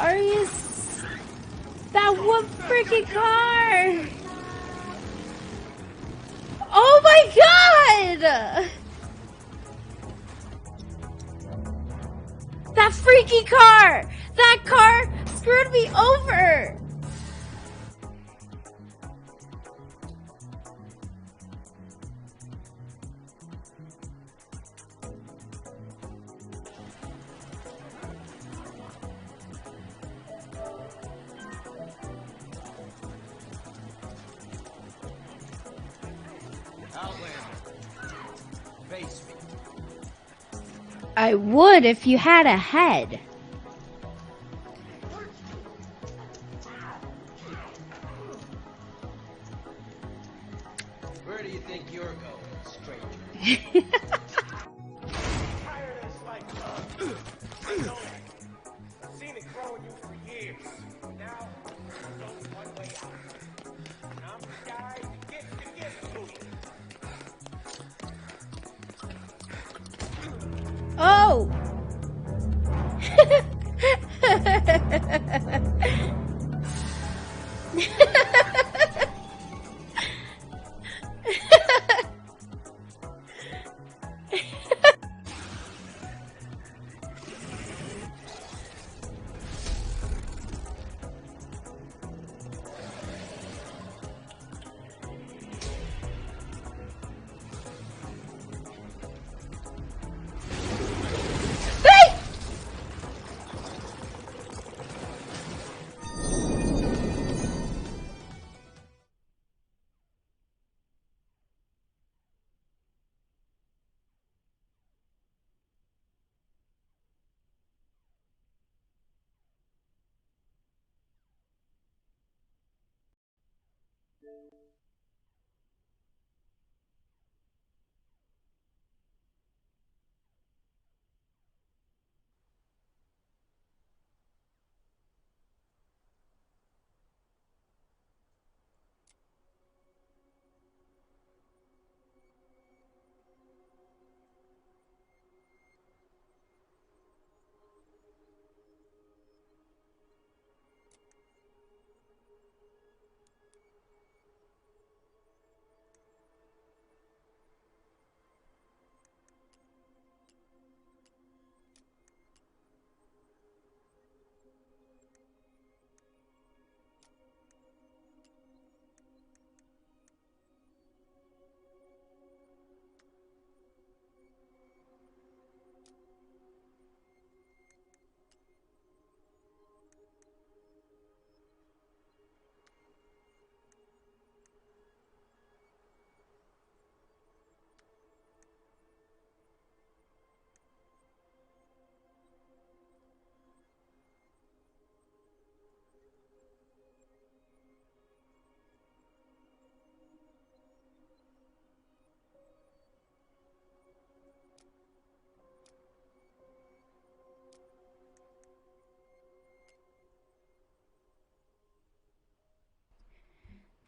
Are you... That one freaking car! Oh my god! That freaky car! That car screwed me over! Face me. I would if you had a head. Where do you think you're going, stranger? Tired as like I know it. I've seen it grow in you for years. Now there's only one way out. And I'm the guy to get to you. Oh!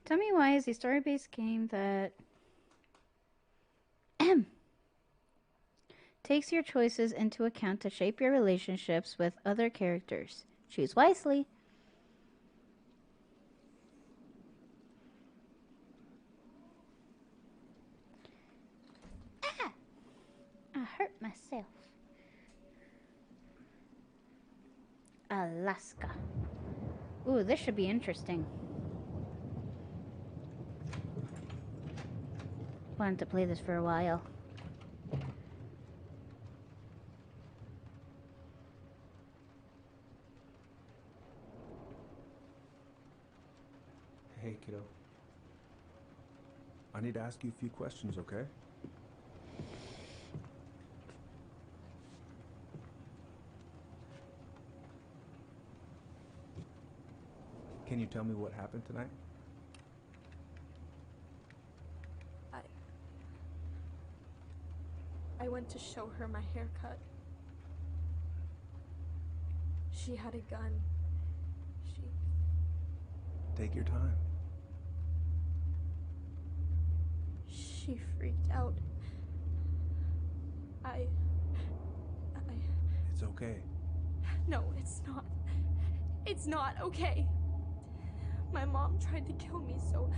Tell Me Why is a story-based game that takes your choices into account to shape your relationships with other characters. Choose wisely. Ah! I hurt myself. Alaska. Ooh, this should be interesting. Wanted to play this for a while. Hey, kiddo. I need to ask you a few questions, okay? Can you tell me what happened tonight? I went to show her my haircut. She had a gun. Take your time. She freaked out. It's okay. No, it's not. It's not okay. My mom tried to kill me, so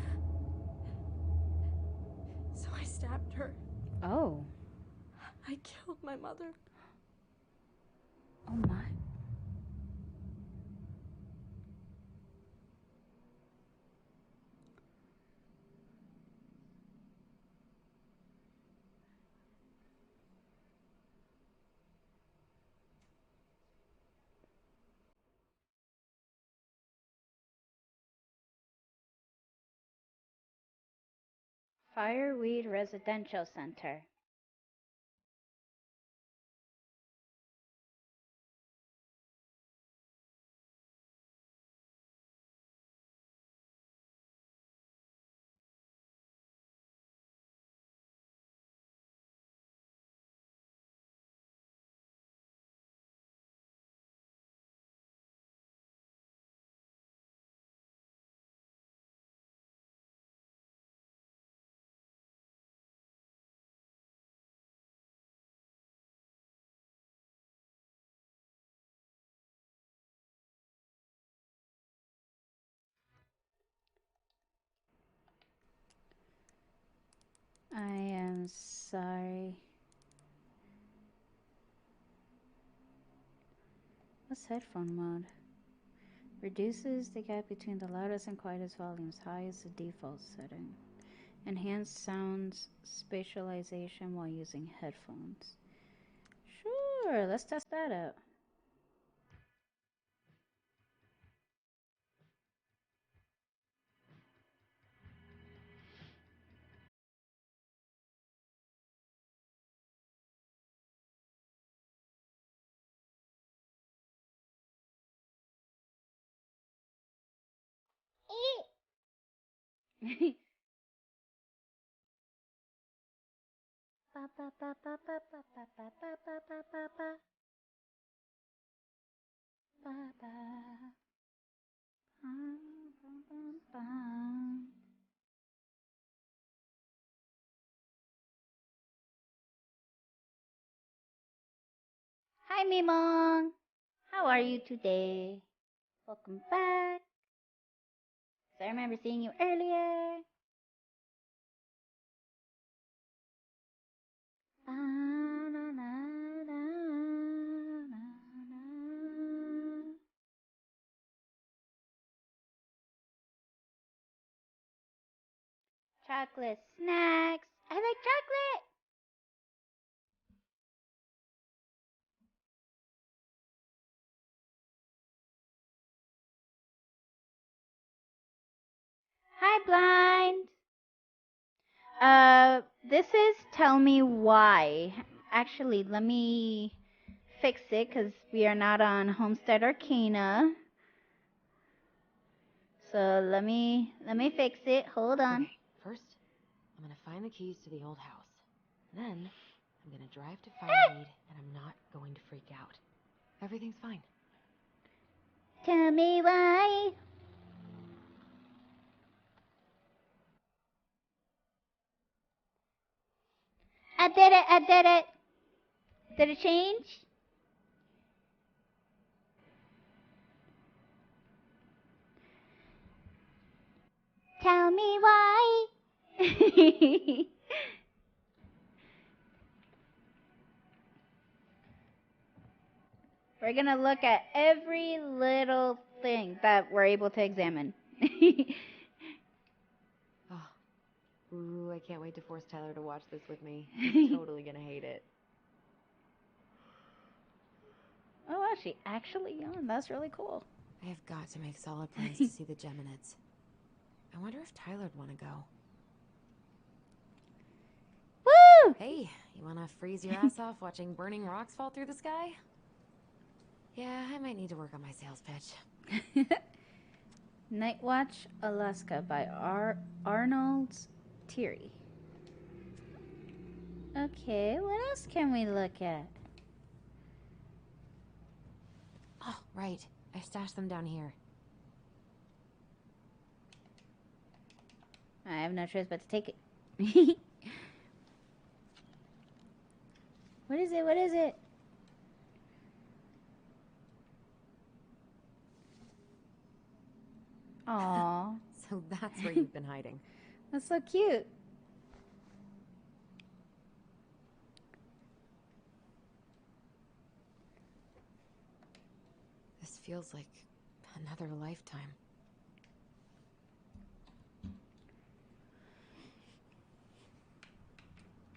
I stabbed her. Oh. I killed my mother. Oh my. Fireweed Residential Center. I am sorry. What's headphone mode? Reduces the gap between the loudest and quietest volumes. High is the default setting. Enhanced sounds spatialization while using headphones. Sure, let's test that out. Hi, Mimong. How are you today? Welcome back. I remember seeing you earlier. Chocolate snacks. I like chocolate. Hi, Blind. This is Tell Me Why. Actually, let me fix it because we are not on Homestead Arcana. So let me fix it. Hold on. Okay, first, I'm gonna find the keys to the old house. Then, I'm gonna drive to Fireweed, and I'm not going to freak out. Everything's fine. Tell me why. I did it. I did it. Did it change? Tell me why. We're going to look at every little thing that we're able to examine. Oh, ooh, I can't wait to force Tyler to watch this with me. He's totally gonna hate it. Oh, wow, she actually yawned. That's really cool. I have got to make solid plans to see the Geminids. I wonder if Tyler'd want to go. Woo! Hey, you want to freeze your ass off watching burning rocks fall through the sky? Yeah, I might need to work on my sales pitch. Night Watch Alaska by Arnold Thierry. Okay, what else can we look at? Oh, right. I stashed them down here. I have no choice but to take it. What is it? What is it? Aw, So that's where you've been hiding. that's so cute. This feels like another lifetime.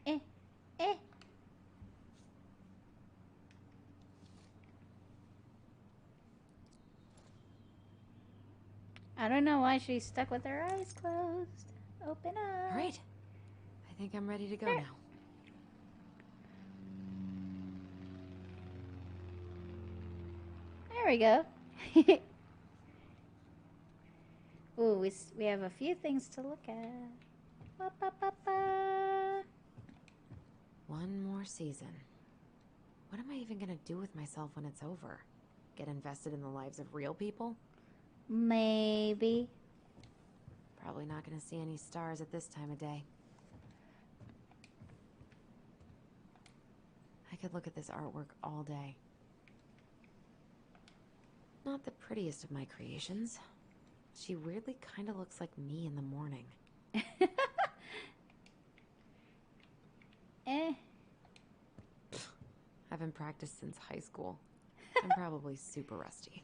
Eh, eh. I don't know why she's stuck with her eyes closed. Open up. All right. I think I'm ready to go now. There we go. Ooh, we have a few things to look at. Ba, ba, ba, ba. One more season. What am I even gonna do with myself when it's over? Get invested in the lives of real people? Maybe. Probably not gonna see any stars at this time of day. I could look at this artwork all day. Not the prettiest of my creations. She weirdly kind of looks like me in the morning. Eh. Haven't practiced since high school. I'm probably super rusty.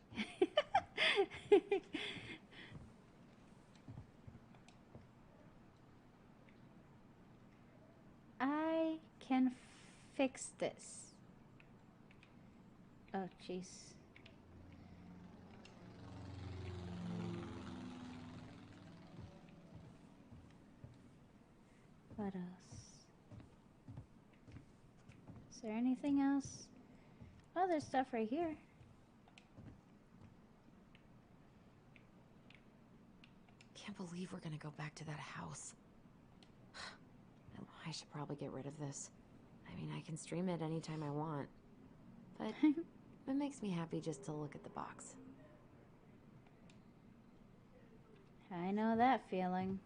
I can fix this. Oh, jeez. What else? Is there anything else? Oh, there's stuff right here. Can't believe we're gonna go back to that house. I should probably get rid of this. I mean, I can stream it anytime I want. But it makes me happy just to look at the box. I know that feeling.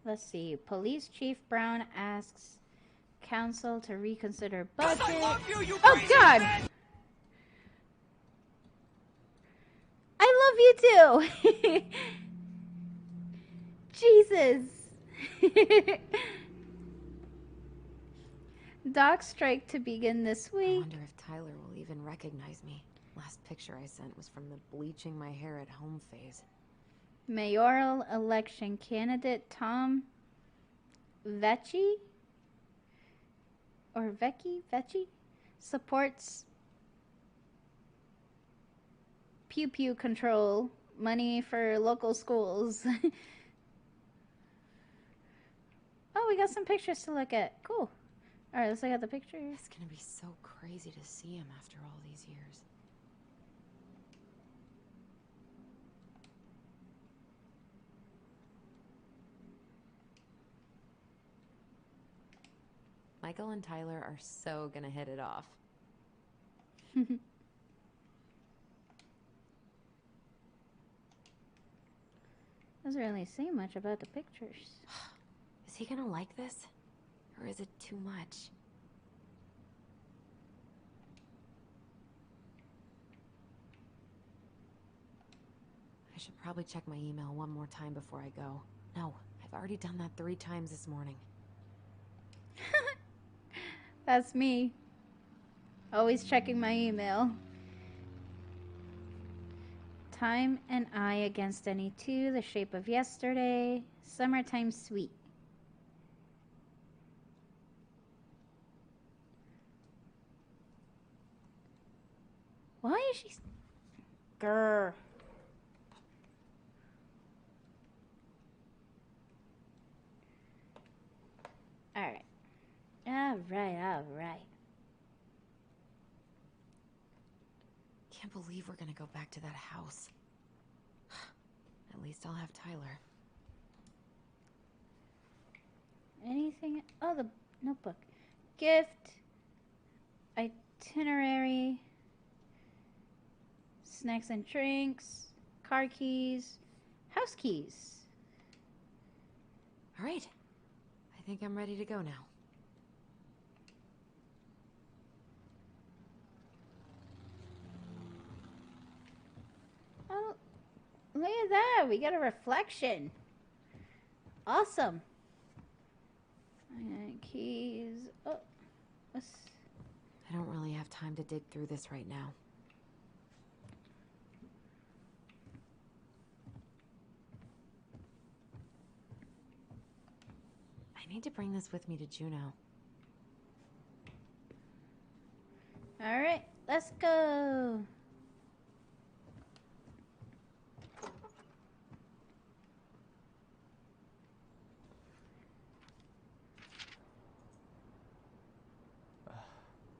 Let's see. Police Chief Brown asks council to reconsider budget. I love you, you Oh, crazy God! bitch! I love you too! Jesus! Doc strike to begin this I week. wonder if Tyler will even recognize me. Last picture I sent was from the bleaching my hair at home phase. Mayoral election candidate Tom Vecchi or Vecchi supports pew pew control, money for local schools. Oh, we got some pictures to look at. Cool. All right, let's look at the pictures. It's gonna be so crazy to see him after all these years. Michael and Tyler are so gonna hit it off. Doesn't really say much about the pictures. Is he gonna like this? Or is it too much? I should probably check my email one more time before I go. No, I've already done that 3 times this morning. That's me. Always checking my email. Time and I against any two. The shape of yesterday. Summertime sweet. Why is she... Grr. Alright. Alright. Can't believe we're gonna go back to that house. At least I'll have Tyler. Anything? Oh, the notebook. Gift. Itinerary. Snacks and drinks. Car keys. House keys. All right. I think I'm ready to go now. Look at that. We got a reflection. Awesome. Keys. Oh. What's... I don't really have time to dig through this right now. I need to bring this with me to Juno. All right, let's go.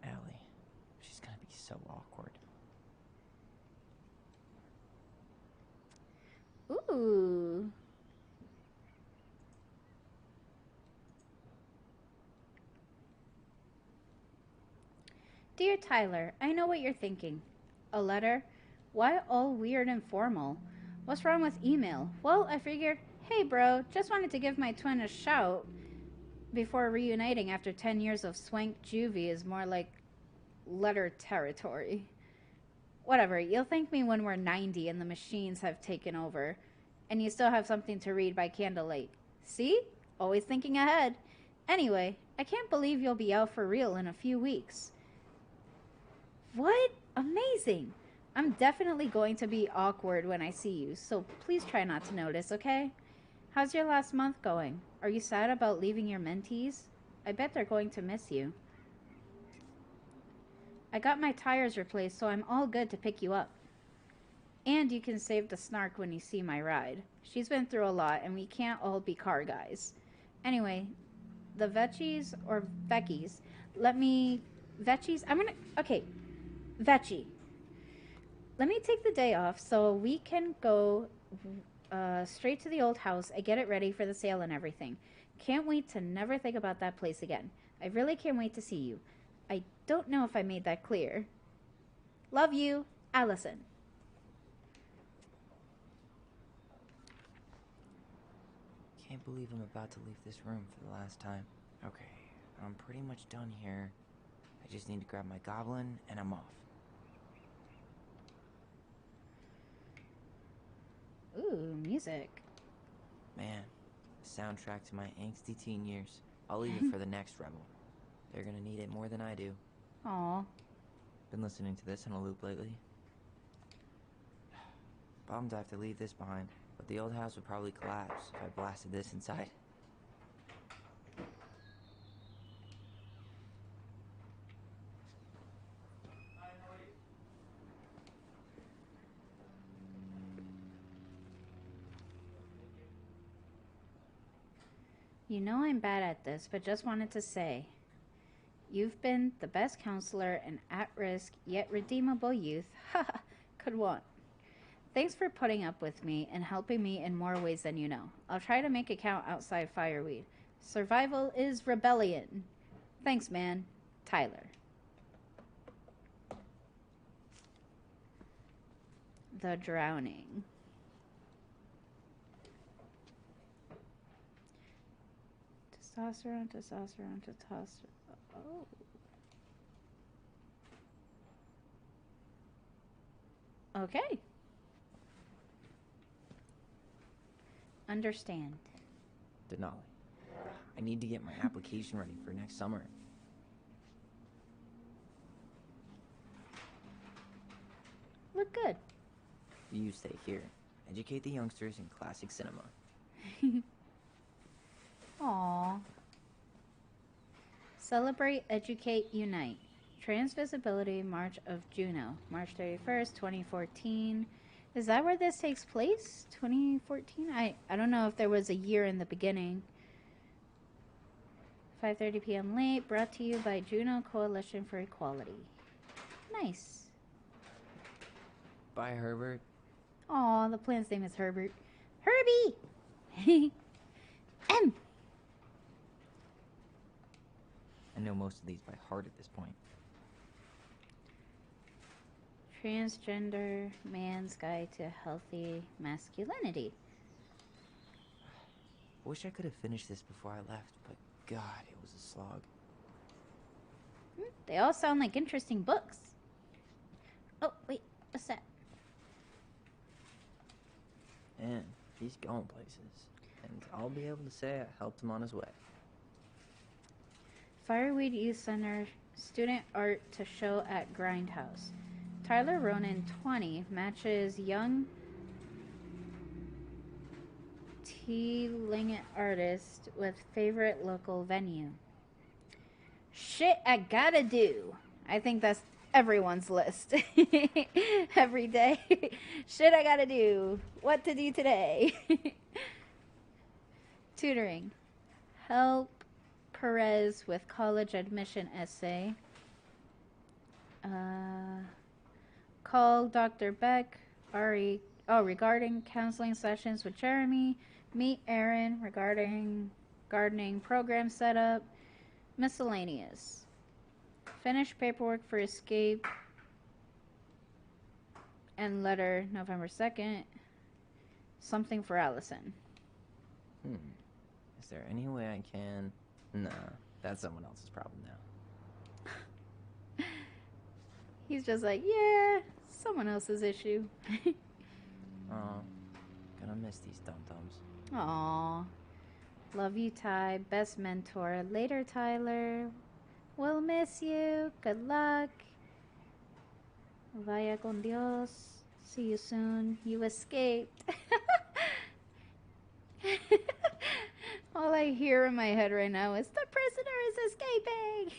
Allie, she's gonna be so awkward. Ooh. Dear Tyler, I know what you're thinking. A letter? Why all weird and formal? What's wrong with email? Well, I figured, hey bro, just wanted to give my twin a shout before reuniting after 10 years of swank juvie is more like letter territory. Whatever, you'll thank me when we're 90 and the machines have taken over, and you still have something to read by candlelight. See? Always thinking ahead. Anyway, I can't believe you'll be out for real in a few weeks. What? Amazing! I'm definitely going to be awkward when I see you, so please try not to notice, okay? How's your last month going? Are you sad about leaving your mentees? I bet they're going to miss you. I got my tires replaced, so I'm all good to pick you up. And you can save the snark when you see my ride. She's been through a lot, and we can't all be car guys. Anyway, the Vecchies, or Vecchies, okay, Vecchi. Let me take the day off so we can go straight to the old house and get it ready for the sale and everything. Can't wait to never think about that place again. I really can't wait to see you. I don't know if I made that clear. Love you, Allison. Can't believe I'm about to leave this room for the last time. Okay, I'm pretty much done here. I just need to grab my goblin and I'm off. Ooh, music. Man, soundtrack to my angsty teen years. I'll leave it for the next rebel. They're gonna need it more than I do. Aw. Been listening to this in a loop lately. Bummed I have to leave this behind, but the old house would probably collapse if I blasted this inside. You know I'm bad at this, but just wanted to say, you've been the best counselor an at-risk yet redeemable youth could want. Thanks for putting up with me and helping me in more ways than you know. I'll try to make it count outside Fireweed. Survival is rebellion. Thanks, man. Tyler. The Drowning. Testosterone, testosterone, testosterone. Oh. Okay. Understand. Denali, I need to get my application ready for next summer. Look good. You stay here. Educate the youngsters in classic cinema. Aww. Celebrate, educate, unite. Trans Visibility March of Juno, March 31st, 2014. Is that where this takes place? 2014? I don't know if there was a year in the beginning. 5:30 p.m. late, brought to you by Juno Coalition for Equality. Nice. Bye, Herbert. Aw, the plant's name is Herbert. Herbie! M! I know most of these by heart at this point. Transgender man's guide to healthy masculinity. Wish I could have finished this before I left, but God, it was a slog. They all sound like interesting books. Oh, wait, what's that? Man, he's going places. And I'll be able to say I helped him on his way. Fireweed Youth Center student art to show at Grindhouse. Tyler Ronan, 20, matches young T-Lingit artist with favorite local venue. Shit I gotta do. I think that's everyone's list. Every day. Shit I gotta do. What to do today. Tutoring. Help Perez with college admission essay. Call Dr. Beck regarding counseling sessions with Jeremy. Meet Aaron regarding gardening program setup. Miscellaneous. Finish paperwork for escape and letter November 2nd. Something for Allison. Is there any way I can... Nah, that's someone else's problem now. He's just like, yeah, someone else's issue. Oh, gonna miss these dum-dums. Aww. Love you, Ty. Best mentor. Later, Tyler. We'll miss you. Good luck. Vaya con Dios. See you soon. You escaped. All I hear in my head right now is, the prisoner is escaping.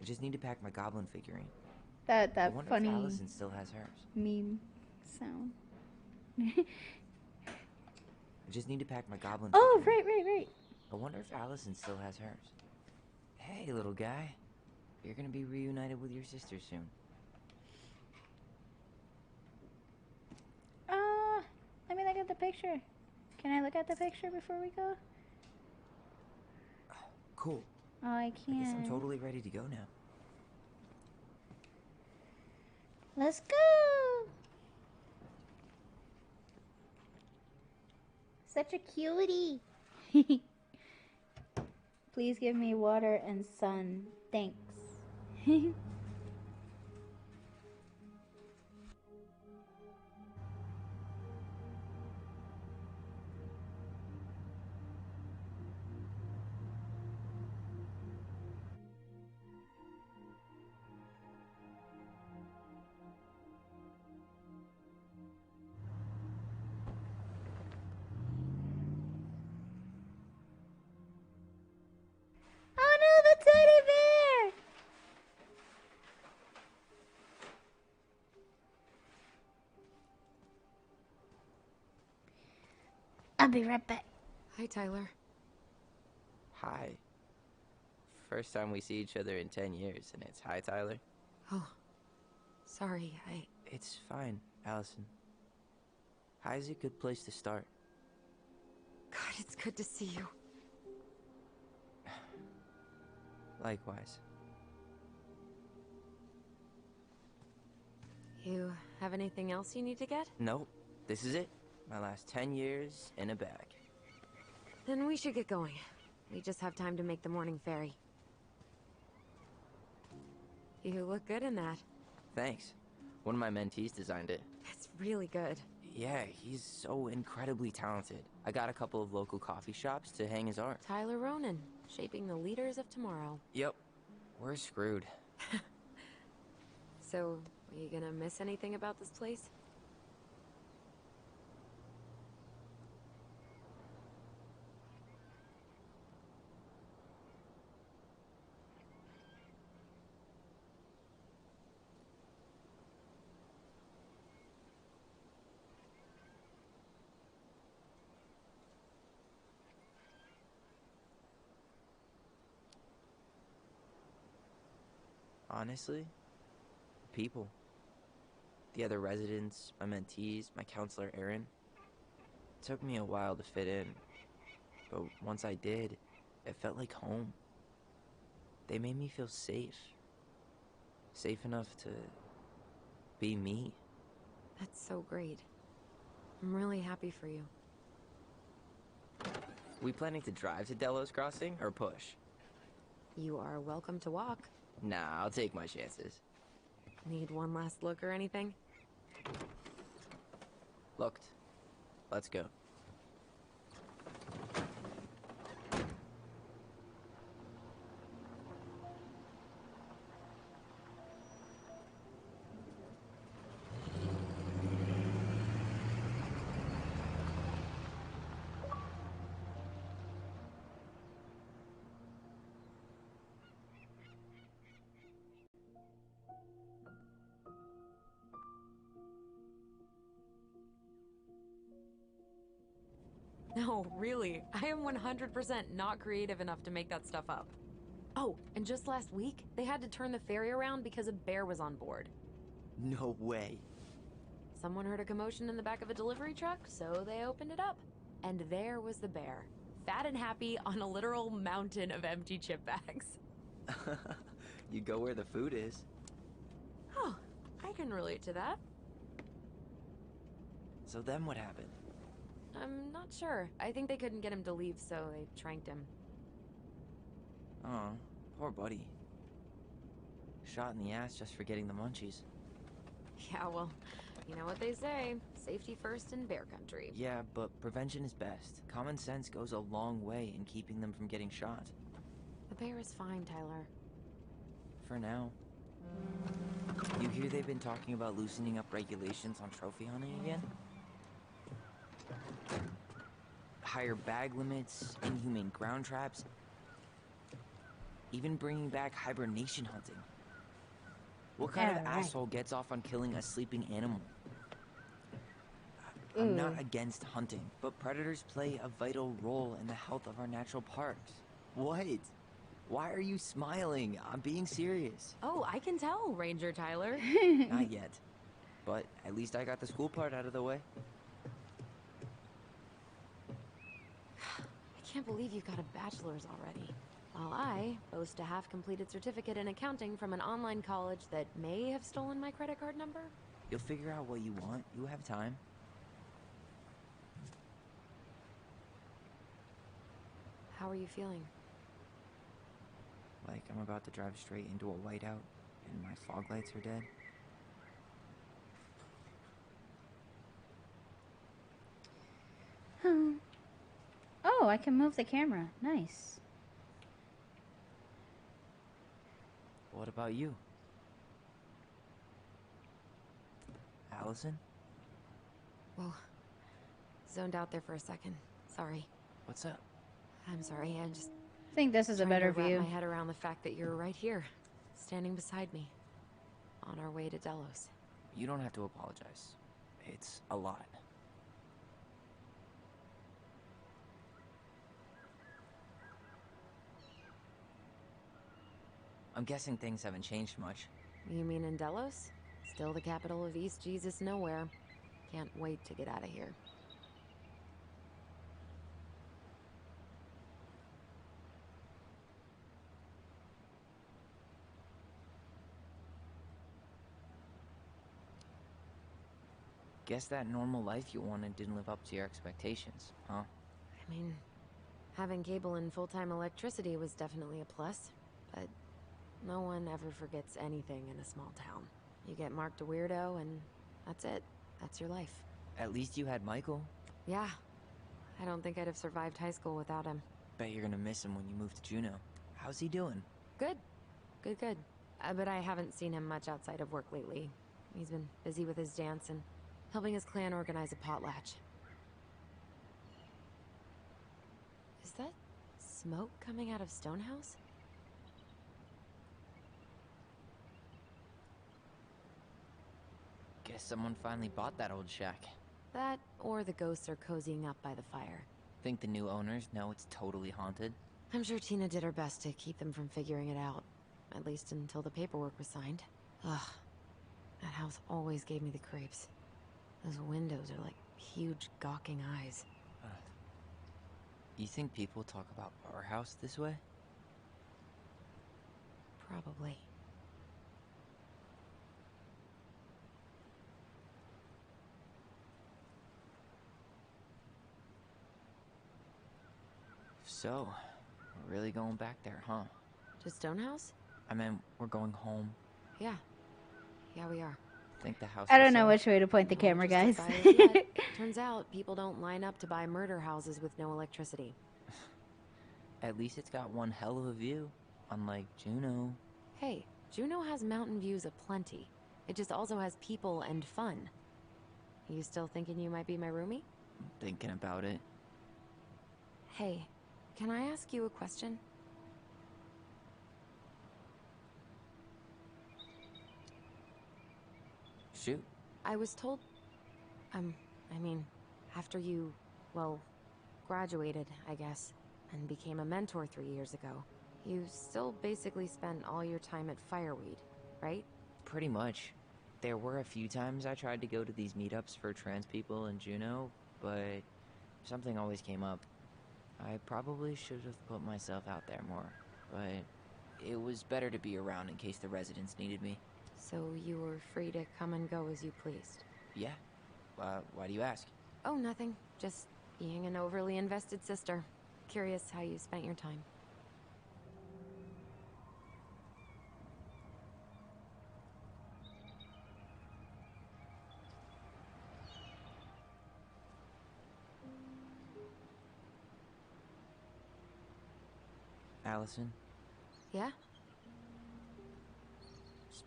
I just need to pack my goblin figurine. that I wonder funny if Allison still has hers. meme sound. I just need to pack my goblin Oh, figurine. right. I wonder if Allison still has hers. Hey, little guy. You're gonna be reunited with your sister soon. Let me look at the picture. Can I look at the picture before we go? Cool. Oh, I I can't. guess I'm totally ready to go now. Let's go! Such a cutie. Please give me water and sun. Thanks. Oh no, the teddy bear! I'll be right back. Hi, Tyler. Hi. First time we see each other in 10 years, and it's hi, Tyler. Oh, sorry, It's fine, Allison. Hi's a good place to start. God, it's good to see you. Likewise. You have anything else you need to get? Nope. This is it. My last 10 years in a bag. Then we should get going. We just have time to make the morning ferry. You look good in that. Thanks. One of my mentees designed it. It's really good. Yeah, he's so incredibly talented. I got a couple of local coffee shops to hang his art. Tyler Ronan, shaping the leaders of tomorrow. Yep. We're screwed. So, are you gonna miss anything about this place? Honestly, people. The other residents, my mentees, my counselor Aaron. It took me a while to fit in, but once I did, it felt like home. They made me feel safe. Safe enough to be me. That's so great. I'm really happy for you. We planning to drive to Delos Crossing or push? You are welcome to walk. Nah, I'll take my chances. Need one last look or anything? Looked. Let's go. No, really. I am 100% not creative enough to make that stuff up. Oh, and just last week, they had to turn the ferry around because a bear was on board. No way. Someone heard a commotion in the back of a delivery truck, so they opened it up. And there was the bear, fat and happy on a literal mountain of empty chip bags. You go where the food is. Oh, I can relate to that. So then what happened? I'm not sure. I think they couldn't get him to leave, so they tranked him. Oh, poor buddy. Shot in the ass just for getting the munchies. Yeah, well, you know what they say. Safety first in bear country. Yeah, but prevention is best. Common sense goes a long way in keeping them from getting shot. The bear is fine, Tyler. For now. You hear they've been talking about loosening up regulations on trophy hunting again? Higher bag limits, inhumane ground traps, even bringing back hibernation hunting. What kind of asshole gets off on killing a sleeping animal? I'm not against hunting, but predators play a vital role in the health of our natural parks. What? Why are you smiling? I'm being serious. Oh, I can tell, Ranger Tyler. Not yet. But at least I got the school part out of the way. I can't believe you've got a bachelor's already. While I boast a half-completed certificate in accounting from an online college that may have stolen my credit card number. You'll figure out what you want. You have time. How are you feeling? Like I'm about to drive straight into a whiteout and my fog lights are dead. Oh, I can move the camera. Nice. What about you? Allison? Whoa. Zoned out there for a second. Sorry. What's up? I'm sorry, I just I think this is a better trying to view. wrap my head around the fact that you're right here, standing beside me, on our way to Delos. You don't have to apologize. It's a lot. I'm guessing things haven't changed much. You mean in Delos? Still the capital of East Jesus Nowhere. Can't wait to get out of here. Guess that normal life you wanted didn't live up to your expectations, huh? I mean, having cable and full-time electricity was definitely a plus, but no one ever forgets anything in a small town. You get marked a weirdo and that's it. That's your life. At least you had Michael. Yeah. I don't think I'd have survived high school without him. Bet you're gonna miss him when you move to Juneau. How's he doing? Good. Good. But I haven't seen him much outside of work lately. He's been busy with his dance and helping his clan organize a potlatch. Is that smoke coming out of Stonehouse? Guess someone finally bought that old shack. That, or the ghosts are cozying up by the fire. Think the new owners know it's totally haunted? I'm sure Tina did her best to keep them from figuring it out. At least until the paperwork was signed. Ugh. That house always gave me the creeps. Those windows are like huge gawking eyes. You think people talk about our house this way? Probably. So, we're really going back there, huh? To Stonehouse? I mean, we're going home. Yeah. Yeah, we are. Think the house I will don't know sell? which way to point the No camera, guys. interested buyers yet. Turns out people don't line up to buy murder houses with no electricity. At least it's got one hell of a view, unlike Juno. Hey, Juneau has mountain views aplenty. It just also has people and fun. You still thinking you might be my roomie? Thinking about it. Hey, can I ask you a question? Shoot. I was told... I mean, after you, well, graduated, I guess, and became a mentor 3 years ago, you still basically spent all your time at Fireweed, right? Pretty much. There were a few times I tried to go to these meetups for trans people in Juneau, but something always came up. I probably should have put myself out there more, but it was better to be around in case the residents needed me. So you were free to come and go as you pleased? Yeah. Why do you ask? Oh, nothing. Just being an overly invested sister. Curious how you spent your time. Allison, Yeah?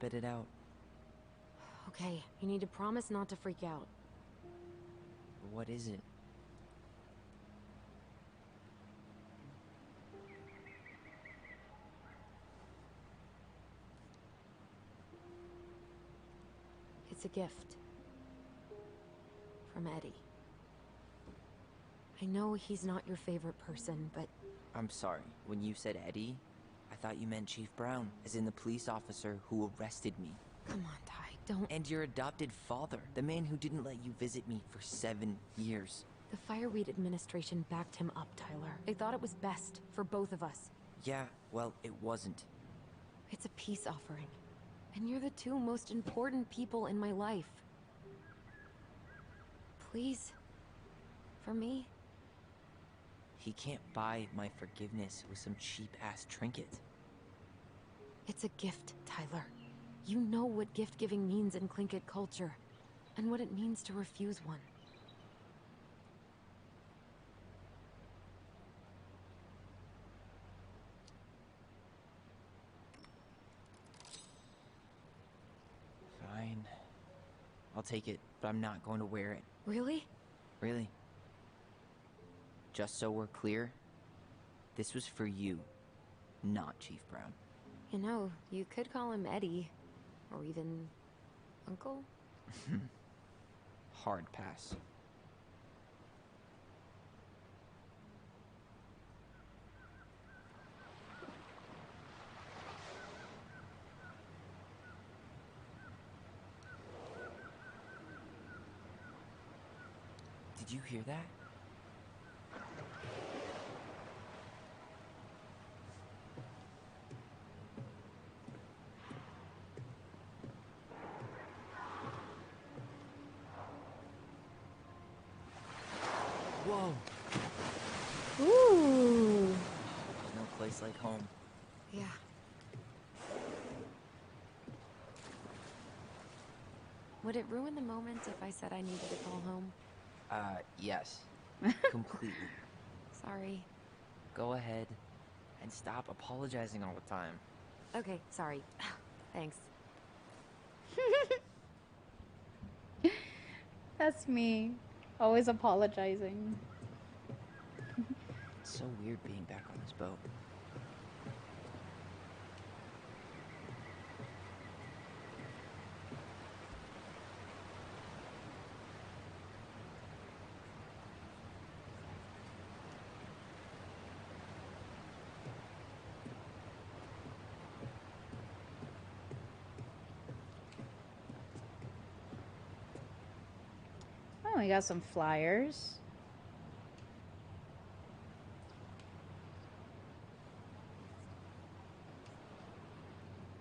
spit it out. Okay, you need to promise not to freak out. What is it? It's a gift. From Eddie. I know he's not your favorite person, but... I'm sorry. When you said Eddie, I thought you meant Chief Brown, as in the police officer who arrested me. Come on, Ty, don't... And your adopted father, the man who didn't let you visit me for 7 years. The Fireweed administration backed him up, Tyler. They thought it was best for both of us. Yeah, well, it wasn't. It's a peace offering. And you're the two most important people in my life. Please? For me? He can't buy my forgiveness with some cheap-ass trinket. It's a gift, Tyler. You know what gift-giving means in Tlingit culture, and what it means to refuse one. Fine. I'll take it, but I'm not going to wear it. Really? Really. Just so we're clear, this was for you, not Chief Brown. You know, you could call him Eddie, or even Uncle? Hard pass. Did you hear that? Whoa! Ooh. There's no place like home. Yeah. Would it ruin the moment if I said I needed to call home? Yes. Completely. Sorry. Go ahead and stop apologizing all the time. Okay, sorry. Thanks. That's me. Always apologizing. It's so weird being back on this boat. Oh, we got some flyers.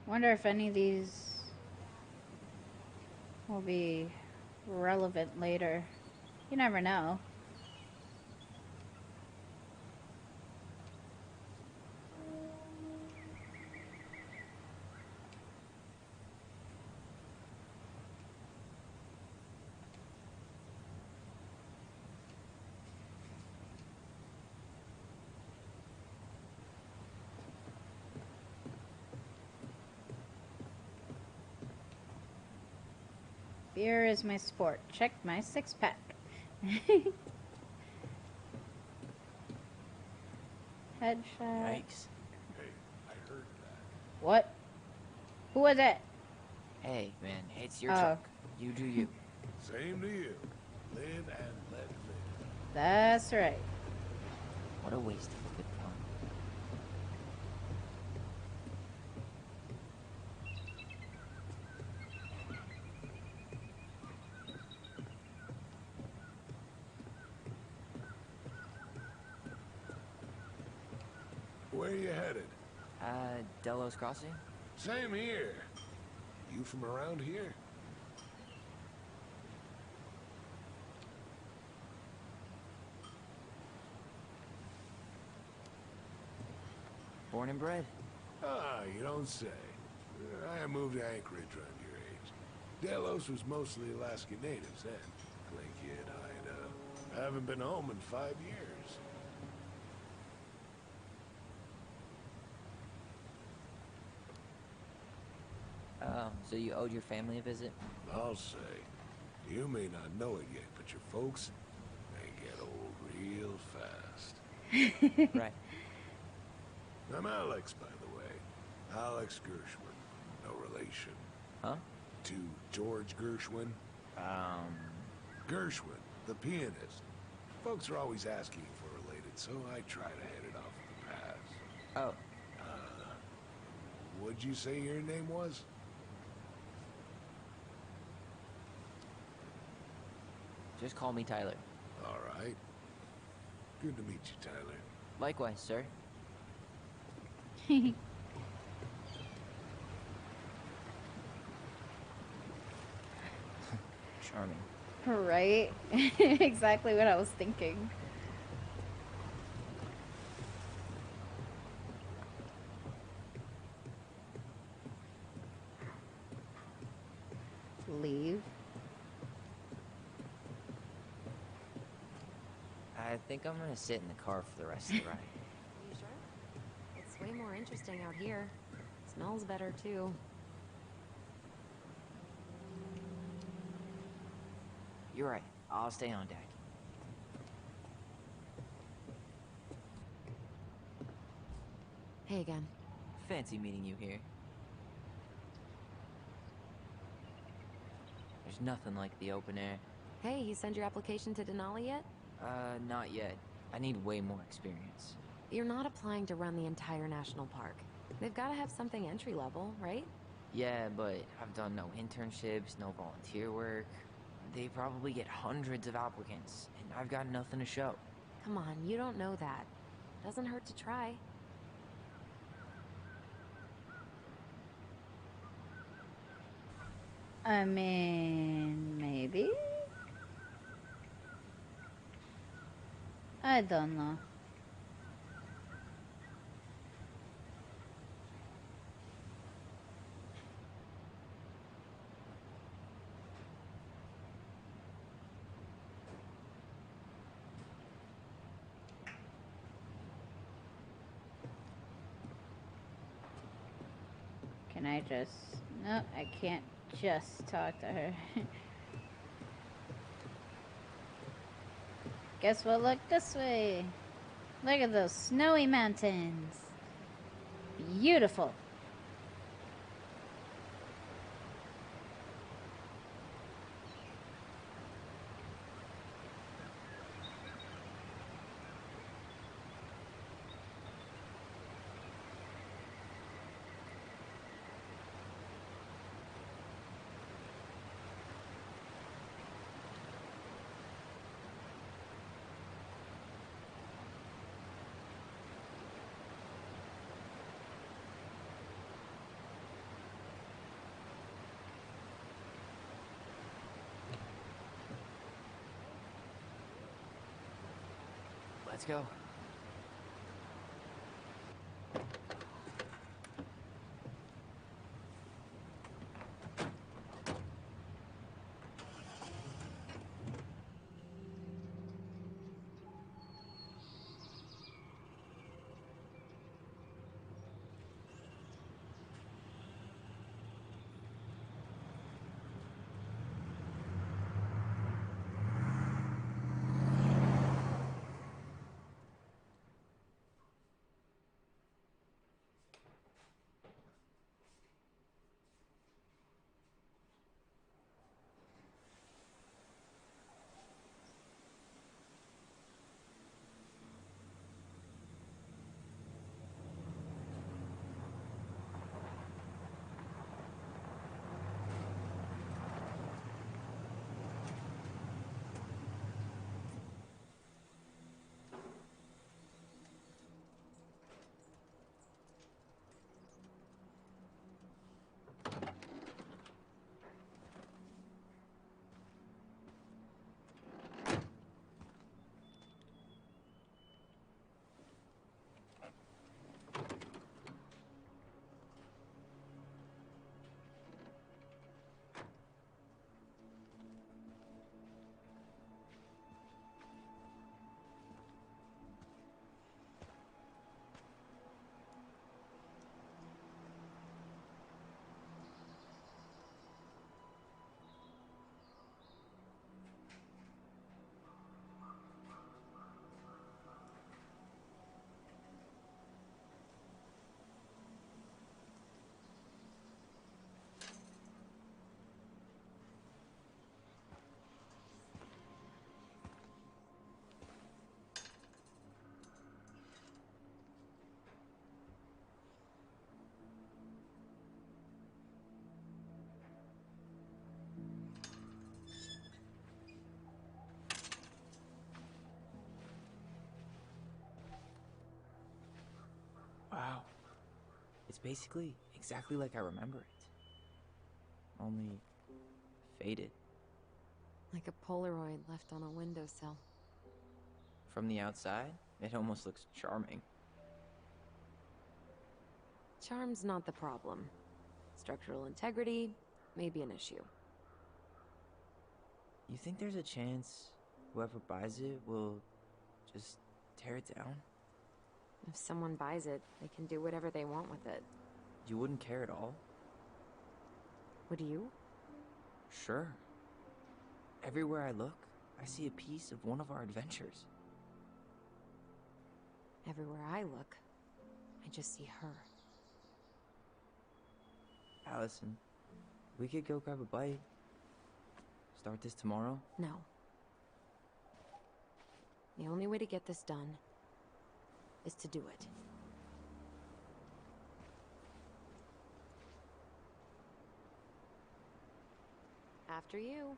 Wonder if any of these will be relevant later. You never know. Beer is my sport. Check my six-pack. Headshot. Yikes. Hey, I heard that. What? Who was it? Hey, man, it's your Oh. truck. You do you. Same to you. Live and let live. That's right. What a waste of good fun. Where you headed? Delos Crossing? Same here. You from around here? Born and bred. Ah, you don't say. I moved to Anchorage around your age. Delos was mostly Alaskan natives then. Clay kid, I haven't been home in 5 years. So you owed your family a visit? I'll say. You may not know it yet, but your folks, they get old real fast. Right. I'm Alex, by the way. Alex Gershwin. No relation. Huh? To George Gershwin. Gershwin, the pianist. Folks are always asking if we're related, so I try to hit it off with the pass. Oh, What'd you say your name was? just call me Tyler. All right. Good to meet you, Tyler. Likewise, sir. Charming. Right? Exactly what I was thinking. Leave. I think I'm gonna sit in the car for the rest of the ride. You sure? It's way more interesting out here. Smells better, too. You're right. I'll stay on deck. Hey again. Fancy meeting you here. There's nothing like the open air. Hey, you send your application to Denali yet? Not yet. I need way more experience. You're not applying to run the entire national park. They've got to have something entry level, right? Yeah, but I've done no internships, no volunteer work. They probably get hundreds of applicants, and I've got nothing to show. Come on, you don't know that. Doesn't hurt to try. I mean, maybe? I don't know. Can I just... No, I can't just talk to her. Guess we'll look this way. Look at those snowy mountains. Beautiful. Let's go. Wow. It's basically exactly like I remember it. Only faded. Like a Polaroid left on a windowsill. From the outside, it almost looks charming. Charm's not the problem. Structural integrity may be an issue. You think there's a chance whoever buys it will just tear it down? If someone buys it, they can do whatever they want with it. You wouldn't care at all? Would you? Sure. Everywhere I look, I see a piece of one of our adventures. Everywhere I look, I just see her. Allison, we could go grab a bite. Start this tomorrow? No. The only way to get this done is to do it. After you.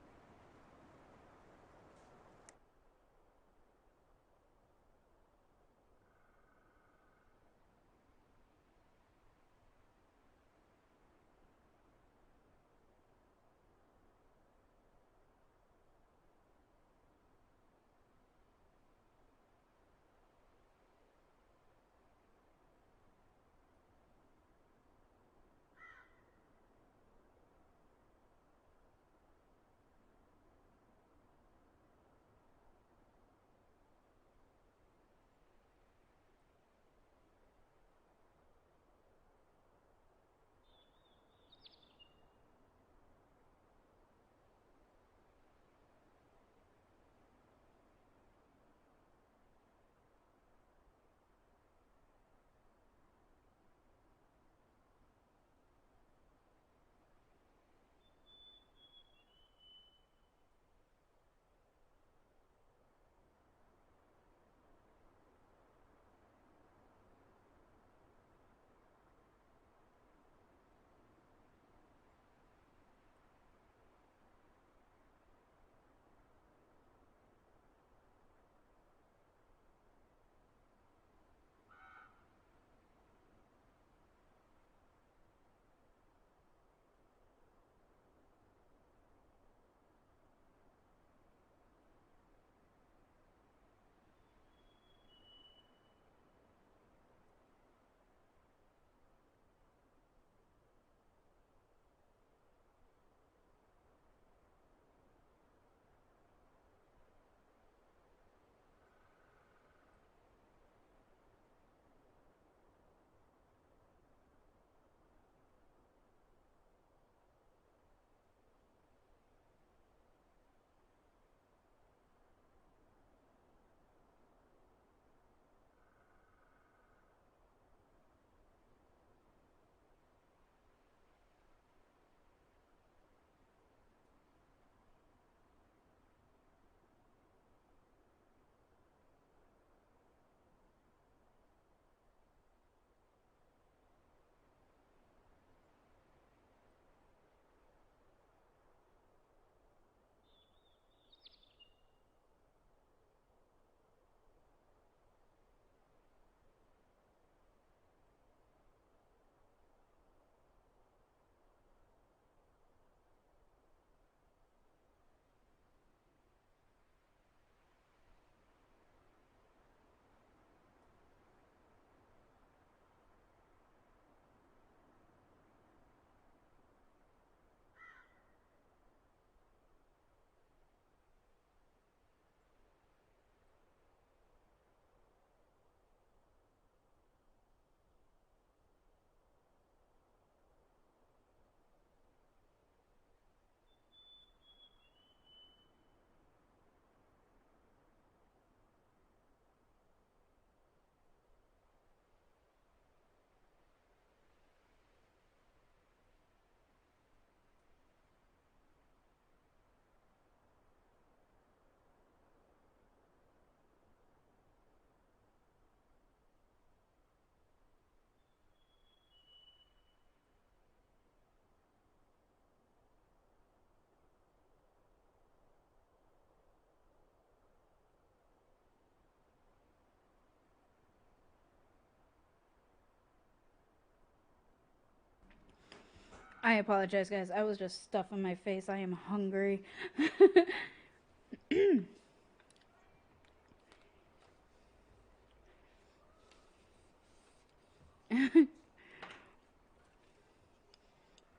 I apologize, guys. I was just stuffing my face. I am hungry.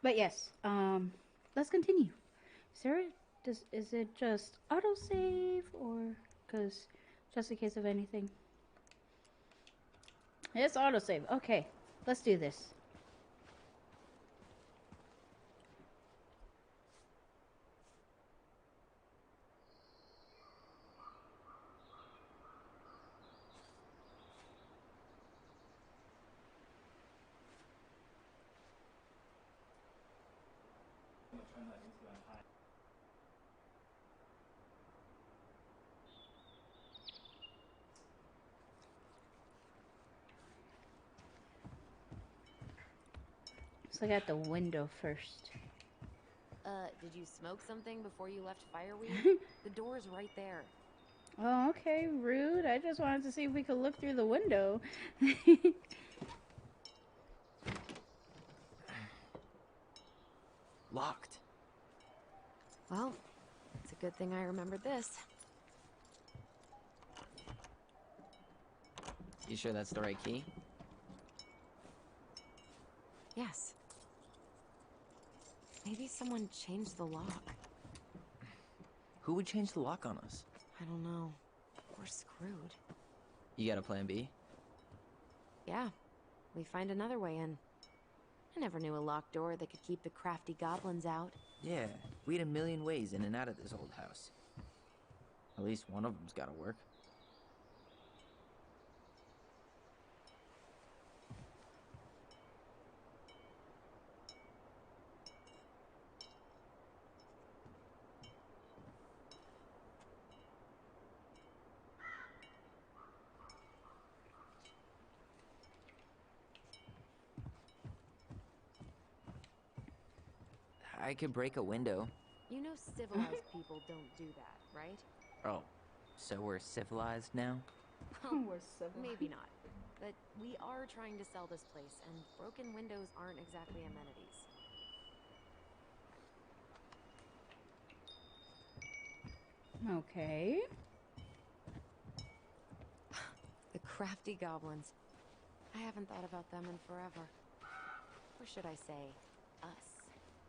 But yes, let's continue. Sarah, is it just autosave or because just in case of anything? It's autosave. Okay, let's do this. Let's look at the window first. Did you smoke something before you left Fireweed? The door's right there. Oh, okay, rude. I just wanted to see if we could look through the window. Locked. Well, it's a good thing I remembered this. You sure that's the right key? Yes. Maybe someone changed the lock. Who would change the lock on us? I don't know. We're screwed. You got a plan B? Yeah. We find another way in. I never knew a locked door that could keep the crafty goblins out. Yeah, we had a million ways in and out of this old house. At least one of them's gotta work. I could break a window. You know civilized people don't do that, right? Oh, so we're civilized now? Well, maybe not. But we are trying to sell this place, and broken windows aren't exactly amenities. Okay. The crafty goblins. I haven't thought about them in forever. Or should I say, us?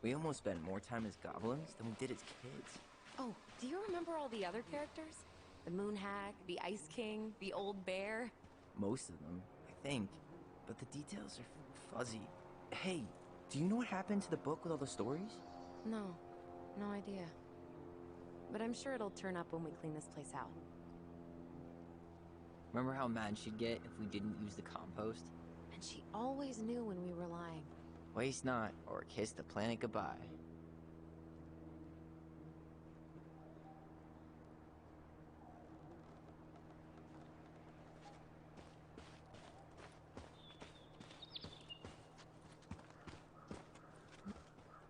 We almost spent more time as goblins than we did as kids. Oh, do you remember all the other characters? The Moon Hag, the Ice King, the Old Bear? Most of them, I think. But the details are fuzzy. Hey, do you know what happened to the book with all the stories? No, no idea. But I'm sure it'll turn up when we clean this place out. Remember how mad she'd get if we didn't use the compost? And she always knew when we were lying. Waste not, or kiss the planet goodbye.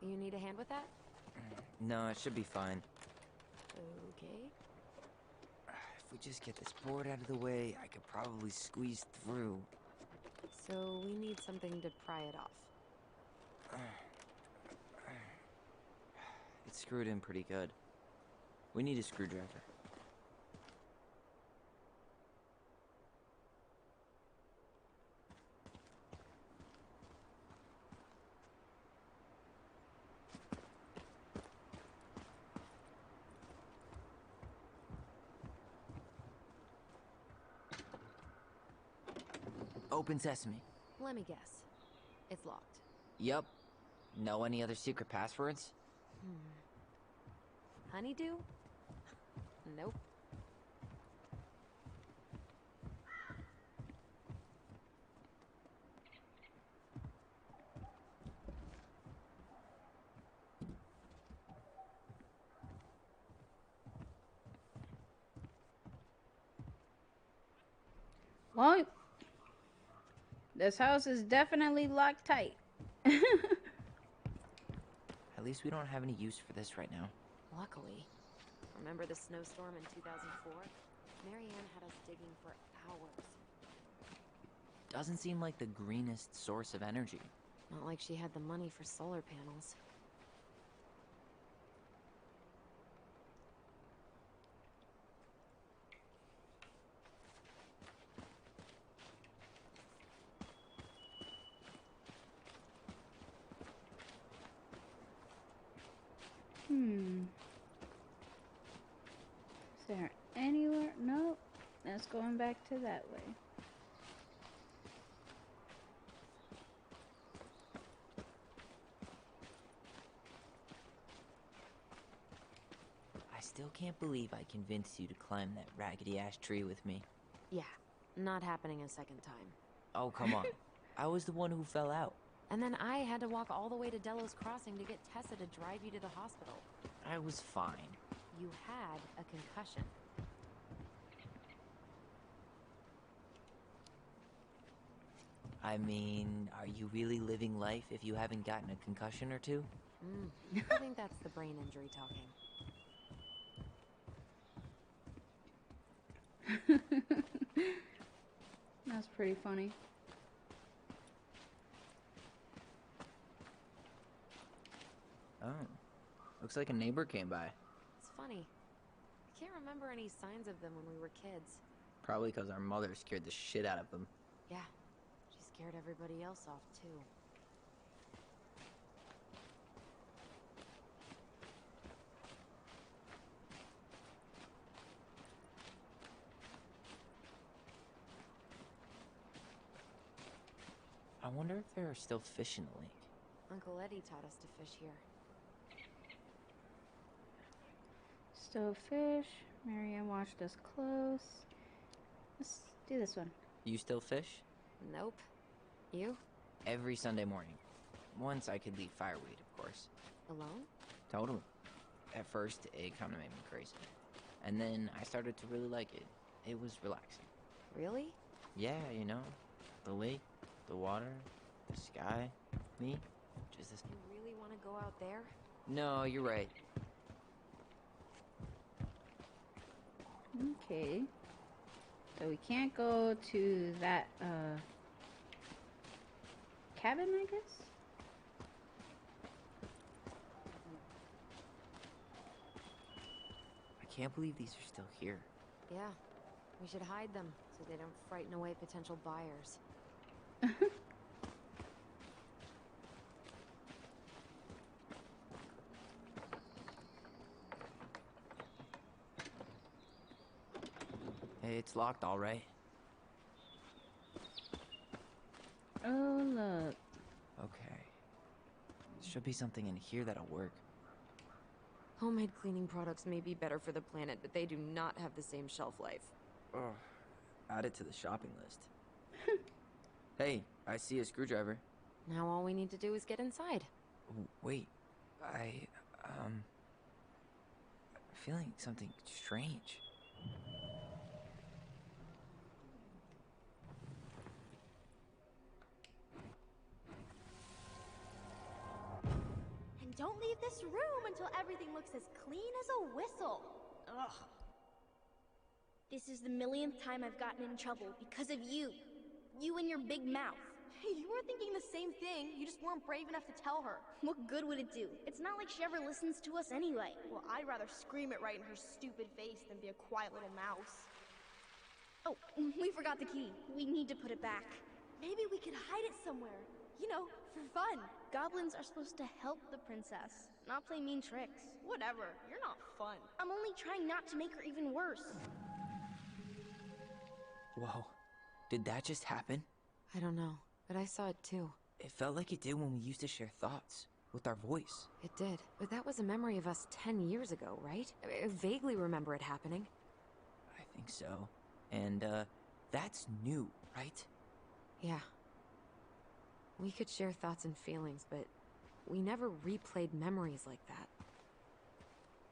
You need a hand with that? No, it should be fine. Okay. If we just get this board out of the way, I could probably squeeze through. So we need something to pry it off. It's screwed in pretty good. We need a screwdriver. Open sesame. Let me guess. It's locked. Yup. Know any other secret passwords? Honeydew? Nope. Well, this house is definitely locked tight. At least we don't have any use for this right now. Luckily. Remember the snowstorm in 2004? Marianne had us digging for hours. Doesn't seem like the greenest source of energy. Not like she had the money for solar panels. Is there anywhere? Nope. That's going back to that way. I still can't believe I convinced you to climb that raggedy-ass tree with me. Yeah, not happening a second time. Oh, come on. I was the one who fell out. And then I had to walk all the way to Delos Crossing to get Tessa to drive you to the hospital. I was fine. You had a concussion. I mean, are you really living life if you haven't gotten a concussion or two? I think that's the brain injury talking. That's pretty funny. Oh. Looks like a neighbor came by. It's funny. I can't remember any signs of them when we were kids. Probably because our mother scared the shit out of them. Yeah, she scared everybody else off too. I wonder if there are still fish in the lake. Uncle Eddie taught us to fish here. Stove fish. Marianne watched us close. Let's do this one. You still fish? Nope. You? Every Sunday morning. Once I could leave fireweed, of course. Alone? Totally. At first, it kind of made me crazy. And then I started to really like it. It was relaxing. Really? Yeah, you know, the lake, the water, the sky, me, just this. You really want to go out there? No, you're right. Okay. So we can't go to that, cabin, I guess? I can't believe these are still here. Yeah. We should hide them so they don't frighten away potential buyers. It's locked, all right. Oh, look. Okay. Should be something in here that'll work. Homemade cleaning products may be better for the planet, but they do not have the same shelf life. Oh, add it to the shopping list. Hey, I see a screwdriver. Now all we need to do is get inside. Wait, I'm feeling something strange. And don't leave this room until everything looks as clean as a whistle. Ugh. This is the millionth time I've gotten in trouble because of you. You and your big mouth. Hey, you were thinking the same thing. You just weren't brave enough to tell her. What good would it do? It's not like she ever listens to us anyway. Well, I'd rather scream it right in her stupid face than be a quiet little mouse. Oh, we forgot the key. We need to put it back. Maybe we could hide it somewhere. You know, for fun. Goblins are supposed to help the princess, not play mean tricks. Whatever, you're not fun. I'm only trying not to make her even worse. Whoa, did that just happen? I don't know, but I saw it too. It felt like it did when we used to share thoughts with our voice. It did, but that was a memory of us 10 years ago, right? I vaguely remember it happening. I think so. And, that's new, right? Yeah. We could share thoughts and feelings, but we never replayed memories like that.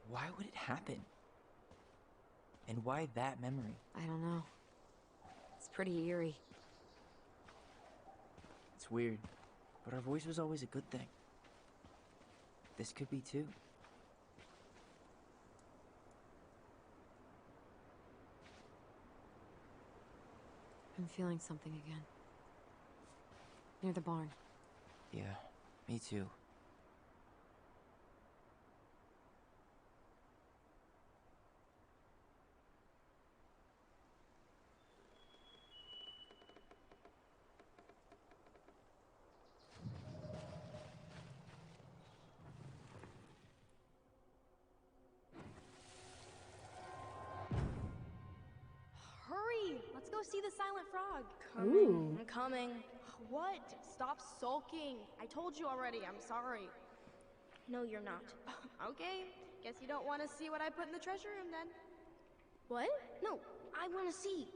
Why would it happen? And why that memory? I don't know. It's pretty eerie. It's weird, but our voice was always a good thing. This could be too. I'm feeling something again. Near the barn. Yeah, me too. Hurry! Let's go see the silent frog. Ooh. I'm coming. What? Stop sulking. I told you already, I'm sorry. No, you're not. Okay, guess you don't want to see what I put in the treasure room then. What? No, I want to see.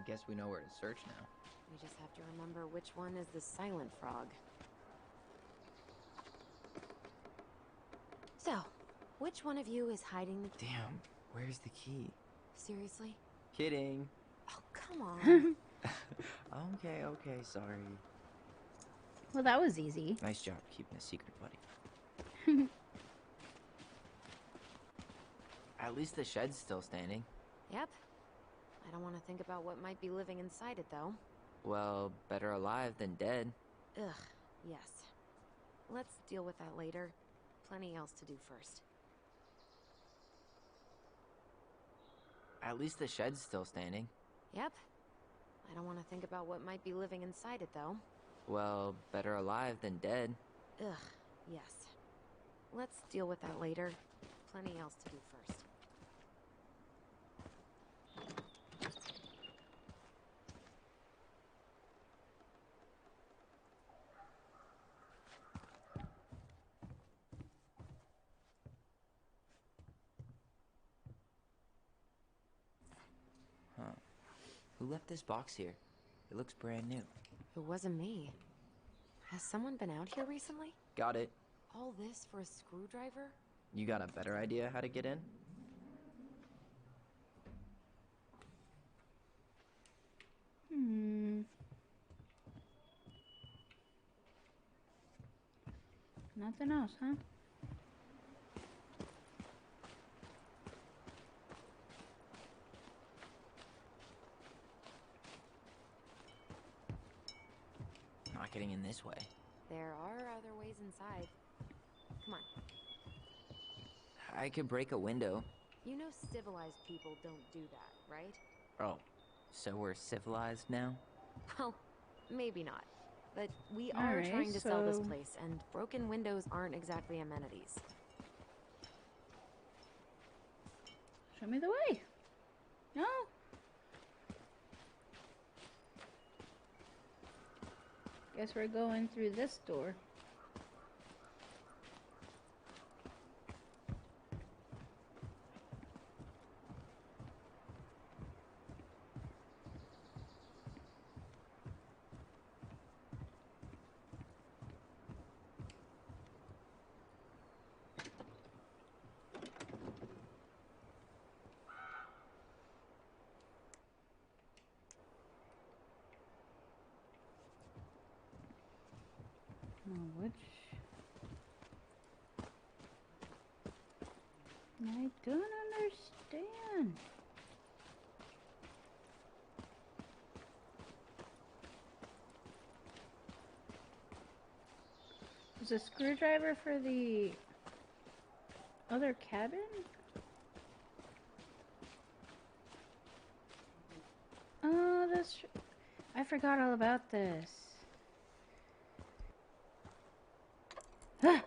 Guess we know where to search now. We just have to remember which one is the silent frog. So, which one of you is hiding the... Damn, where's the key? Seriously? Kidding. Oh, come on. Okay, sorry. Well, that was easy. Nice job keeping a secret, buddy. At least the shed's still standing. Yep. I don't want to think about what might be living inside it, though. Well, better alive than dead. Ugh, yes. Let's deal with that later. Plenty else to do first. At least the shed's still standing. Yep. I don't want to think about what might be living inside it, though. Well, better alive than dead. Ugh, yes. Let's deal with that later. Plenty else to do first. Huh. Who left this box here? It looks brand new. It wasn't me. Has someone been out here recently? Got it. All this for a screwdriver? You got a better idea how to get in? Nothing else, huh? Not getting in this way. There are other ways inside. Come on. I could break a window. You know civilized people don't do that, right? Oh, so we're civilized now? Well, maybe not. But we are Alright, trying to sell this so- place, and broken windows aren't exactly amenities. Show me the way. No. Guess we're going through this door. Now, which... I don't understand. Is a screwdriver for the other cabin? Oh, that's... I forgot all about this. Ah!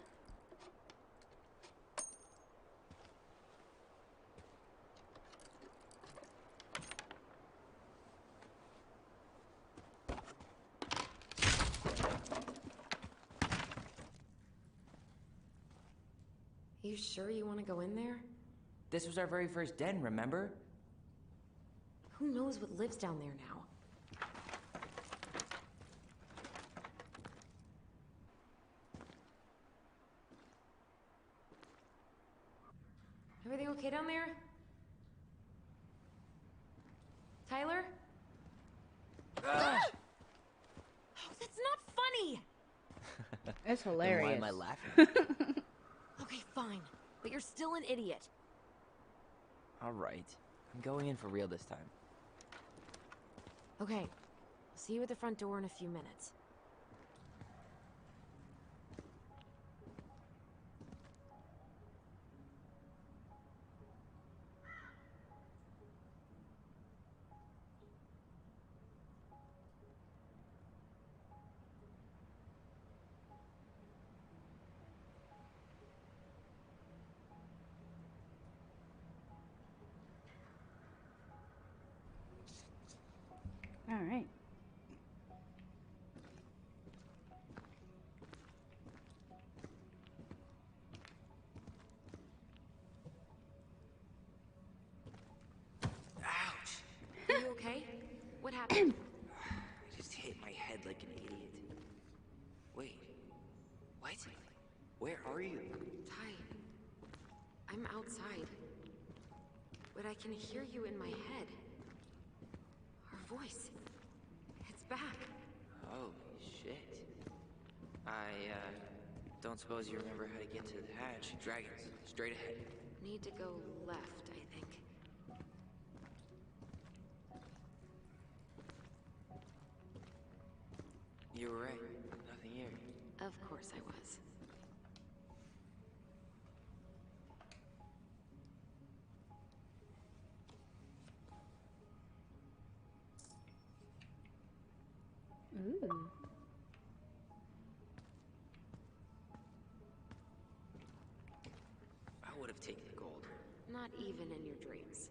You sure you want to go in there? This was our very first den, remember? Who knows what lives down there now? Everything okay down there? Tyler? Oh, that's not funny! It's Then hilarious. why am I laughing? Okay, fine. But you're still an idiot. Alright. I'm going in for real this time. Okay, see you at the front door in a few minutes. All right. Ouch! Are you okay? What happened? I just hit my head like an idiot. Wait. What? Where are you? Ty, I'm outside. But I can hear you in my head. Our voice. It's back. Holy shit. Don't suppose you remember how to get to the hatch. Dragons, straight ahead. Need to go left, I think. You were right. Nothing here. Of course I was. Ooh. I would have taken the gold. Not even in your dreams.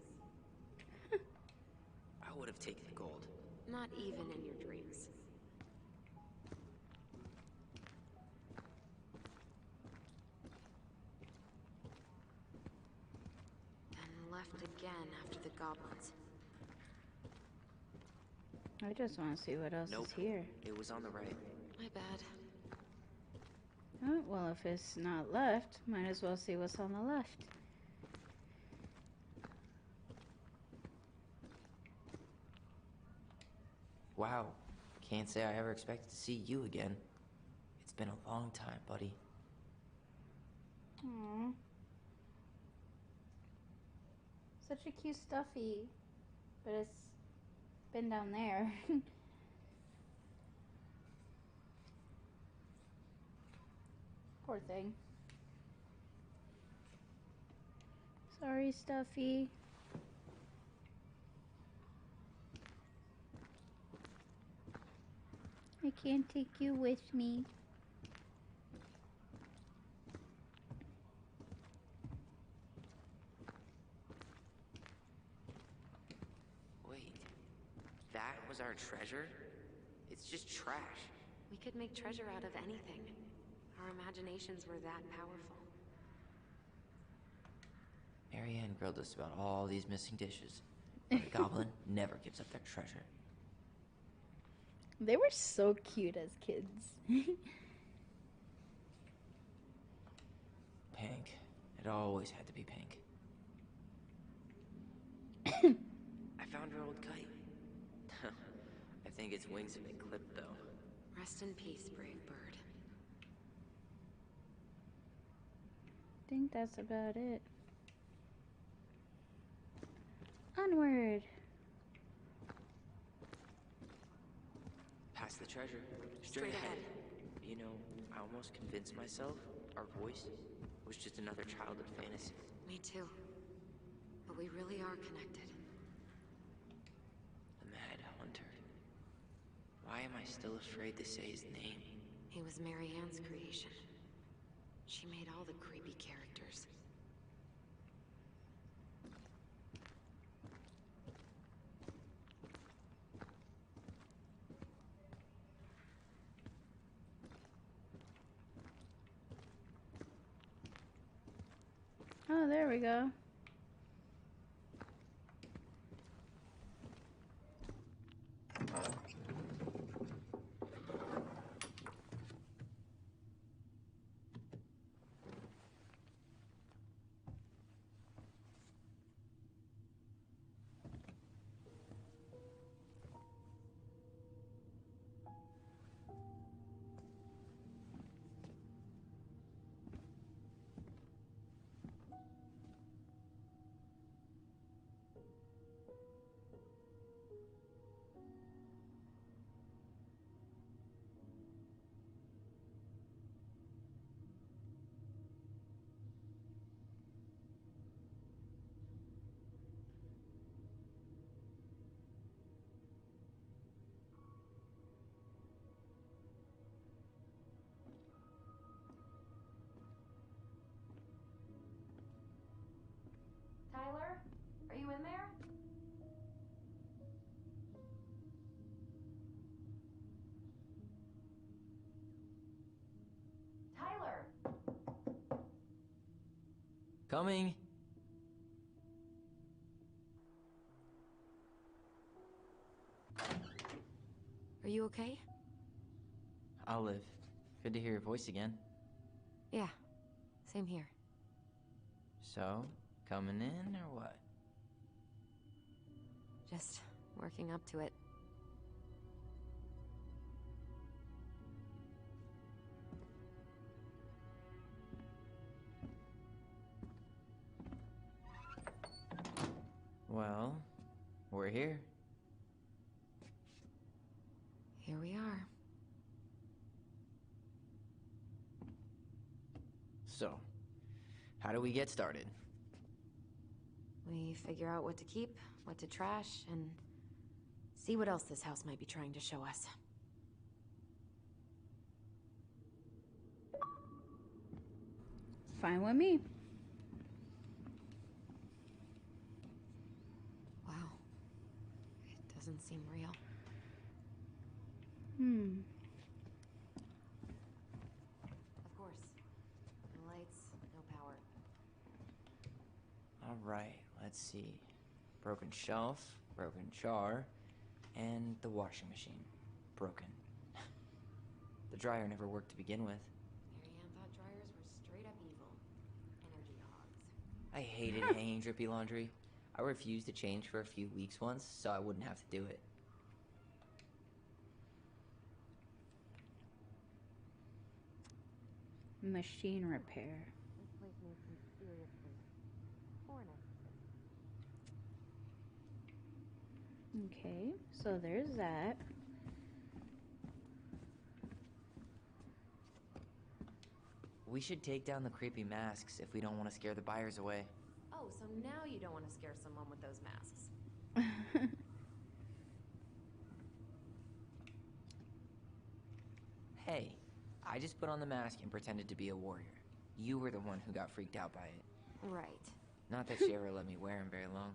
I would have taken the gold. Not even in your dreams. Then left again after the goblins. I just want to see what else Nope. is here. It was on the right. My bad. Oh, well, if it's not left, might as well see what's on the left. Wow. Can't say I ever expected to see you again. It's been a long time, buddy. Aww. Such a cute stuffy. But it's been down there. Poor thing. Sorry, Stuffy. I can't take you with me. Wait. That was our treasure? It's just trash. We could make treasure out of anything. Our imaginations were that powerful. Marianne grilled us about all these missing dishes. But a goblin never gives up their treasure. They were so cute as kids. Pink. It always had to be pink. I found your old kite. I think its wings have been clipped, though. Rest in peace, brave bird. I think that's about it. Onward. Past the treasure. Straight ahead. You know, I almost convinced myself our voice was just another childhood fantasy. Me too. But we really are connected. The Mad Hunter. Why am I still afraid to say his name? He was Marianne's creation. She made all the creepy characters. Oh, there we go. you in there? Tyler! Coming! Are you okay? I'll live. Good to hear your voice again. Yeah, same here. So, coming in or what? Just working up to it. Well, we're here. Here we are. So, how do we get started? We figure out what to keep, what to trash, and see what else this house might be trying to show us. Fine with me. Wow. It doesn't seem real. Of course. No lights, no power. Alright, let's see. Broken shelf, broken jar, and the washing machine. Broken. The dryer never worked to begin with. Marianne thought dryers were straight up evil. Energy hogs. I hated hanging drippy laundry. I refused to change for a few weeks once, so I wouldn't have to do it. Machine repair. This place needs some serious cleanup. Or an Okay, so there's that. We should take down the creepy masks if we don't want to scare the buyers away. Oh, so now you don't want to scare someone with those masks. Hey, I just put on the mask and pretended to be a warrior. You were the one who got freaked out by it. Right. Not that she ever let me wear him very long.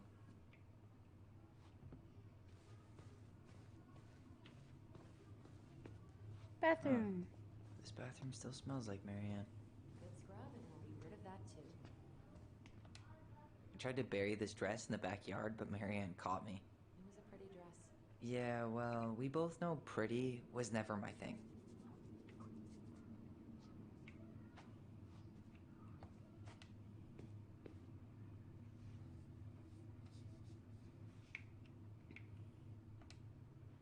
Bathroom. This bathroom still smells like Marianne. Good scrub and we'll be rid of that too. I tried to bury this dress in the backyard, but Marianne caught me. It was a pretty dress. Yeah, well, we both know pretty was never my thing.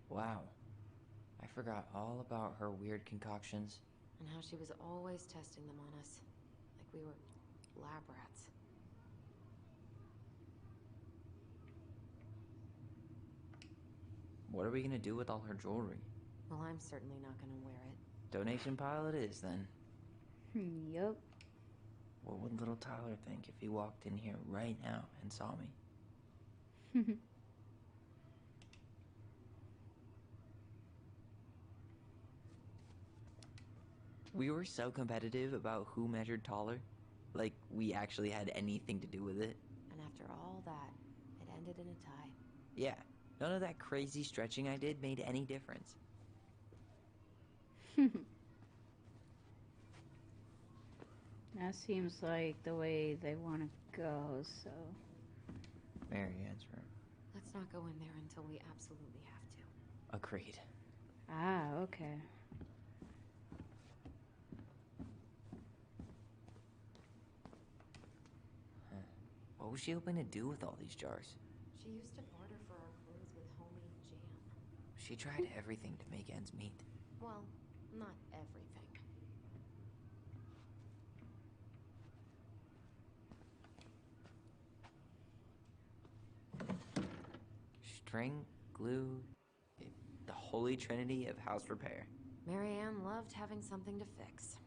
Wow. I forgot all about her weird concoctions. And how she was always testing them on us. Like we were lab rats. What are we gonna do with all her jewelry? Well, I'm certainly not gonna wear it. Donation pile it is, then. Yup. What would little Tyler think if he walked in here right now and saw me? We were so competitive about who measured taller. Like, we actually had anything to do with it. And after all that, it ended in a tie. Yeah, none of that crazy stretching I did made any difference. That seems like the way they want to go, so... Marianne's room. Let's not go in there until we absolutely have to. Agreed. Ah, okay. What was she hoping to do with all these jars? She used to barter for our clothes with homemade jam. She tried everything to make ends meet. Well, not everything. String, glue, the holy trinity of house repair. Marianne loved having something to fix.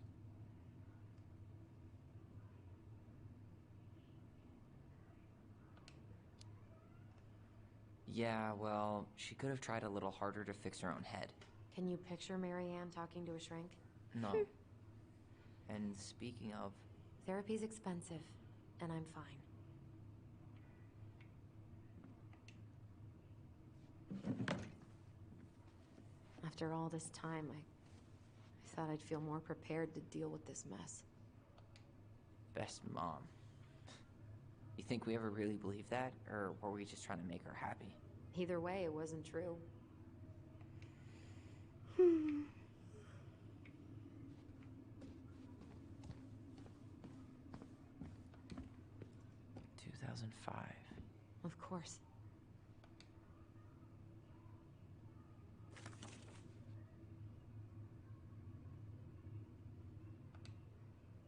Yeah, well, she could have tried a little harder to fix her own head. Can you picture Marianne talking to a shrink? No. And speaking of... Therapy's expensive, and I'm fine. After all this time, I thought I'd feel more prepared to deal with this mess. Best mom. You think we ever really believed that? Or were we just trying to make her happy? Either way, it wasn't true. 2005. Of course.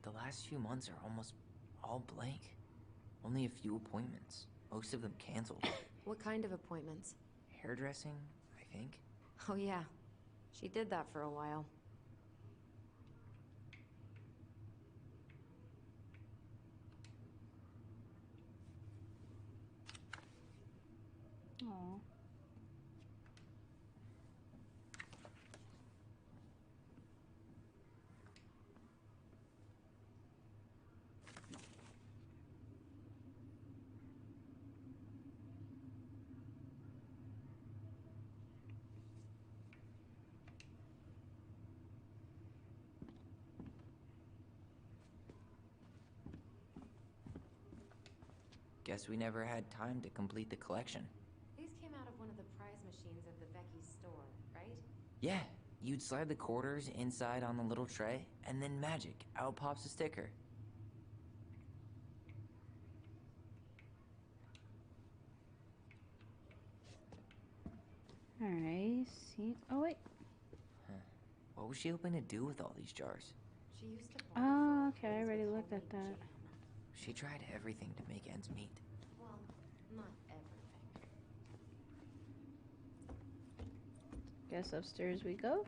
The last few months are almost all blank. Only a few appointments. Most of them canceled. What kind of appointments? Hairdressing, I think. Oh yeah, she did that for a while. Oh. Guess we never had time to complete the collection. These came out of one of the prize machines at the Becky's store, right? Yeah, you'd slide the quarters inside on the little tray, and then magic, out pops a sticker. Alright, see. Oh, wait. What was she hoping to do with all these jars? She used to Oh, okay, I already looked at that. She tried everything to make ends meet. Well, not everything. Guess upstairs we go.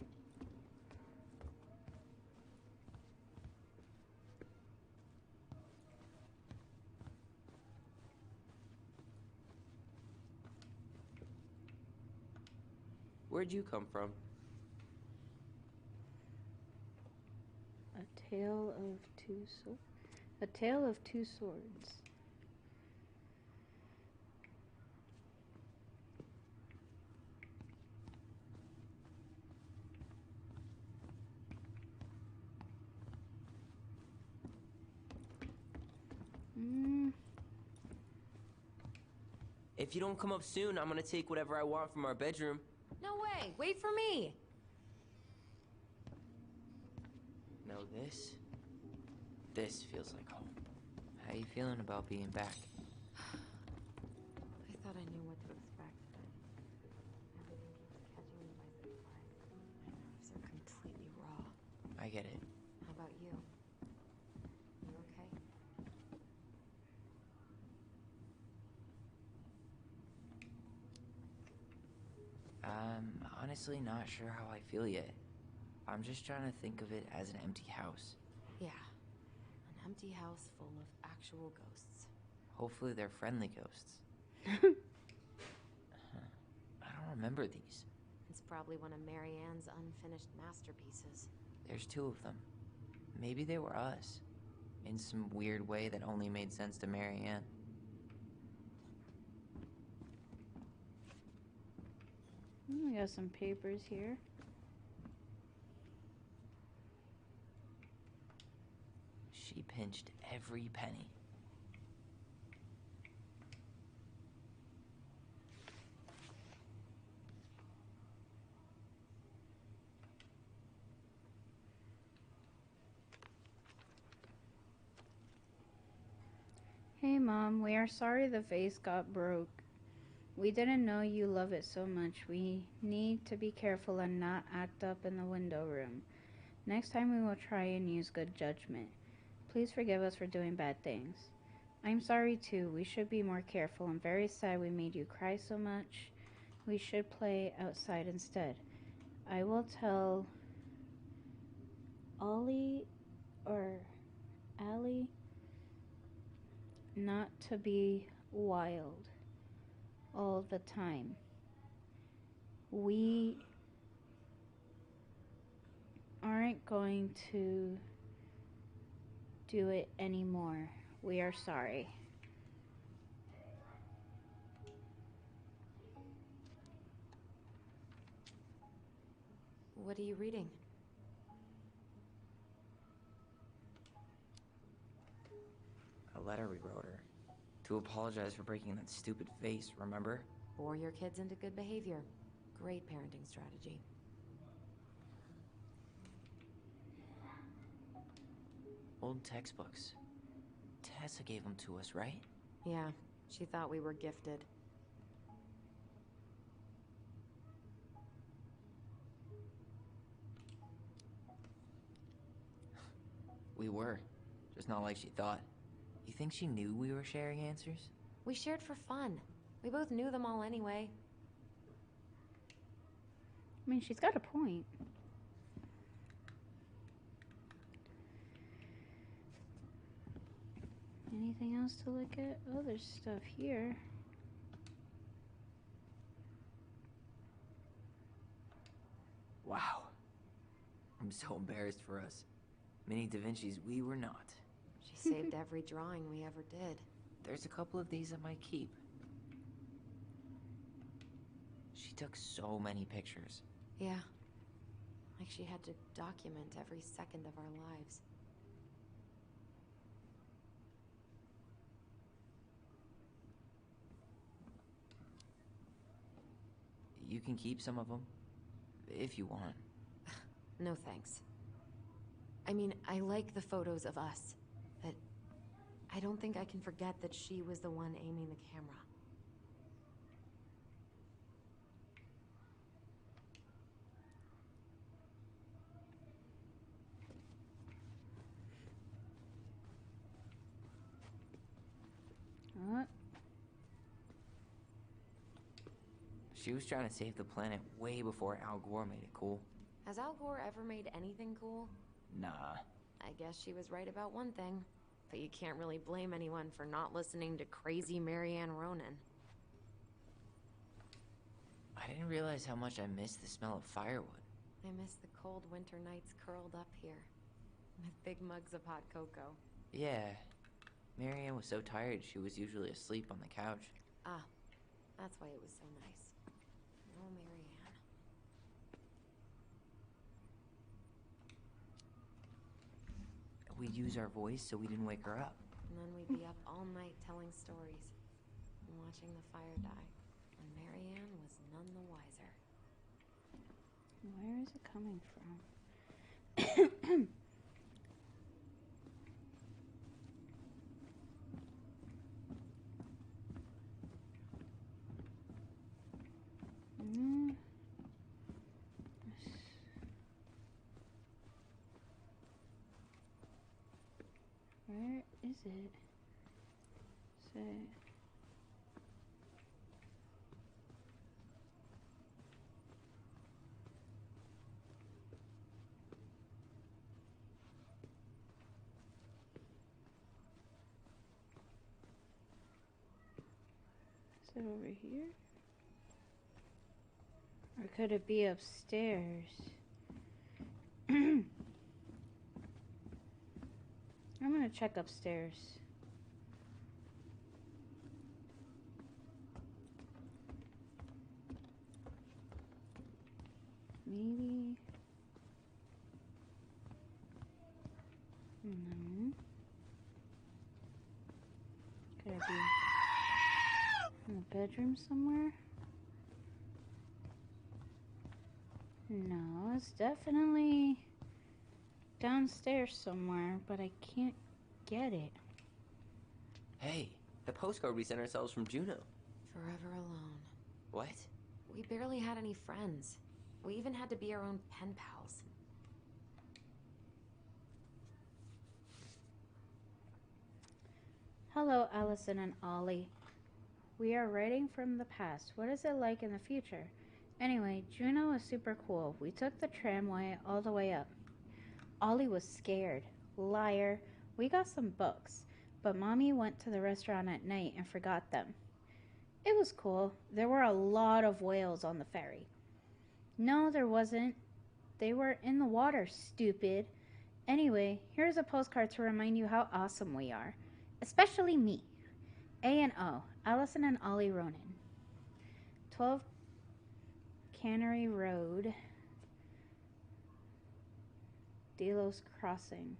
Where'd you come from? A tale of two swords. A tale of two swords. If you don't come up soon, I'm gonna take whatever I want from our bedroom. No way! Wait for me! Now this feels like home. How you feeling about being back? I thought I knew what to expect, but everything keeps catching me by surprise. My nerves are completely raw. I get it. How about you? You okay? I'm honestly not sure how I feel yet. I'm just trying to think of it as an empty house. Yeah. An empty house full of actual ghosts. Hopefully they're friendly ghosts. I don't remember these. It's probably one of Marianne's unfinished masterpieces. There's two of them. Maybe they were us. In some weird way that only made sense to Marianne. We got some papers here. She pinched every penny. Hey Mom, we are sorry the vase got broke. We didn't know you love it so much. We need to be careful and not act up in the window room. Next time we will try and use good judgment. Please forgive us for doing bad things. I'm sorry too. We should be more careful. I'm very sad we made you cry so much. We should play outside instead. I will tell Ollie or Allie not to be wild all the time. We aren't going to do it anymore. We are sorry. What are you reading? A letter we wrote her. To apologize for breaking that stupid vase, remember? Bore your kids into good behavior. Great parenting strategy. Old textbooks. Tessa gave them to us, right? Yeah, she thought we were gifted. We were. Just not like she thought. You think she knew we were sharing answers? We shared for fun. We both knew them all anyway. I mean, she's got a point. Anything else to look at? Oh, there's stuff here. Wow. I'm so embarrassed for us. Mini Da Vinci's we were not. She saved every drawing we ever did. There's a couple of these I might keep. She took so many pictures. Yeah. Like she had to document every second of our lives. You can keep some of them, if you want. No thanks. I mean, I like the photos of us, but I don't think I can forget that she was the one aiming the camera. What? She was trying to save the planet way before Al Gore made it cool. Has Al Gore ever made anything cool? Nah. I guess she was right about one thing. But you can't really blame anyone for not listening to crazy Marianne Ronan. I didn't realize how much I missed the smell of firewood. I miss the cold winter nights curled up here, with big mugs of hot cocoa. Yeah. Marianne was so tired she was usually asleep on the couch. Ah, that's why it was so nice. Oh, Marianne. We'd use our voice so we didn't wake her up. And then we'd be up all night telling stories and watching the fire die. And Marianne was none the wiser. Where is it coming from? Where is it? Say. Is it over here? Or could it be upstairs? I'm gonna check upstairs. Maybe. No. Could it be in the bedroom somewhere? No, it's definitely downstairs somewhere, but I can't get it. Hey, the postcard we sent ourselves from Juno. Forever alone. What? We barely had any friends. We even had to be our own pen pals. Hello, Allison and Ollie. We are writing from the past. What is it like in the future? Anyway, Juno is super cool. We took the tramway all the way up. Ollie was scared. Liar. We got some books, but Mommy went to the restaurant at night and forgot them. It was cool. There were a lot of whales on the ferry. No, there wasn't. They were in the water, stupid. Anyway, here's a postcard to remind you how awesome we are. Especially me. A&O, Allison and Ollie Ronan. 12 Cannery Road, Delos Crossing.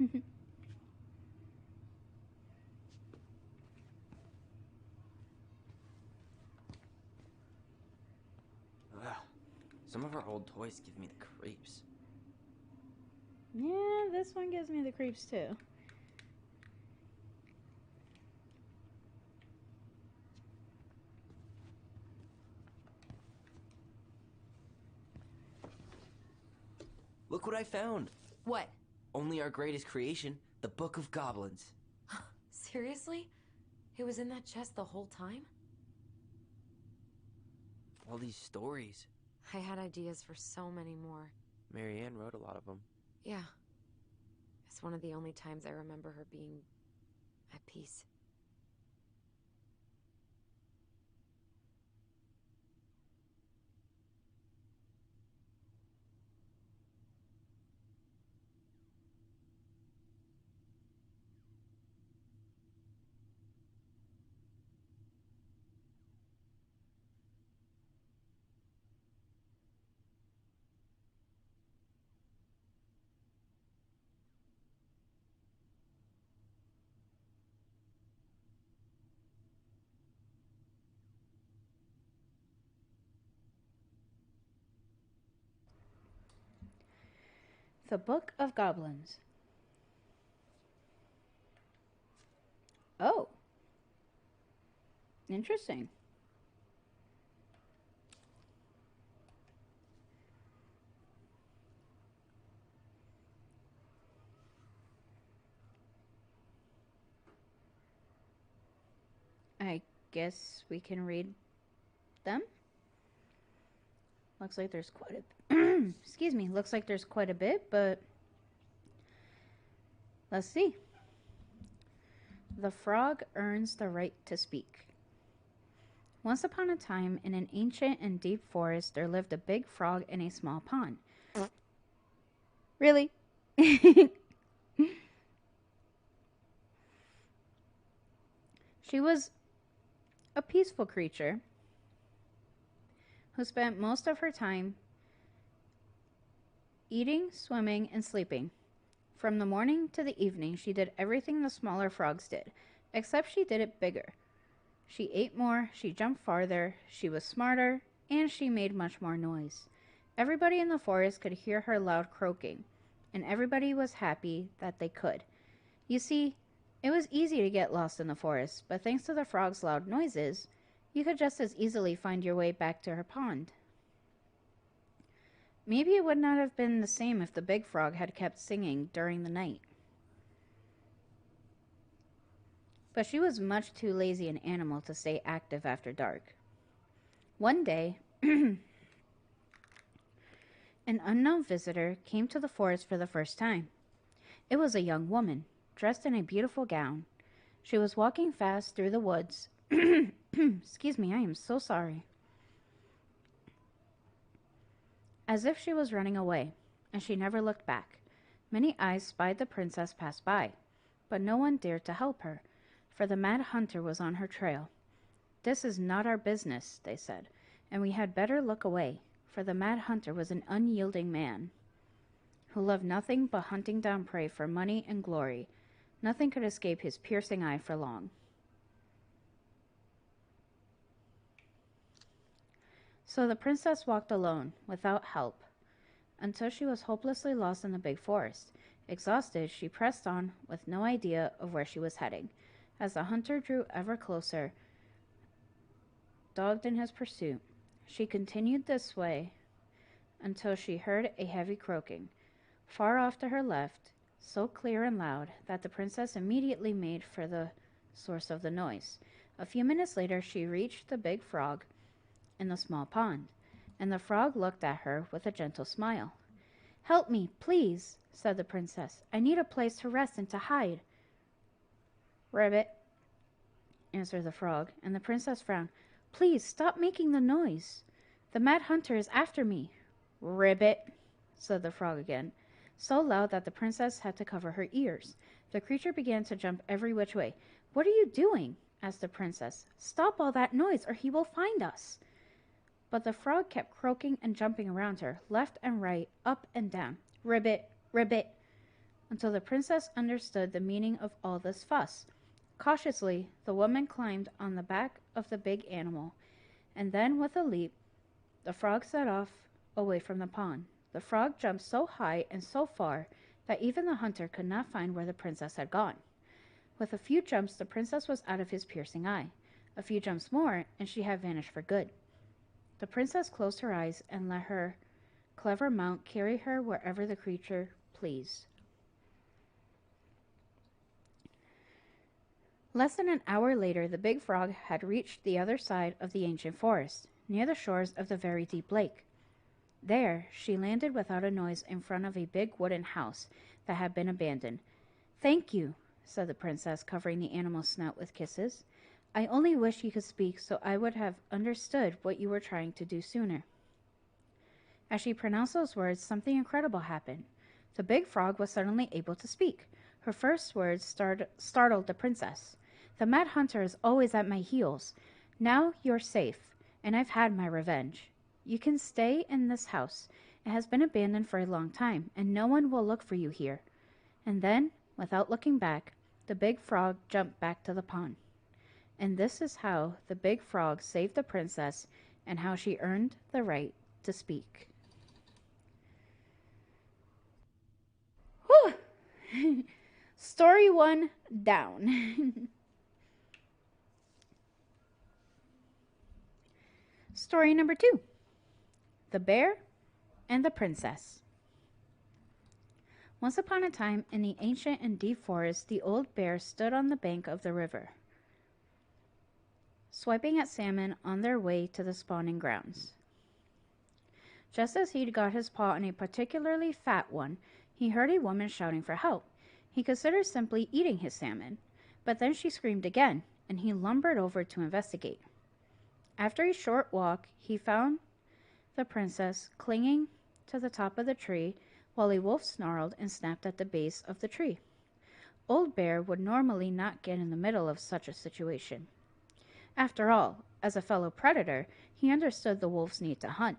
Ugh. Some of our old toys give me the creeps. Yeah, this one gives me the creeps too. Look what I found. What? Only our greatest creation, the Book of Goblins. Seriously? It was in that chest the whole time? All these stories. I had ideas for so many more. Marianne wrote a lot of them. Yeah. It's one of the only times I remember her being at peace. The Book of Goblins. Oh. Interesting. I guess we can read them. Looks like there's quite a excuse me, looks like there's quite a bit, but let's see. The frog earns the right to speak. Once upon a time, in an ancient and deep forest, there lived a big frog in a small pond. Really? She was a peaceful creature who spent most of her time eating, swimming, and sleeping. From the morning to the evening, she did everything the smaller frogs did, except she did it bigger. She ate more, she jumped farther, she was smarter, and she made much more noise. Everybody in the forest could hear her loud croaking, and everybody was happy that they could. You see, it was easy to get lost in the forest, but thanks to the frog's loud noises, you could just as easily find your way back to her pond. Maybe it would not have been the same if the big frog had kept singing during the night. But she was much too lazy an animal to stay active after dark. One day, an unknown visitor came to the forest for the first time. It was a young woman, dressed in a beautiful gown. She was walking fast through the woods. Excuse me, I am so sorry. As if she was running away, and she never looked back. Many eyes spied the princess pass by, but no one dared to help her, for the mad hunter was on her trail. "This is not our business," they said, "and we had better look away," for the mad hunter was an unyielding man who loved nothing but hunting down prey for money and glory. Nothing could escape his piercing eye for long. So the princess walked alone, without help, until she was hopelessly lost in the big forest. Exhausted, she pressed on with no idea of where she was heading. As the hunter drew ever closer, dogged in his pursuit, she continued this way until she heard a heavy croaking, far off to her left, so clear and loud that the princess immediately made for the source of the noise. A few minutes later, she reached the big frog in the small pond, and the frog looked at her with a gentle smile. "Help me, please," said the princess. "I need a place to rest and to hide." "Ribbit," answered the frog, and the princess frowned. "Please stop making the noise. The mad hunter is after me." "Ribbit," said the frog again, so loud that the princess had to cover her ears. The creature began to jump every which way. "What are you doing? asked the princess. "Stop all that noise, or he will find us." But the frog kept croaking and jumping around her, left and right, up and down. Ribbit, ribbit, until the princess understood the meaning of all this fuss. Cautiously, the woman climbed on the back of the big animal, and then with a leap, the frog set off away from the pond. The frog jumped so high and so far that even the hunter could not find where the princess had gone. With a few jumps, the princess was out of his piercing eye. A few jumps more, and she had vanished for good. The princess closed her eyes and let her clever mount carry her wherever the creature pleased. Less than an hour later, the big frog had reached the other side of the ancient forest, near the shores of the very deep lake. There, she landed without a noise in front of a big wooden house that had been abandoned. "Thank you," said the princess, covering the animal's snout with kisses. "I only wish you could speak so I would have understood what you were trying to do sooner." As she pronounced those words, something incredible happened. The big frog was suddenly able to speak. Her first words startled the princess. "The mad hunter is always at my heels. Now you're safe, and I've had my revenge. You can stay in this house. It has been abandoned for a long time, and no one will look for you here." And then, without looking back, the big frog jumped back to the pond. And this is how the big frog saved the princess and how she earned the right to speak. Whew! Story 1 down. Story number 2. The Bear and the Princess. Once upon a time, in the ancient and deep forest, the old bear stood on the bank of the river, swiping at salmon on their way to the spawning grounds. Just as he'd got his paw on a particularly fat one, he heard a woman shouting for help. He considered simply eating his salmon, but then she screamed again, and he lumbered over to investigate. After a short walk, he found the princess clinging to the top of the tree while a wolf snarled and snapped at the base of the tree. Old Bear would normally not get in the middle of such a situation. After all, as a fellow predator, he understood the wolf's need to hunt.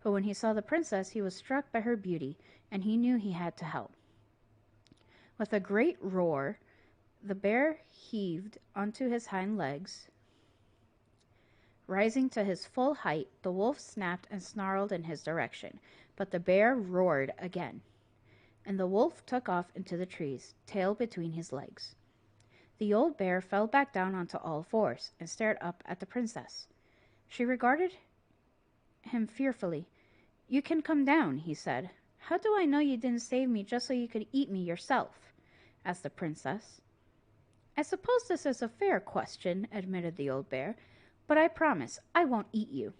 But when he saw the princess, he was struck by her beauty, and he knew he had to help. With a great roar, the bear heaved onto his hind legs. Rising to his full height, the wolf snapped and snarled in his direction, but the bear roared again, and the wolf took off into the trees, tail between his legs. The old bear fell back down onto all fours and stared up at the princess. She regarded him fearfully. "You can come down," he said. "How do I know you didn't save me just so you could eat me yourself?" asked the princess. "I suppose this is a fair question," admitted the old bear, "but I promise I won't eat you."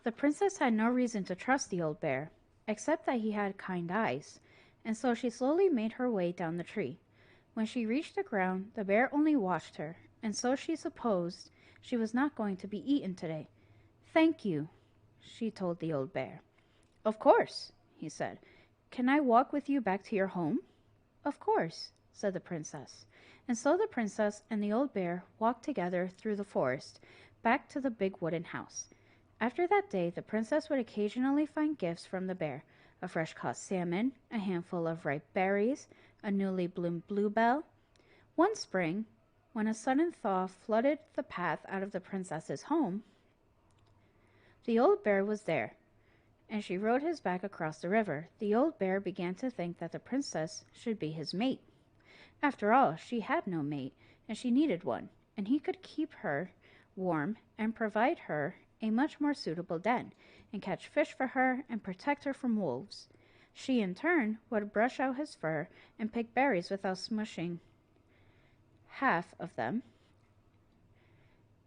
The princess had no reason to trust the old bear, except that he had kind eyes, and so she slowly made her way down the tree. When she reached the ground, the bear only watched her, and so she supposed she was not going to be eaten today. "Thank you," she told the old bear. "Of course," he said. "Can I walk with you back to your home?" "Of course," said the princess. And so the princess and the old bear walked together through the forest, back to the big wooden house. After that day, the princess would occasionally find gifts from the bear: a fresh-caught salmon, a handful of ripe berries, a newly bloomed bluebell. One spring, when a sudden thaw flooded the path out of the princess's home, the old bear was there, and she rode his back across the river. The old bear began to think that the princess should be his mate. After all, she had no mate, and she needed one, and he could keep her warm and provide her a much more suitable den, and catch fish for her and protect her from wolves. She, in turn, would brush out his fur and pick berries without smushing half of them,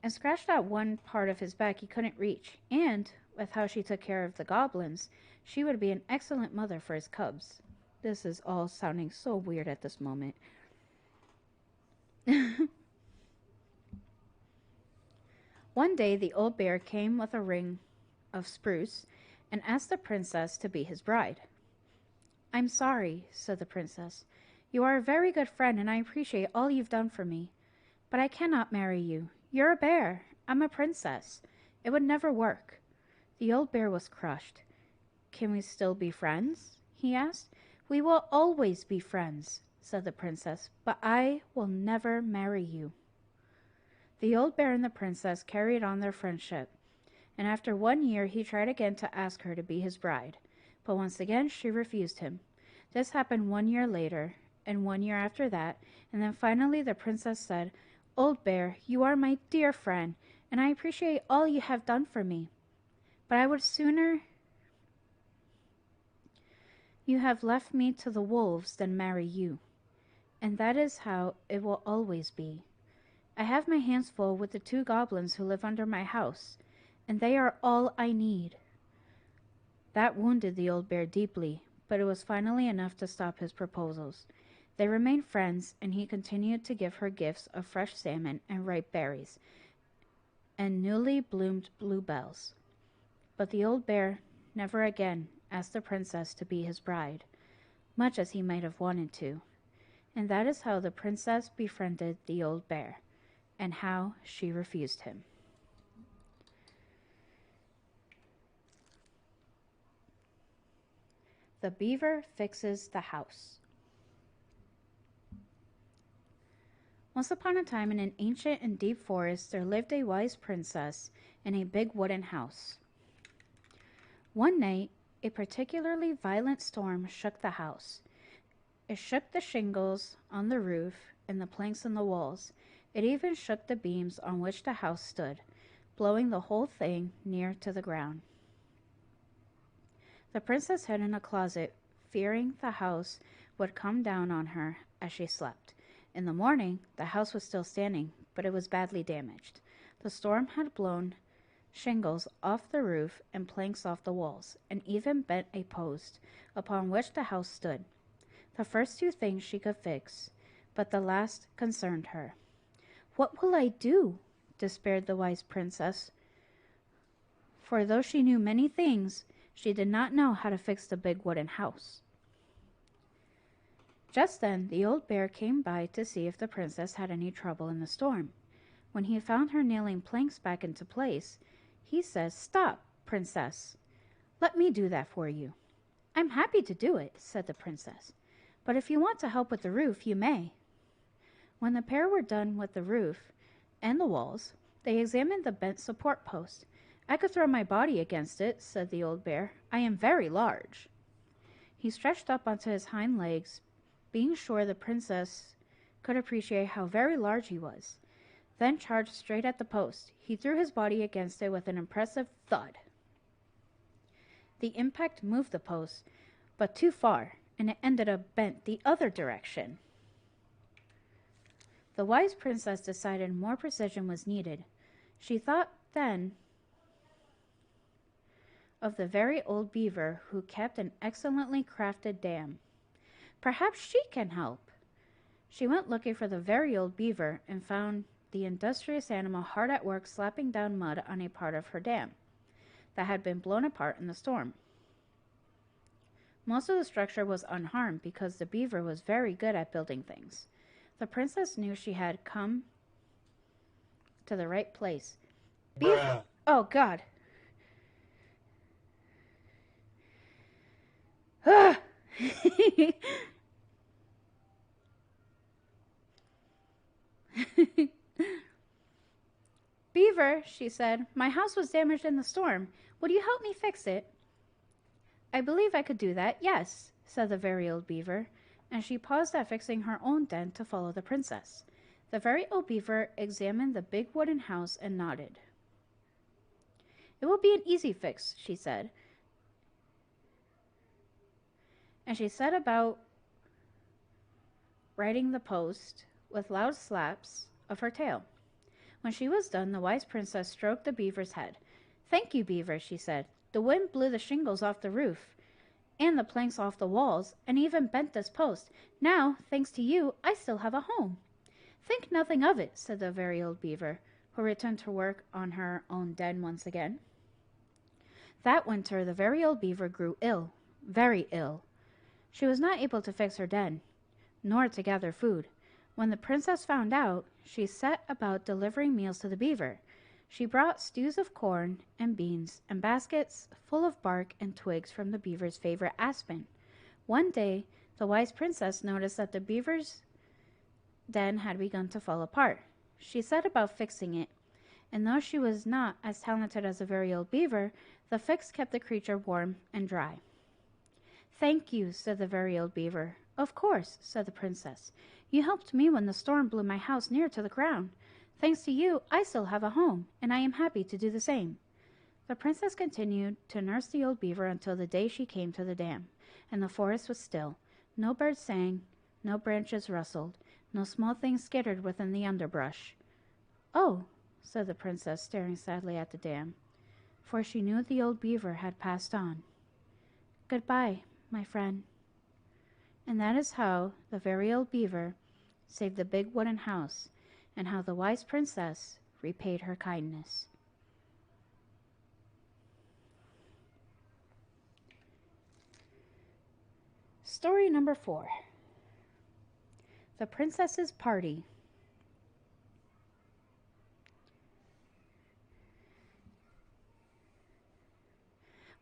and scratch that one part of his back he couldn't reach. And, with how she took care of the goblins, she would be an excellent mother for his cubs. This is all sounding so weird at this moment. One day, the old bear came with a ring of spruce and asked the princess to be his bride. "I'm sorry," said the princess. You are a very good friend, and I appreciate all you've done for me. But I cannot marry you. You're a bear. I'm a princess. It would never work." The old bear was crushed. "Can we still be friends?" he asked. "We will always be friends," said the princess, "but I will never marry you." The old bear and the princess carried on their friendship, and after 1 year he tried again to ask her to be his bride, but once again she refused him. This happened 1 year later, and 1 year after that, and then finally the princess said, "Old bear, you are my dear friend, and I appreciate all you have done for me. But I would sooner you have left me to the wolves than marry you. And that is how it will always be. I have my hands full with the 2 goblins who live under my house, and they are all I need." That wounded the old bear deeply, but it was finally enough to stop his proposals. They remained friends, and he continued to give her gifts of fresh salmon and ripe berries, and newly bloomed bluebells. But the old bear never again asked the princess to be his bride, much as he might have wanted to. And that is how the princess befriended the old bear, and how she refused him. The Beaver Fixes the House. Once upon a time in an ancient and deep forest there lived a wise princess in a big wooden house. One night, a particularly violent storm shook the house. It shook the shingles on the roof and the planks in the walls. It even shook the beams on which the house stood, blowing the whole thing near to the ground. The princess hid in a closet, fearing the house would come down on her as she slept. In the morning, the house was still standing, but it was badly damaged. The storm had blown shingles off the roof and planks off the walls, and even bent a post upon which the house stood. The first 2 things she could fix, but the last concerned her. "What will I do?" despaired the wise princess. For though she knew many things, she did not know how to fix the big wooden house. Just then, the old bear came by to see if the princess had any trouble in the storm. When he found her nailing planks back into place, he said, "Stop, princess. Let me do that for you." "I'm happy to do it," said the princess. "But if you want to help with the roof, you may." When the pair were done with the roof and the walls, they examined the bent support post. "I could throw my body against it," said the old bear. "I am very large." He stretched up onto his hind legs, being sure the princess could appreciate how very large he was, then charged straight at the post. He threw his body against it with an impressive thud. The impact moved the post, but too far, and it ended up bent the other direction. The wise princess decided more precision was needed. She thought then of the very old beaver who kept an excellently crafted dam. Perhaps she can help. She went looking for the very old beaver and found the industrious animal hard at work slapping down mud on a part of her dam that had been blown apart in the storm. Most of the structure was unharmed because the beaver was very good at building things. The princess knew she had come to the right place. Beaver! Oh, God. Ah! "Beaver," she said, "my house was damaged in the storm. Would you help me fix it?" "I believe I could do that, yes," said the very old beaver, and she paused at fixing her own den to follow the princess. The very old beaver examined the big wooden house and nodded. "It will be an easy fix," she said. And she set about righting the post with loud slaps of her tail. When she was done, the wise princess stroked the beaver's head. "Thank you, beaver," she said. "The wind blew the shingles off the roof and the planks off the walls, and even bent this post. Now, thanks to you, I still have a home." "Think nothing of it," said the very old beaver, who returned to work on her own den once again. That winter, the very old beaver grew ill, very ill. She was not able to fix her den, nor to gather food. When the princess found out, she set about delivering meals to the beaver. She brought stews of corn and beans and baskets full of bark and twigs from the beaver's favorite aspen. One day, the wise princess noticed that the beaver's den had begun to fall apart. She set about fixing it, and though she was not as talented as a very old beaver, the fix kept the creature warm and dry. "Thank you," said the very old beaver. "Of course," said the princess. "You helped me when the storm blew my house near to the ground. Thanks to you, I still have a home, and I am happy to do the same." The princess continued to nurse the old beaver until the day she came to the dam, and the forest was still. No birds sang, no branches rustled, no small things skittered within the underbrush. "Oh," said the princess, staring sadly at the dam, for she knew the old beaver had passed on. "Goodbye, my friend." And that is how the very old beaver saved the big wooden house, and how the wise princess repaid her kindness. Story number 4. The Princess's Party.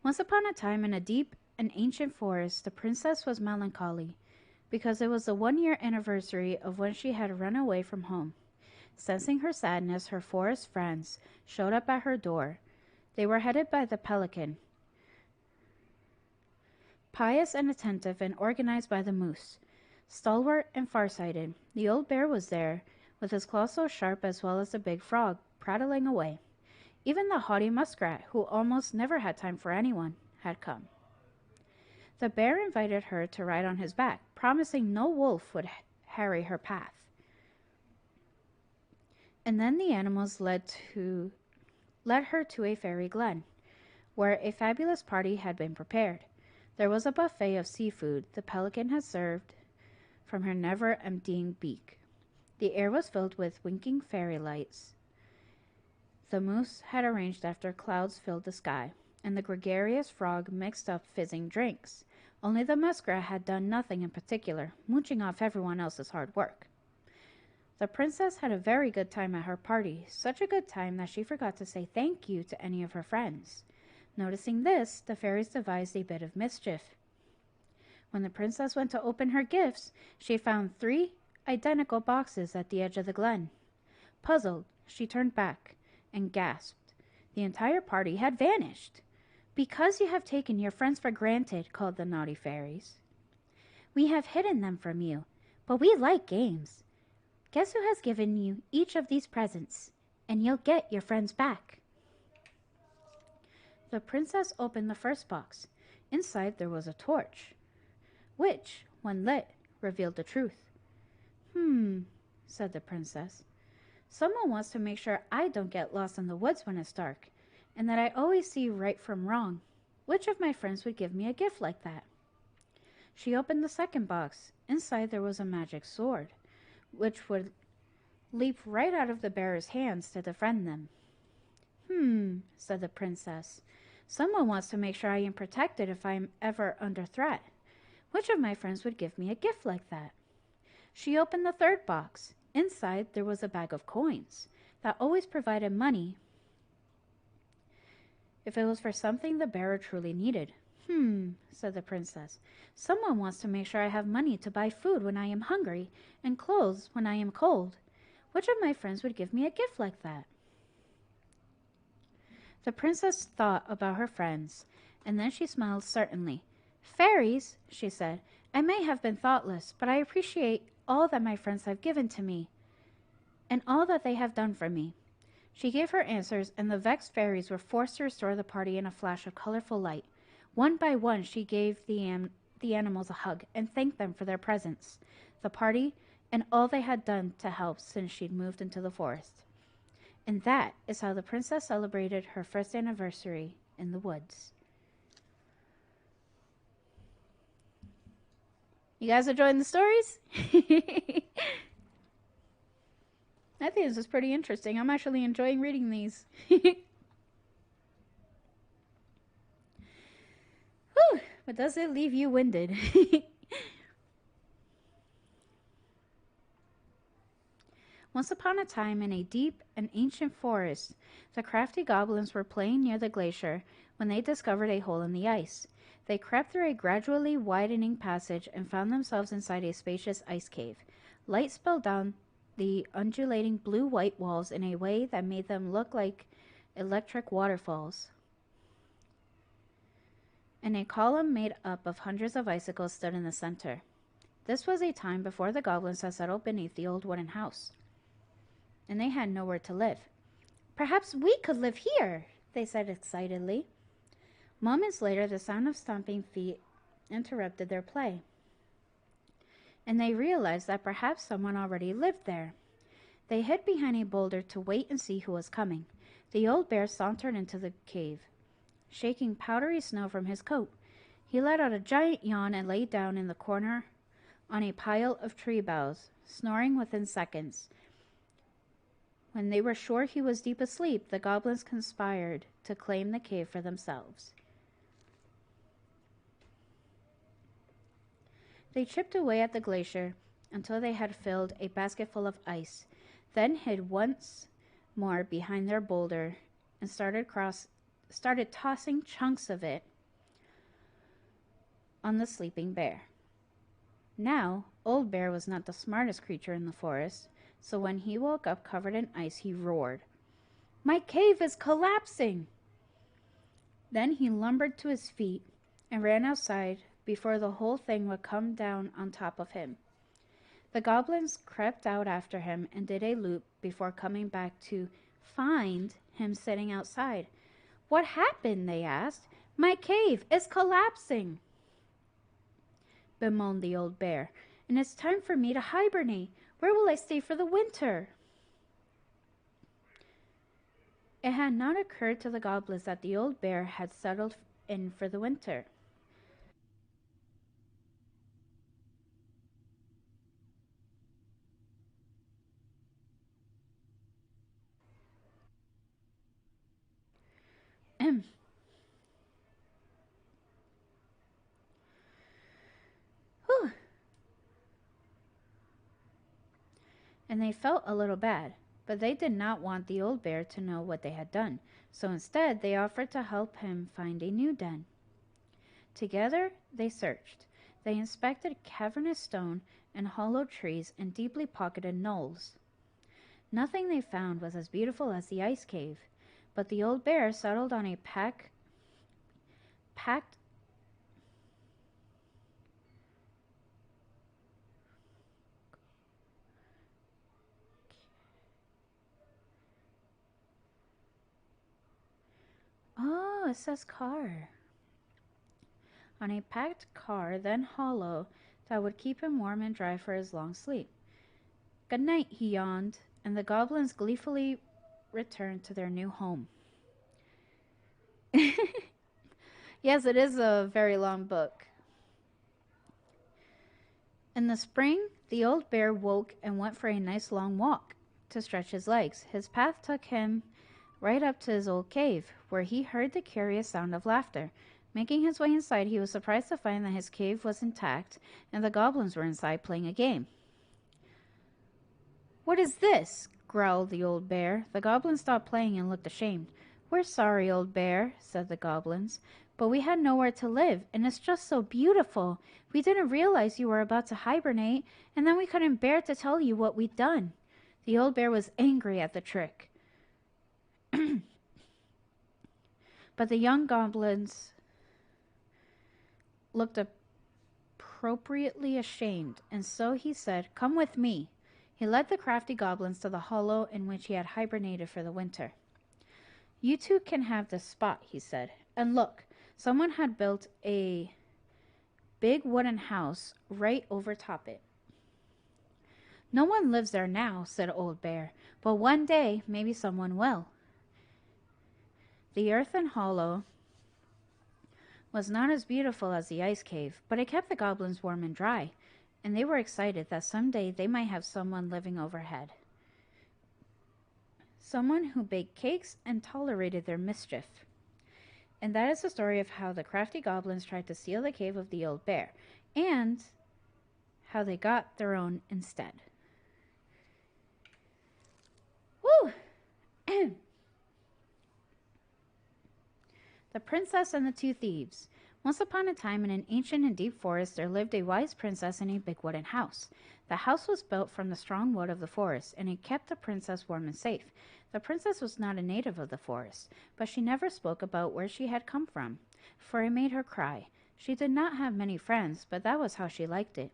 Once upon a time, in a deep and ancient forest, the princess was melancholy because it was the 1-year anniversary of when she had run away from home. Sensing her sadness, her forest friends showed up at her door. They were headed by the pelican, pious and attentive, and organized by the moose, stalwart and farsighted. The old bear was there, with his claws so sharp, as well as the big frog, prattling away. Even the haughty muskrat, who almost never had time for anyone, had come. The bear invited her to ride on his back, promising no wolf would harry her path. And then the animals led her to a fairy glen, where a fabulous party had been prepared. There was a buffet of seafood the pelican had served from her never-emptying beak. The air was filled with winking fairy lights the moose had arranged after clouds filled the sky, and the gregarious frog mixed up fizzing drinks. Only the muskrat had done nothing in particular, mooching off everyone else's hard work. The princess had a very good time at her party, such a good time that she forgot to say thank you to any of her friends. Noticing this, the fairies devised a bit of mischief. When the princess went to open her gifts, she found 3 identical boxes at the edge of the glen. Puzzled, she turned back and gasped. The entire party had vanished. "Because you have taken your friends for granted," called the naughty fairies. "We have hidden them from you, but we like games. Guess who has given you each of these presents, and you'll get your friends back." The princess opened the first box. Inside there was a torch, which, when lit, revealed the truth. Said the princess. "Someone wants to make sure I don't get lost in the woods when it's dark, and that I always see right from wrong. Which of my friends would give me a gift like that?" She opened the second box. Inside there was a magic sword, which would leap right out of the bearer's hands to defend them. Said the princess. "Someone wants to make sure I am protected if I am ever under threat. Which of my friends would give me a gift like that?" She opened the third box. Inside there was a bag of coins that always provided money if it was for something the bearer truly needed. Said the princess. "Someone wants to make sure I have money to buy food when I am hungry and clothes when I am cold. Which of my friends would give me a gift like that?" The princess thought about her friends, and then she smiled certainly. "Fairies," she said, "I may have been thoughtless, but I appreciate all that my friends have given to me, and all that they have done for me." She gave her answers, and the vexed fairies were forced to restore the party in a flash of colorful light. One by one, she gave the animals a hug and thanked them for their presents, the party, and all they had done to help since she'd moved into the forest. And that is how the princess celebrated her first anniversary in the woods. You guys enjoying the stories? I think this is pretty interesting. I'm actually enjoying reading these. Whew, but does it leave you winded? Once upon a time, in a deep and ancient forest, the crafty goblins were playing near the glacier when they discovered a hole in the ice. They crept through a gradually widening passage and found themselves inside a spacious ice cave. Light spilled down the undulating blue-white walls in a way that made them look like electric waterfalls. And a column made up of hundreds of icicles stood in the center. This was a time before the goblins had settled beneath the old wooden house, and they had nowhere to live. "Perhaps we could live here," they said excitedly. Moments later, the sound of stomping feet interrupted their play, and they realized that perhaps someone already lived there. They hid behind a boulder to wait and see who was coming. The old bear sauntered into the cave, shaking powdery snow from his coat. He let out a giant yawn and lay down in the corner on a pile of tree boughs, snoring within seconds. When they were sure he was deep asleep, the goblins conspired to claim the cave for themselves. They chipped away at the glacier until they had filled a basket full of ice, then hid once more behind their boulder and started tossing chunks of it on the sleeping bear. Now, Old Bear was not the smartest creature in the forest, so when he woke up covered in ice, he roared, "My cave is collapsing!" Then he lumbered to his feet and ran outside before the whole thing would come down on top of him. The goblins crept out after him and did a loop before coming back to find him sitting outside. "What happened?" they asked. "My cave is collapsing," bemoaned the old bear, "and it's time for me to hibernate. Where will I stay for the winter?" It had not occurred to the goblins that the old bear had settled in for the winter. And they felt a little bad, but they did not want the old bear to know what they had done, so instead they offered to help him find a new den. Together they searched. They inspected cavernous stone and hollow trees and deeply pocketed knolls. Nothing they found was as beautiful as the ice cave, but the old bear settled on a packed Oh, it says car. On a packed car, then hollow, that would keep him warm and dry for his long sleep. "Good night," he yawned, and the goblins gleefully returned to their new home. Yes, it is a very long book. In the spring, the old bear woke and went for a nice long walk to stretch his legs. His path took him right up to his old cave, where he heard the curious sound of laughter. Making his way inside, he was surprised to find that his cave was intact and the goblins were inside playing a game. "What is this?" growled the old bear. The goblins stopped playing and looked ashamed. "We're sorry, old bear," said the goblins, "but we had nowhere to live, and it's just so beautiful. We didn't realize you were about to hibernate, and then we couldn't bear to tell you what we'd done." The old bear was angry at the trick. But the young goblins looked appropriately ashamed, and so he said, "Come with me." He led the crafty goblins to the hollow in which he had hibernated for the winter. "You two can have this spot," he said. "And look, someone had built a big wooden house right over top it." "No one lives there now," said Old Bear, "but one day maybe someone will." The earthen hollow was not as beautiful as the ice cave, but it kept the goblins warm and dry, and they were excited that someday they might have someone living overhead. Someone who baked cakes and tolerated their mischief. And that is the story of how the crafty goblins tried to steal the cave of the old bear, and how they got their own instead. The Princess and the Two Thieves. Once upon a time, in an ancient and deep forest, there lived a wise princess in a big wooden house. The house was built from the strong wood of the forest, and it kept the princess warm and safe. The princess was not a native of the forest, but she never spoke about where she had come from, for it made her cry. She did not have many friends, but that was how she liked it.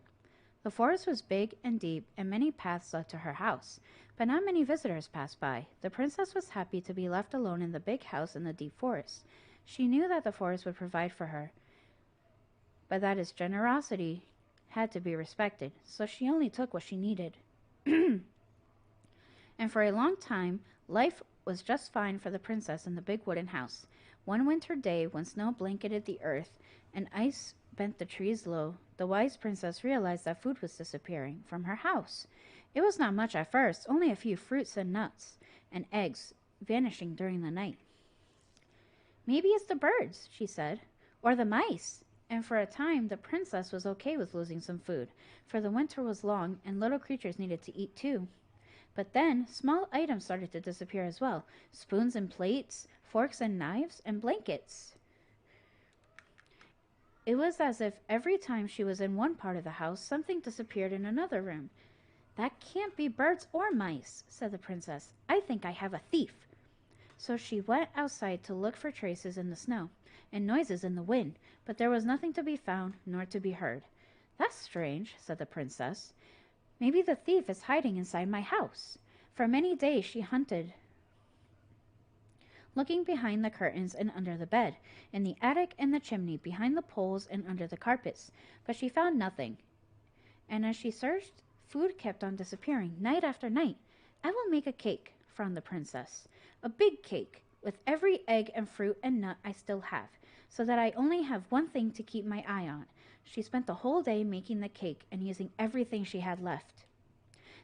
The forest was big and deep, and many paths led to her house, but not many visitors passed by. The princess was happy to be left alone in the big house in the deep forest. She knew that the forest would provide for her, but that its generosity had to be respected, so she only took what she needed. And for a long time, life was just fine for the princess in the big wooden house. One winter day, when snow blanketed the earth and ice bent the trees low, the wise princess realized that food was disappearing from her house. It was not much at first, only a few fruits and nuts and eggs vanishing during the night. Maybe it's the birds, she said, or the mice. And for a time, the princess was okay with losing some food, for the winter was long and little creatures needed to eat too. But then, small items started to disappear as well. Spoons and plates, forks and knives, and blankets. It was as if every time she was in one part of the house, something disappeared in another room. That can't be birds or mice, said the princess. I think I have a thief. So she went outside to look for traces in the snow and noises in the wind, but there was nothing to be found nor to be heard. That's strange, said the princess. Maybe the thief is hiding inside my house. For many days she hunted, looking behind the curtains and under the bed, in the attic and the chimney, behind the poles and under the carpets, but she found nothing. And as she searched, food kept on disappearing, night after night. I will make a cake, frowned the princess. A big cake, with every egg and fruit and nut I still have, so that I only have one thing to keep my eye on. She spent the whole day making the cake and using everything she had left.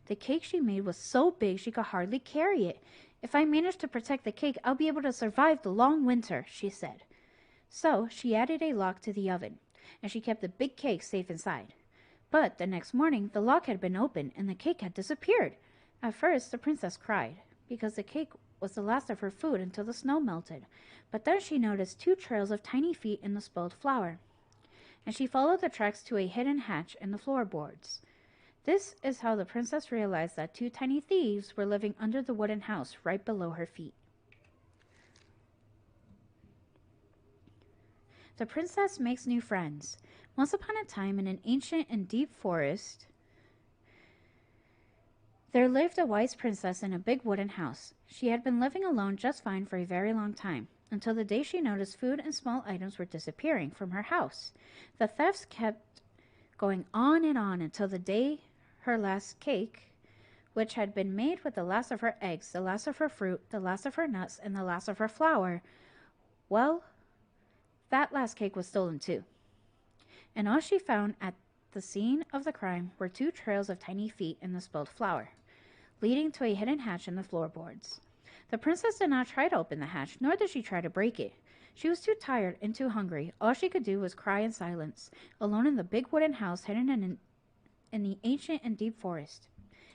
The cake she made was so big she could hardly carry it. If I manage to protect the cake, I'll be able to survive the long winter, she said. So she added a lock to the oven, and she kept the big cake safe inside. But the next morning, the lock had been opened, and the cake had disappeared. At first, the princess cried, because the cake was the last of her food until the snow melted. But then she noticed 2 trails of tiny feet in the spilled flour, and she followed the tracks to a hidden hatch in the floorboards. This is how the princess realized that 2 tiny thieves were living under the wooden house right below her feet. The princess makes new friends. Once upon a time, in an ancient and deep forest, there lived a wise princess in a big wooden house. She had been living alone just fine for a very long time, until the day she noticed food and small items were disappearing from her house. The thefts kept going on and on until the day her last cake, which had been made with the last of her eggs, the last of her fruit, the last of her nuts, and the last of her flour, well, that last cake was stolen too. And all she found at the scene of the crime were 2 trails of tiny feet in the spilled flour, leading to a hidden hatch in the floorboards. The princess did not try to open the hatch, nor did she try to break it. She was too tired and too hungry. All she could do was cry in silence, alone in the big wooden house hidden in the ancient and deep forest.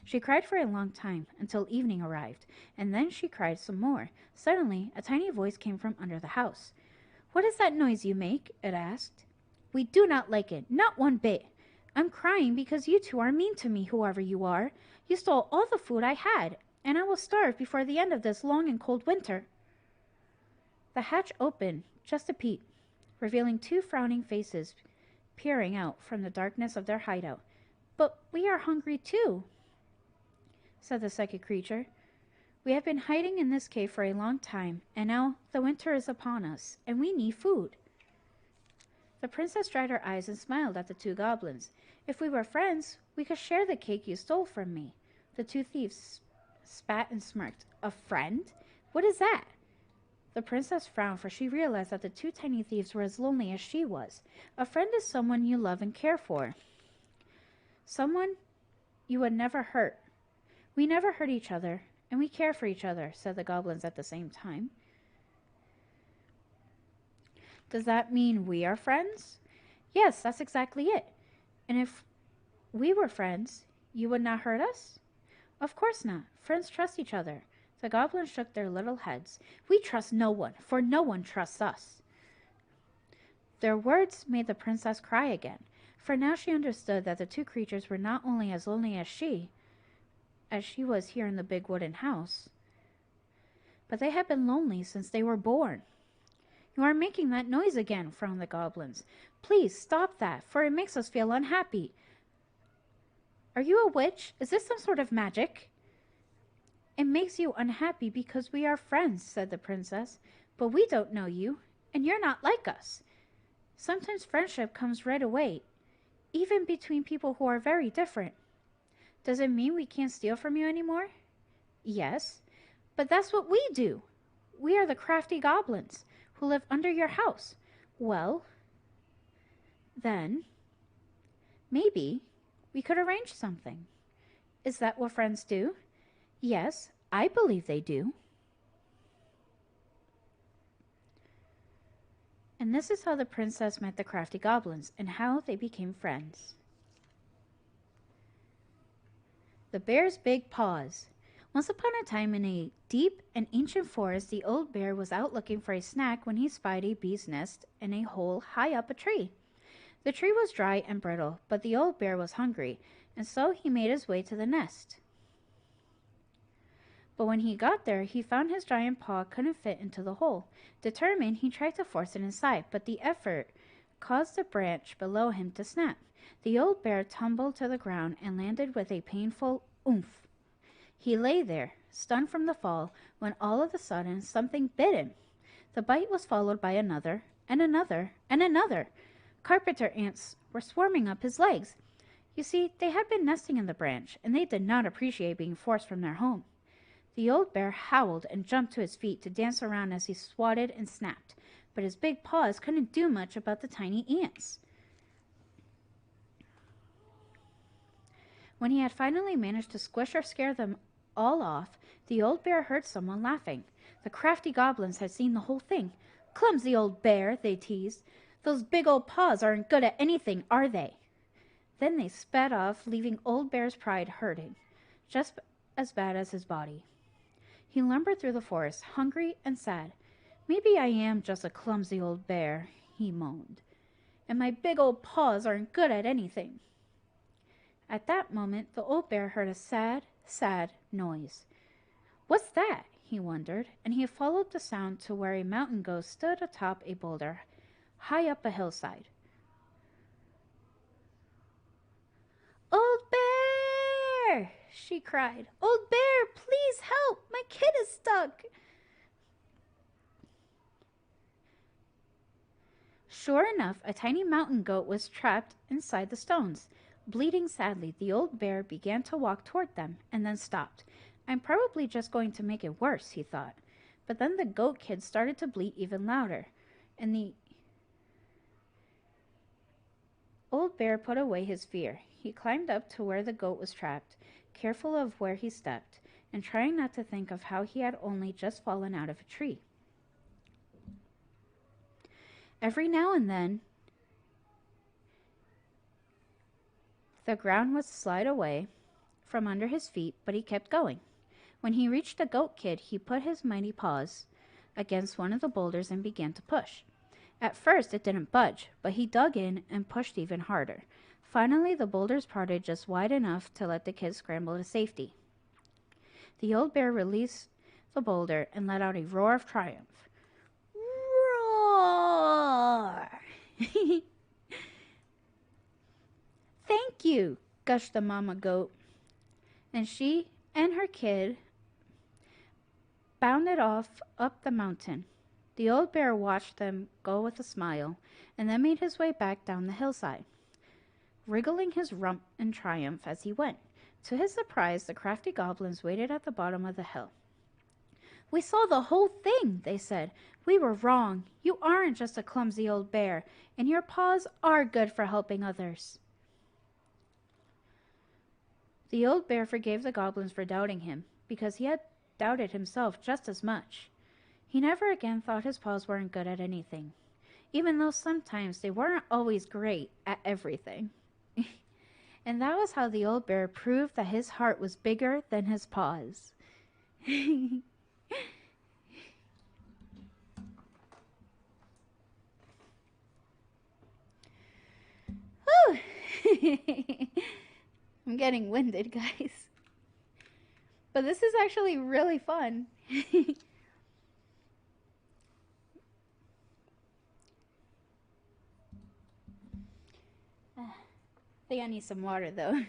She cried for a long time, until evening arrived, and then she cried some more. Suddenly, a tiny voice came from under the house. "What is that noise you make?" it asked. "We do not like it, not one bit. I'm crying because you 2 are mean to me, whoever you are. You stole all the food I had, and I will starve before the end of this long and cold winter." The hatch opened just a peep, revealing 2 frowning faces peering out from the darkness of their hideout. "But we are hungry too," said the second creature. "We have been hiding in this cave for a long time, and now the winter is upon us, and we need food." The princess dried her eyes and smiled at the 2 goblins. "If we were friends, we could share the cake you stole from me." The 2 thieves spat and smirked. "A friend? What is that?" The princess frowned, for she realized that the 2 tiny thieves were as lonely as she was. A friend is someone you love and care for. Someone you would never hurt. "We never hurt each other, and we care for each other," said the goblins at the same time. "Does that mean we are friends?" "Yes, that's exactly it. And if we were friends, you would not hurt us?" "Of course not. Friends trust each other." The goblins shook their little heads. "We trust no one, for no one trusts us." Their words made the princess cry again, for now she understood that the two creatures were not only as lonely as she was here in the big wooden house, but they had been lonely since they were born. You are making that noise again, frowned the goblins. Please stop that, for it makes us feel unhappy. Are you a witch? Is this some sort of magic? It makes you unhappy because we are friends, said the princess, but we don't know you, and you're not like us. Sometimes friendship comes right away, even between people who are very different. Does it mean we can't steal from you anymore? Yes, but that's what we do. We are the crafty goblins who live under your house. Well, then, maybe we could arrange something. Is that what friends do? Yes, I believe they do. And this is how the princess met the crafty goblins and how they became friends. The bear's big paws. Once upon a time in a deep and ancient forest, the old bear was out looking for a snack when he spied a bee's nest in a hole high up a tree. The tree was dry and brittle, but the old bear was hungry, and so he made his way to the nest. But when he got there, he found his giant paw couldn't fit into the hole. Determined, he tried to force it inside, but the effort caused the branch below him to snap. The old bear tumbled to the ground and landed with a painful oomph. He lay there, stunned from the fall, when all of a sudden something bit him. The bite was followed by another, and another, and another. Carpenter ants were swarming up his legs. You see, they had been nesting in the branch, and they did not appreciate being forced from their home. The old bear howled and jumped to his feet to dance around as he swatted and snapped, but his big paws couldn't do much about the tiny ants. When he had finally managed to squish or scare them all off, the old bear heard someone laughing. The crafty goblins had seen the whole thing. "Clumsy old bear," they teased. "Those big old paws aren't good at anything, are they?" Then they sped off, leaving Old Bear's pride hurting, just as bad as his body. He lumbered through the forest, hungry and sad. "Maybe I am just a clumsy old bear," he moaned, "and my big old paws aren't good at anything." At that moment, the old bear heard a sad, sad noise. "What's that?" he wondered, and he followed the sound to where a mountain ghost stood atop a boulder, high up a hillside. "Old bear!" she cried. "Old bear, please help! My kid is stuck!" Sure enough, a tiny mountain goat was trapped inside the stones. Bleeding sadly, the old bear began to walk toward them, and then stopped. "I'm probably just going to make it worse," he thought. But then the goat kid started to bleat even louder, and the old bear put away his fear. He climbed up to where the goat was trapped, careful of where he stepped, and trying not to think of how he had only just fallen out of a tree. Every now and then, the ground would slide away from under his feet, but he kept going. When he reached the goat kid, he put his mighty paws against one of the boulders and began to push. At first, it didn't budge, but he dug in and pushed even harder. Finally, the boulders parted just wide enough to let the kid scramble to safety. The old bear released the boulder and let out a roar of triumph. Roar! "Thank you," gushed the mama goat. And she and her kid bounded off up the mountain. The old bear watched them go with a smile, and then made his way back down the hillside, wriggling his rump in triumph as he went. To his surprise, the crafty goblins waited at the bottom of the hill. "We saw the whole thing," they said. "We were wrong. You aren't just a clumsy old bear, and your paws are good for helping others." The old bear forgave the goblins for doubting him, because he had doubted himself just as much. He never again thought his paws weren't good at anything, even though sometimes they weren't always great at everything. And that was how the old bear proved that his heart was bigger than his paws. I'm getting winded, guys. But this is actually really fun. I think I need some water though.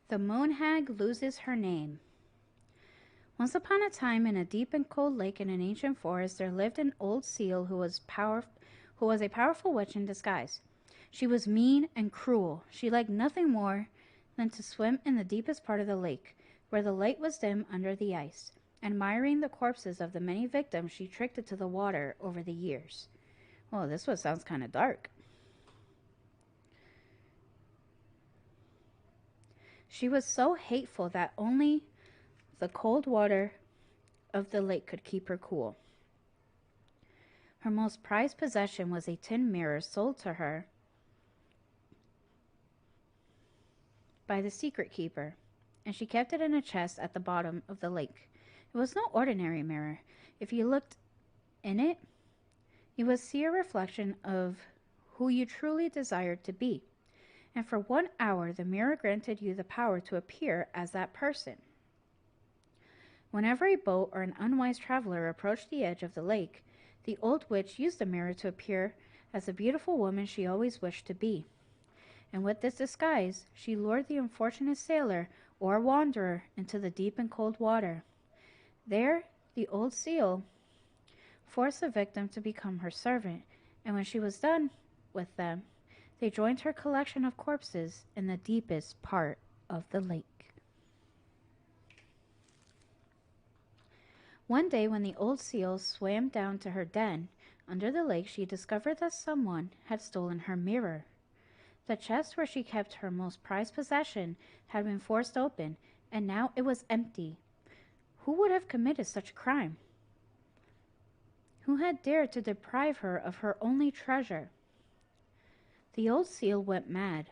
The Moon Hag loses her name. Once upon a time, in a deep and cold lake in an ancient forest, there lived an old seal who was a powerful witch in disguise. She was mean and cruel. She liked nothing more than to swim in the deepest part of the lake, where the light was dim under the ice, admiring the corpses of the many victims she tricked into the water over the years. Oh, this one sounds kind of dark. She was so hateful that only the cold water of the lake could keep her cool. Her most prized possession was a tin mirror sold to her by the secret keeper, and she kept it in a chest at the bottom of the lake. It was no ordinary mirror. If you looked in it, you would see a reflection of who you truly desired to be. And for 1 hour, the mirror granted you the power to appear as that person. Whenever a boat or an unwise traveler approached the edge of the lake, the old witch used the mirror to appear as the beautiful woman she always wished to be. And with this disguise, she lured the unfortunate sailor or wanderer into the deep and cold water. There, the old seal forced the victim to become her servant, and when she was done with them, they joined her collection of corpses in the deepest part of the lake. One day, when the old seal swam down to her den under the lake, she discovered that someone had stolen her mirror. The chest where she kept her most prized possession had been forced open, and now it was empty. Who would have committed such a crime? Who had dared to deprive her of her only treasure? The old seal went mad,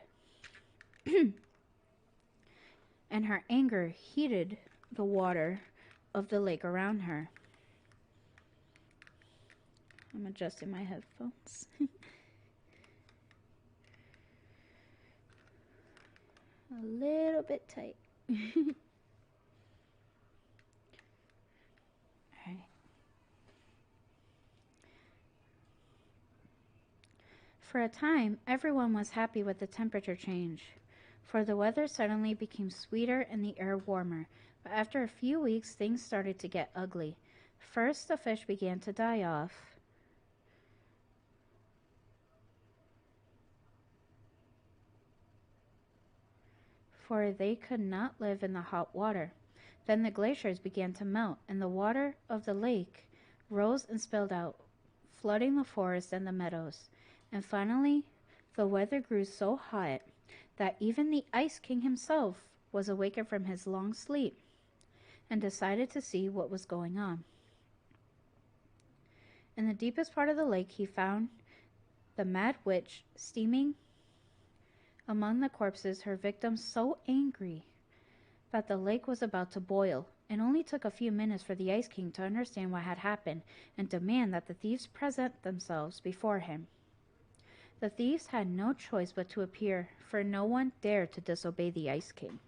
and her anger heated the water of the lake around her. I'm adjusting my headphones. A little bit tight. Alright. For a time, everyone was happy with the temperature change, for the weather suddenly became sweeter and the air warmer. But after a few weeks, things started to get ugly. First, the fish began to die off. For they could not live in the hot water. Then the glaciers began to melt, and the water of the lake rose and spilled out, flooding the forest and the meadows. And finally, the weather grew so hot that even the Ice King himself was awakened from his long sleep and decided to see what was going on. In the deepest part of the lake, he found the mad witch steaming among the corpses, her victims so angry that the lake was about to boil. It only took a few minutes for the Ice King to understand what had happened and demand that the thieves present themselves before him. The thieves had no choice but to appear, for no one dared to disobey the Ice King.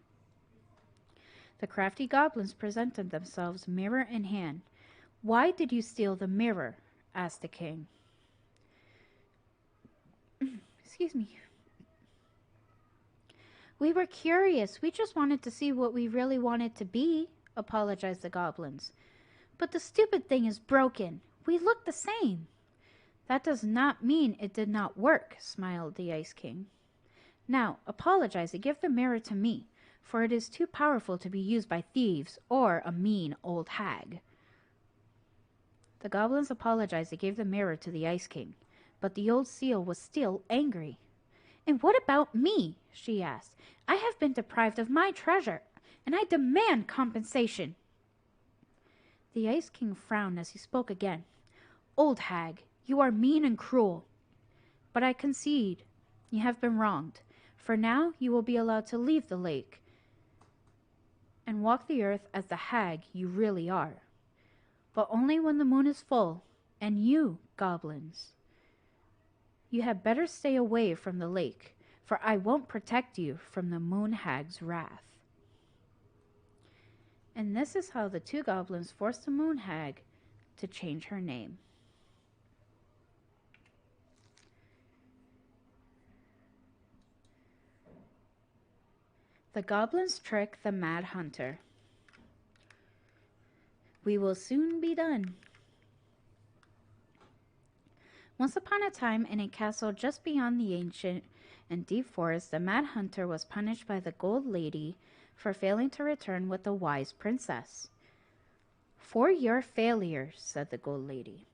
The crafty goblins presented themselves, mirror in hand. "Why did you steal the mirror?" asked the king. Excuse me. "We were curious. We just wanted to see what we really wanted to be," apologized the goblins. "But the stupid thing is broken. We look the same." "That does not mean it did not work," smiled the Ice King. "Now, apologize and give the mirror to me, for it is too powerful to be used by thieves or a mean old hag." The goblins apologized and gave the mirror to the Ice King, but the old seal was still angry. "And what about me?" she asked. "I have been deprived of my treasure, and I demand compensation." The Ice King frowned as he spoke again. "Old hag, you are mean and cruel. But I concede, you have been wronged. For now, you will be allowed to leave the lake and walk the earth as the hag you really are. But only when the moon is full, and you, goblins, you had better stay away from the lake, for I won't protect you from the moon hag's wrath." And this is how the two goblins forced the moon hag to change her name. The goblins trick the Mad Hunter. We will soon be done. Once upon a time, in a castle just beyond the ancient and deep forest, the Mad Hunter was punished by the Gold Lady for failing to return with the wise princess. "For your failure," said the Gold Lady,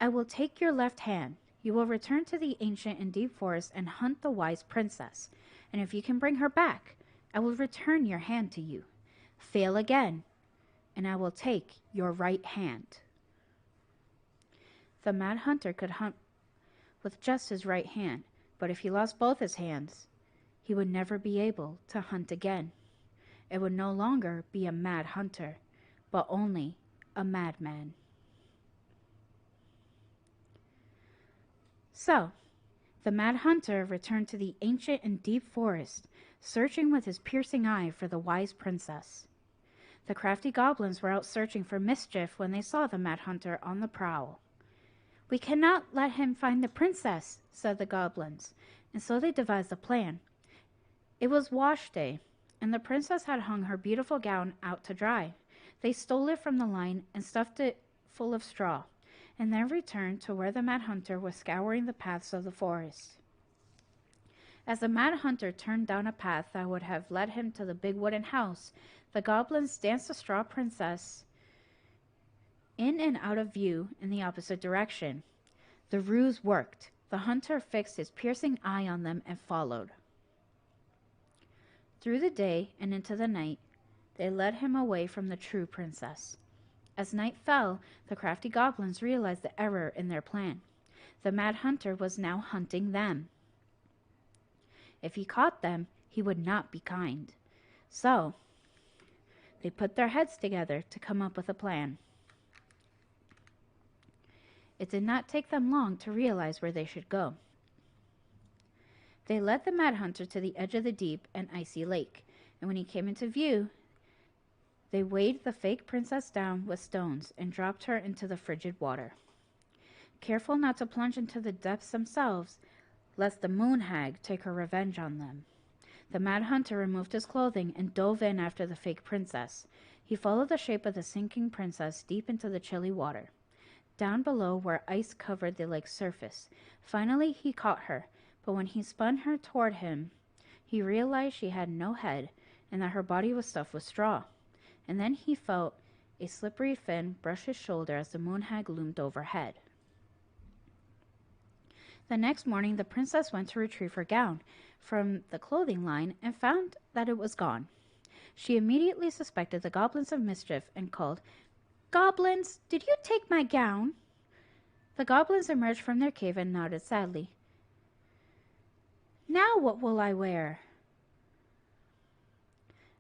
"I will take your left hand. You will return to the ancient and deep forest and hunt the wise princess. And if you can bring her back, I will return your hand to you. Fail again, and I will take your right hand." The Mad Hunter could hunt with just his right hand, but if he lost both his hands, he would never be able to hunt again. It would no longer be a Mad Hunter, but only a madman. So, the Mad Hunter returned to the ancient and deep forest, searching with his piercing eye for the wise princess. The crafty goblins were out searching for mischief when they saw the Mad Hunter on the prowl. "We cannot let him find the princess," said the goblins, and so they devised a plan. It was wash day, and the princess had hung her beautiful gown out to dry. They stole it from the line and stuffed it full of straw, and then returned to where the Mad Hunter was scouring the paths of the forest. As the Mad Hunter turned down a path that would have led him to the big wooden house, the goblins danced the straw princess in and out of view in the opposite direction. The ruse worked. The hunter fixed his piercing eye on them and followed. Through the day and into the night, they led him away from the true princess. As night fell, the crafty goblins realized the error in their plan. The Mad Hunter was now hunting them. If he caught them, he would not be kind. So, they put their heads together to come up with a plan. It did not take them long to realize where they should go. They led the Mad Hunter to the edge of the deep and icy lake, and when he came into view, they weighed the fake princess down with stones and dropped her into the frigid water. Careful not to plunge into the depths themselves, lest the moon hag take her revenge on them. The Mad Hunter removed his clothing and dove in after the fake princess. He followed the shape of the sinking princess deep into the chilly water, down below where ice covered the lake's surface. Finally, he caught her, but when he spun her toward him, he realized she had no head and that her body was stuffed with straw. And then he felt a slippery fin brush his shoulder as the moon hag loomed overhead. The next morning, the princess went to retrieve her gown from the clothing line and found that it was gone. She immediately suspected the goblins of mischief and called, "Goblins, did you take my gown?" The goblins emerged from their cave and nodded sadly. "Now what will I wear?"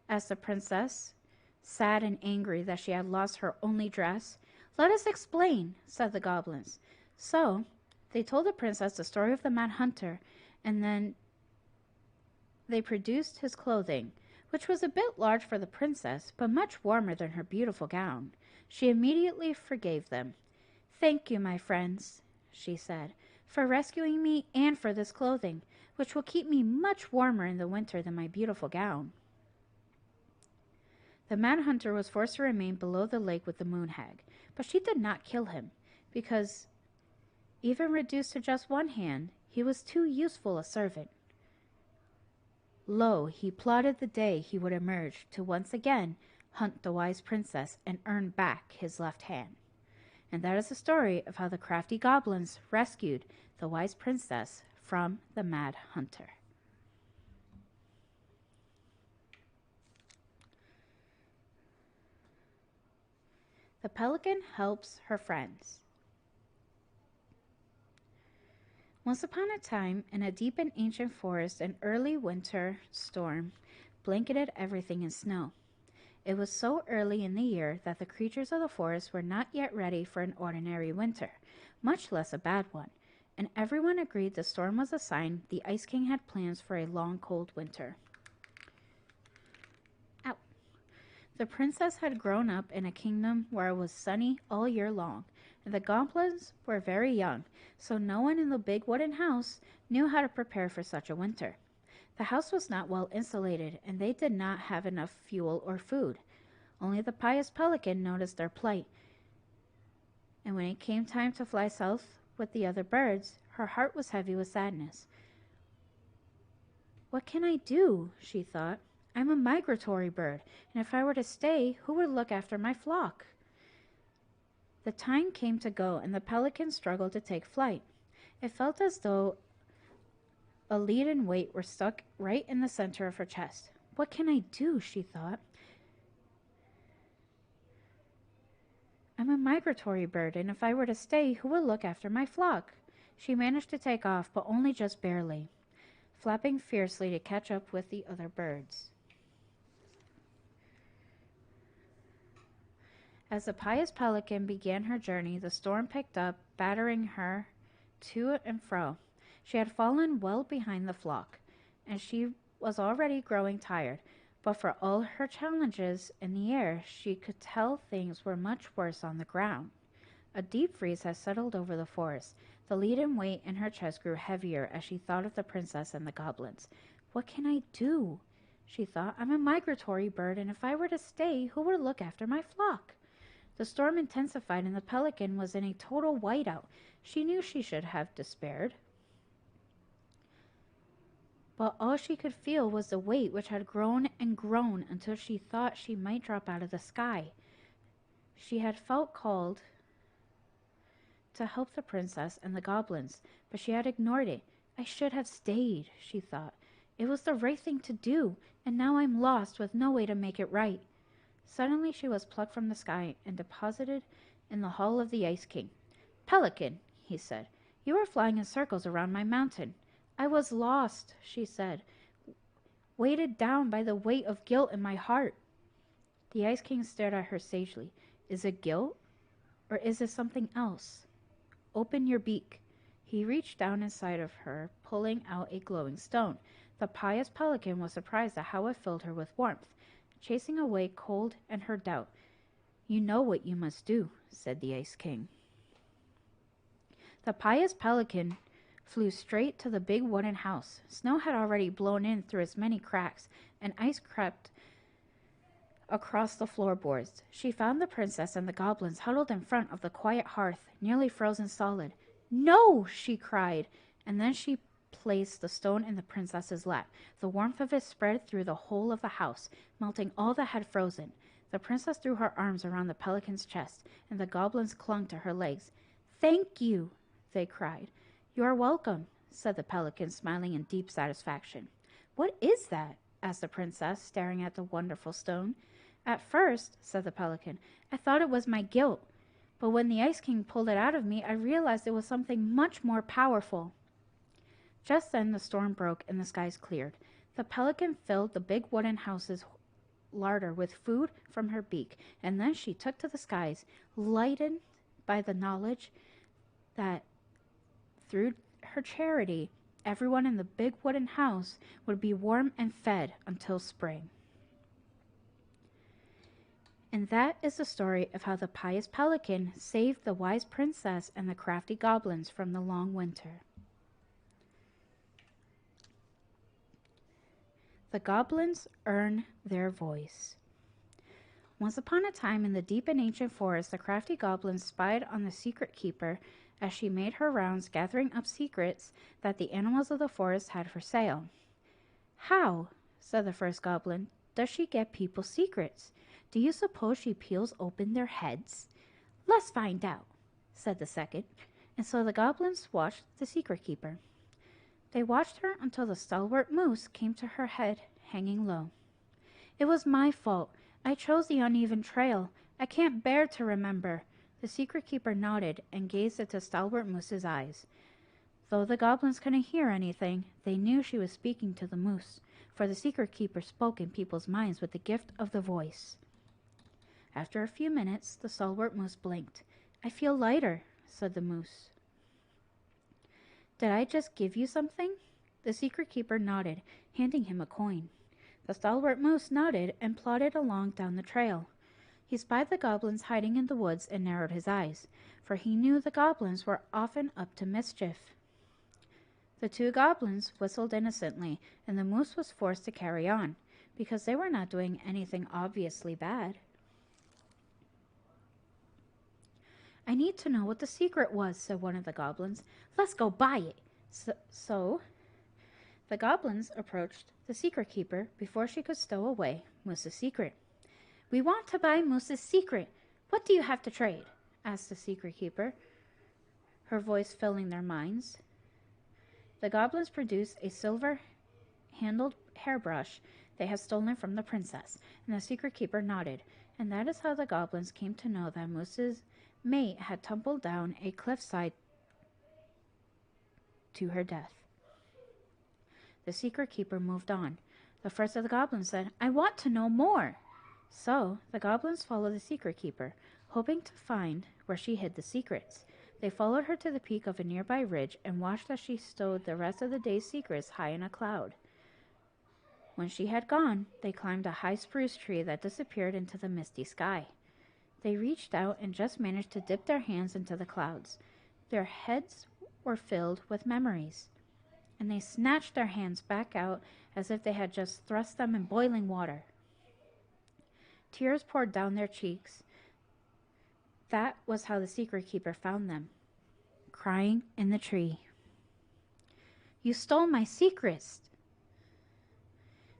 asked the princess, sad and angry that she had lost her only dress. "Let us explain," said the goblins. So they told the princess the story of the Mad Hunter, and then they produced his clothing, which was a bit large for the princess, but much warmer than her beautiful gown. She immediately forgave them. "Thank you, my friends," she said, "for rescuing me and for this clothing, which will keep me much warmer in the winter than my beautiful gown." The Mad Hunter was forced to remain below the lake with the moon hag, but she did not kill him, because even reduced to just one hand, he was too useful a servant. Lo, he plotted the day he would emerge to once again hunt the wise princess and earn back his left hand. And that is the story of how the crafty goblins rescued the wise princess from the Mad Hunter. The pelican helps her friends. Once upon a time, in a deep and ancient forest, an early winter storm blanketed everything in snow. It was so early in the year that the creatures of the forest were not yet ready for an ordinary winter, much less a bad one, and everyone agreed the storm was a sign the Ice King had plans for a long, cold winter. Ow. The princess had grown up in a kingdom where it was sunny all year long, and the goblins were very young, so no one in the big wooden house knew how to prepare for such a winter. The house was not well insulated, and they did not have enough fuel or food. Only the pious pelican noticed their plight, and when it came time to fly south with the other birds, her heart was heavy with sadness. "What can I do?" she thought. "I'm a migratory bird, and if I were to stay, who would look after my flock?" The time came to go, and the pelican struggled to take flight. It felt as though a leaden weight were stuck right in the center of her chest. "What can I do?" she thought. "I'm a migratory bird, and if I were to stay, who would look after my flock?" She managed to take off, but only just barely, flapping fiercely to catch up with the other birds. As the pious pelican began her journey, the storm picked up, battering her to and fro. She had fallen well behind the flock, and she was already growing tired, but for all her challenges in the air, she could tell things were much worse on the ground. A deep freeze had settled over the forest. The leaden weight in her chest grew heavier as she thought of the princess and the goblins. "What can I do?" she thought. "I'm a migratory bird, and if I were to stay, who would look after my flock?" The storm intensified, and the pelican was in a total whiteout. She knew she should have despaired, but all she could feel was the weight which had grown and grown until she thought she might drop out of the sky. She had felt called to help the princess and the goblins, but she had ignored it. "I should have stayed," she thought. "It was the right thing to do, and now I'm lost with no way to make it right." Suddenly she was plucked from the sky and deposited in the hall of the Ice King. "Pelican," he said, "you are flying in circles around my mountain." "I was lost," she said, "weighted down by the weight of guilt in my heart." The Ice King stared at her sagely. "Is it guilt, or is it something else? Open your beak." He reached down inside of her, pulling out a glowing stone. The pious pelican was surprised at how it filled her with warmth, chasing away cold and her doubt. "You know what you must do," said the Ice King. The pious pelican flew straight to the big wooden house. Snow had already blown in through its many cracks, and ice crept across the floorboards. She found the princess and the goblins huddled in front of the quiet hearth, nearly frozen solid. "No!" she cried, and then she placed the stone in the princess's lap. The warmth of it spread through the whole of the house, melting all that had frozen. The princess threw her arms around the pelican's chest, and the goblins clung to her legs. "Thank you!" they cried. "You are welcome," said the pelican, smiling in deep satisfaction. "What is that?" asked the princess, staring at the wonderful stone. "At first," said the pelican, "I thought it was my guilt. But when the Ice King pulled it out of me, I realized it was something much more powerful." Just then the storm broke and the skies cleared. The pelican filled the big wooden house's larder with food from her beak, and then she took to the skies, lightened by the knowledge that through her charity, everyone in the big wooden house would be warm and fed until spring. And that is the story of how the pious pelican saved the wise princess and the crafty goblins from the long winter. The goblins earn their voice. Once upon a time in the deep and ancient forest, the crafty goblins spied on the secret keeper as she made her rounds gathering up secrets that the animals of the forest had for sale. "How," said the first goblin, "does she get people's secrets? Do you suppose she peels open their heads? Let's find out." said the second, and so the goblins watched the secret keeper. They watched her until the stalwart moose came to her head, hanging low. It was my fault. I chose the uneven trail. I can't bear to remember. The secret keeper nodded and gazed into Stalwart Moose's eyes. Though the goblins couldn't hear anything, they knew she was speaking to the moose, for the secret keeper spoke in people's minds with the gift of the voice. After a few minutes, the Stalwart Moose blinked. I feel lighter, said the moose. Did I just give you something? The secret keeper nodded, handing him a coin. The Stalwart Moose nodded and plodded along down the trail. He spied the goblins hiding in the woods and narrowed his eyes, for he knew the goblins were often up to mischief. The two goblins whistled innocently, and the moose was forced to carry on, because they were not doing anything obviously bad. I need to know what the secret was, said one of the goblins. Let's go buy it. So the goblins approached the secret keeper before she could stow away Moose's secret. We want to buy Moose's secret. What do you have to trade? Asked the secret keeper, her voice filling their minds. The goblins produced a silver-handled hairbrush they had stolen from the princess, and the secret keeper nodded, and that is how the goblins came to know that Moose's mate had tumbled down a cliffside to her death. The secret keeper moved on. The first of the goblins said, I want to know more. So the goblins followed the secret keeper, hoping to find where she hid the secrets. They followed her to the peak of a nearby ridge and watched as she stowed the rest of the day's secrets high in a cloud. When she had gone, they climbed a high spruce tree that disappeared into the misty sky. They reached out and just managed to dip their hands into the clouds. Their heads were filled with memories, and they snatched their hands back out as if they had just thrust them in boiling water. Tears poured down their cheeks. That was how the secret keeper found them, crying in the tree. You stole my secrets,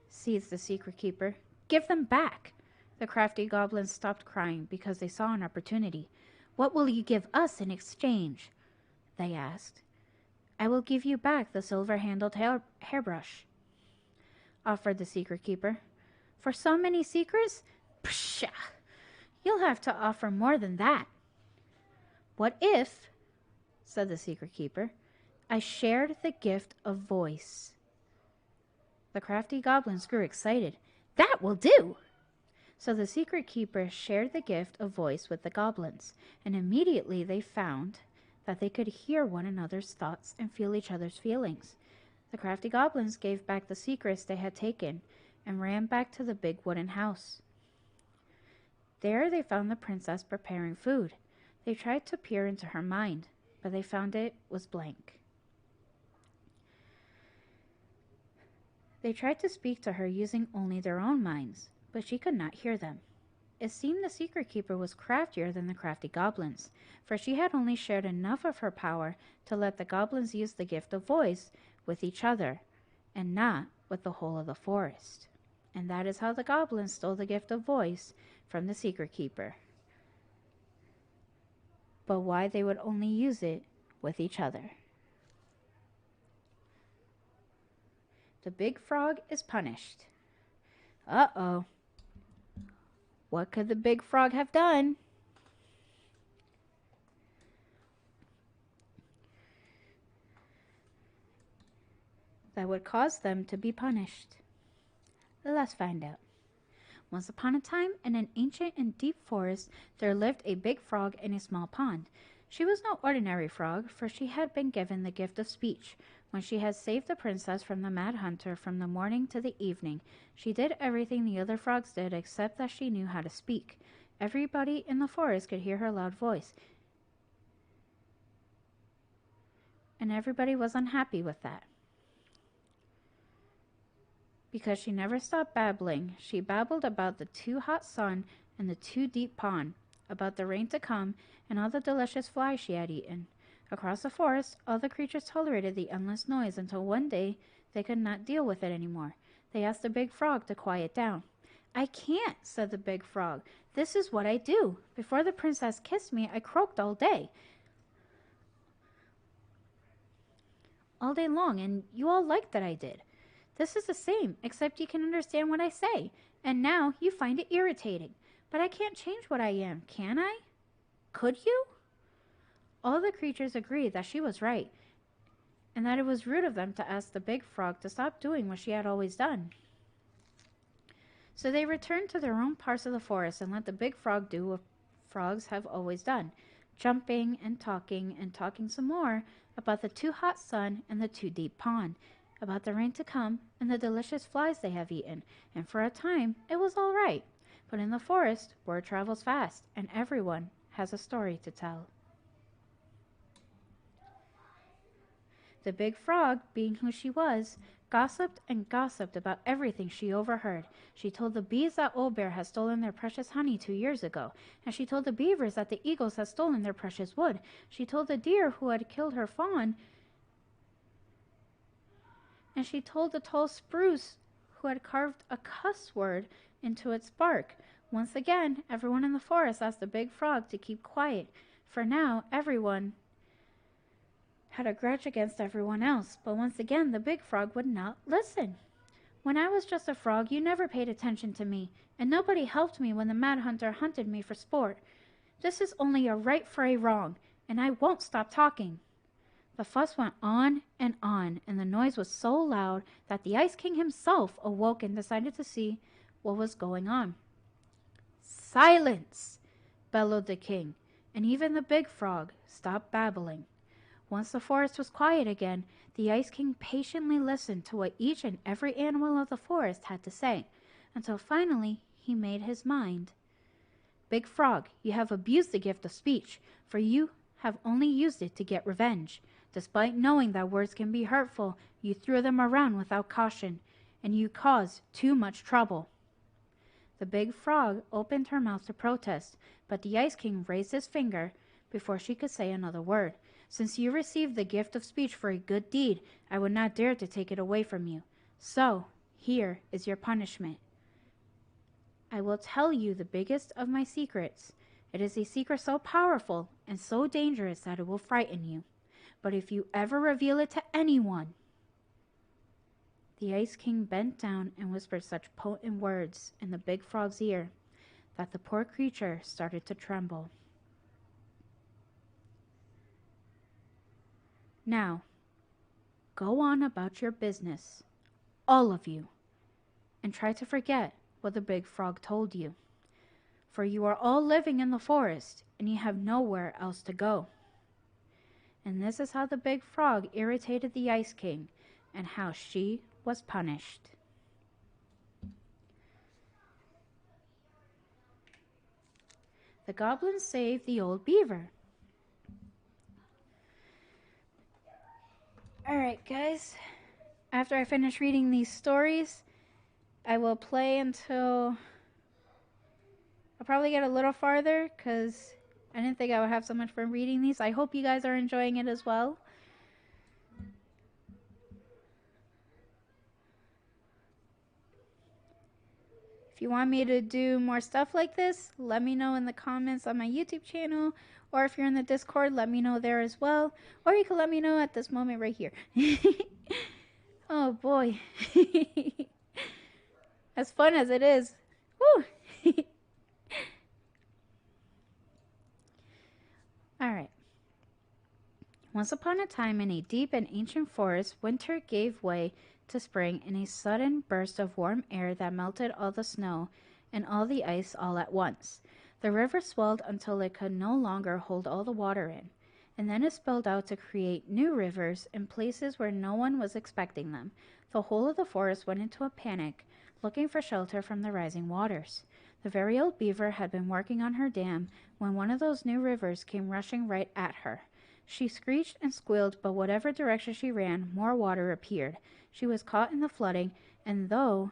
seethed the secret keeper. Give them back. The crafty goblins stopped crying because they saw an opportunity. What will you give us in exchange? They asked. I will give you back the silver-handled hairbrush, offered the secret keeper. For so many secrets? Pshaw! You'll have to offer more than that. What if, said the secret keeper, I shared the gift of voice? The crafty goblins grew excited. That will do! So the secret keeper shared the gift of voice with the goblins, and immediately they found that they could hear one another's thoughts and feel each other's feelings. The crafty goblins gave back the secrets they had taken and ran back to the big wooden house. There they found the princess preparing food. They tried to peer into her mind, but they found it was blank. They tried to speak to her using only their own minds, but she could not hear them. It seemed the secret keeper was craftier than the crafty goblins, for she had only shared enough of her power to let the goblins use the gift of voice with each other, and not with the whole of the forest. And that is how the goblins stole the gift of voice from the secret keeper. But why they would only use it with each other. The big frog is punished. Uh-oh. What could the big frog have done? That would cause them to be punished. Let's find out. Once upon a time, in an ancient and deep forest, there lived a big frog in a small pond. She was no ordinary frog, for she had been given the gift of speech. When she had saved the princess from the mad hunter from the morning to the evening, she did everything the other frogs did except that she knew how to speak. Everybody in the forest could hear her loud voice, and everybody was unhappy with that. Because she never stopped babbling, she babbled about the too hot sun and the too deep pond, about the rain to come and all the delicious flies she had eaten. Across the forest, all the creatures tolerated the endless noise until one day they could not deal with it anymore. They asked the big frog to quiet down. I can't, said the big frog. This is what I do. Before the princess kissed me, I croaked all day. all day long, and you all like that I did. This is the same, except you can understand what I say, and now you find it irritating. But I can't change what I am, can I? Could you? All the creatures agreed that she was right, and that it was rude of them to ask the big frog to stop doing what she had always done. So they returned to their own parts of the forest and let the big frog do what frogs have always done, jumping and talking some more about the too hot sun and the too deep pond, about the rain to come and the delicious flies they have eaten, and for a time it was all right. But in the forest, word travels fast, and everyone has a story to tell. The big frog, being who she was, gossiped and gossiped about everything she overheard. She told the bees that Old Bear had stolen their precious honey 2 years ago, and she told the beavers that the eagles had stolen their precious wood. She told the deer who had killed her fawn, and she told the tall spruce who had carved a cuss word into its bark. Once again, everyone in the forest asked the big frog to keep quiet, for now everyone had a grudge against everyone else, but once again the big frog would not listen. When I was just a frog, you never paid attention to me, and nobody helped me when the Mad Hunter hunted me for sport. This is only a right for a wrong, and I won't stop talking. The fuss went on, and the noise was so loud that the Ice King himself awoke and decided to see what was going on. "Silence!" bellowed the king, and even the big frog stopped babbling. Once the forest was quiet again, the Ice King patiently listened to what each and every animal of the forest had to say, until finally he made his mind. "Big Frog, you have abused the gift of speech, for you have only used it to get revenge. Despite knowing that words can be hurtful, you threw them around without caution, and you caused too much trouble." The big frog opened her mouth to protest, but the Ice King raised his finger before she could say another word. "Since you received the gift of speech for a good deed, I would not dare to take it away from you. So, here is your punishment. I will tell you the biggest of my secrets. It is a secret so powerful and so dangerous that it will frighten you. But if you ever reveal it to anyone..." The Ice King bent down and whispered such potent words in the big frog's ear that the poor creature started to tremble. "Now, go on about your business, all of you, and try to forget what the big frog told you. For you are all living in the forest, and you have nowhere else to go." And this is how the big frog irritated the Ice King, and how she was punished. The goblins saved the old beaver. Alright guys, after I finish reading these stories, I will play until I'll probably get a little farther because I didn't think I would have so much fun reading these. I hope you guys are enjoying it as well. If you want me to do more stuff like this, let me know in the comments on my YouTube channel, or if you're in the Discord, let me know there as well, or you can let me know at this moment right here. Oh boy. As fun as it is. Woo! Alright. Once upon a time in a deep and ancient forest, winter gave way to spring in a sudden burst of warm air that melted all the snow and all the ice all at once. The river swelled until it could no longer hold all the water in, and then it spilled out to create new rivers in places where no one was expecting them. The whole of the forest went into a panic, looking for shelter from the rising waters. The very old beaver had been working on her dam when one of those new rivers came rushing right at her. She screeched and squealed, but whatever direction she ran, more water appeared. She was caught in the flooding, and though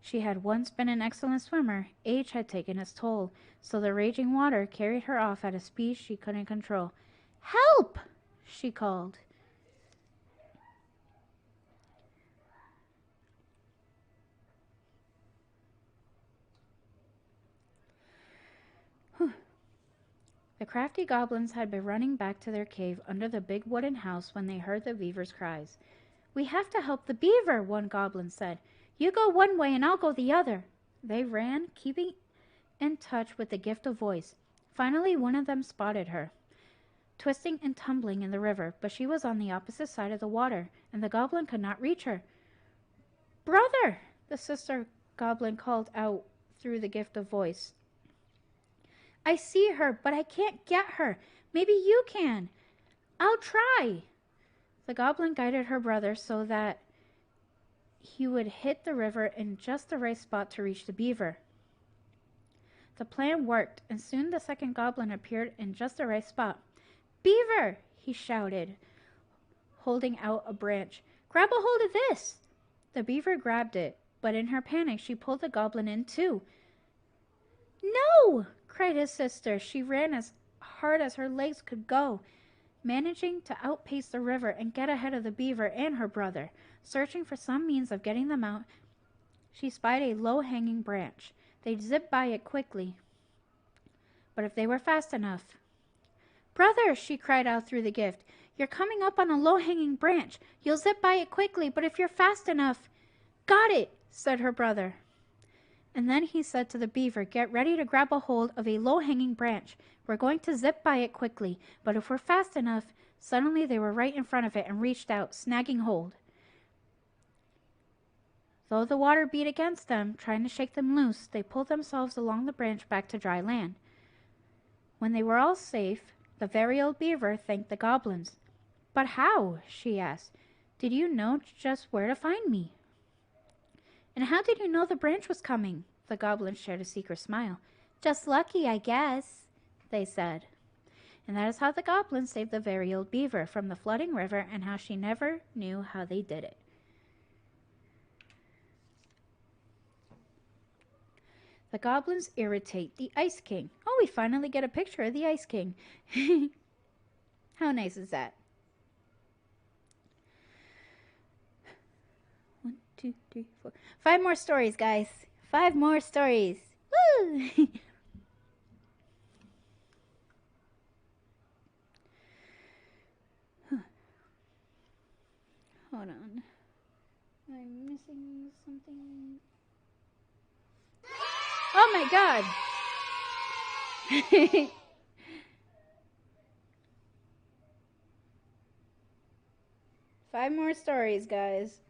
she had once been an excellent swimmer, age had taken its toll, so the raging water carried her off at a speed she couldn't control. "Help!" she called. The crafty goblins had been running back to their cave under the big wooden house when they heard the beaver's cries. "We have to help the beaver," one goblin said. "You go one way and I'll go the other." They ran, keeping in touch with the gift of voice. Finally, one of them spotted her, twisting and tumbling in the river, but she was on the opposite side of the water, and the goblin could not reach her. "Brother!" the sister goblin called out through the gift of voice. "I see her, but I can't get her. Maybe you can." "I'll try." The goblin guided her brother so that he would hit the river in just the right spot to reach the beaver. The plan worked, and soon the second goblin appeared in just the right spot. "Beaver!" he shouted, holding out a branch. "Grab a hold of this!" The beaver grabbed it, but in her panic she pulled the goblin in too. "No!" cried his sister. She ran as hard as her legs could go, managing to outpace the river and get ahead of the beaver and her brother. Searching for some means of getting them out, she spied a low-hanging branch. They zipped by it quickly. But if they were fast enough... "Brother," she cried out through the gift, "you're coming up on a low-hanging branch. You'll zip by it quickly, but if you're fast enough..." "Got it," said her brother. And then he said to the beaver, "Get ready to grab a hold of a low-hanging branch. We're going to zip by it quickly, but if we're fast enough..." Suddenly they were right in front of it and reached out, snagging hold. Though the water beat against them, trying to shake them loose, they pulled themselves along the branch back to dry land. When they were all safe, the very old beaver thanked the goblins. "But how?" she asked. "Did you know just where to find me?" "And how did you know the branch was coming?" The goblins shared a secret smile. "Just lucky, I guess," they said. And that is how the goblins saved the very old beaver from the flooding river, and how she never knew how they did it. The goblins irritate the Ice King. Oh, we finally get a picture of the Ice King. How nice is that? 1, 2, 3, 4. 5 more stories, guys. 5 more stories. Woo! Hold on. I'm missing something. Oh my god! 5 more stories, guys.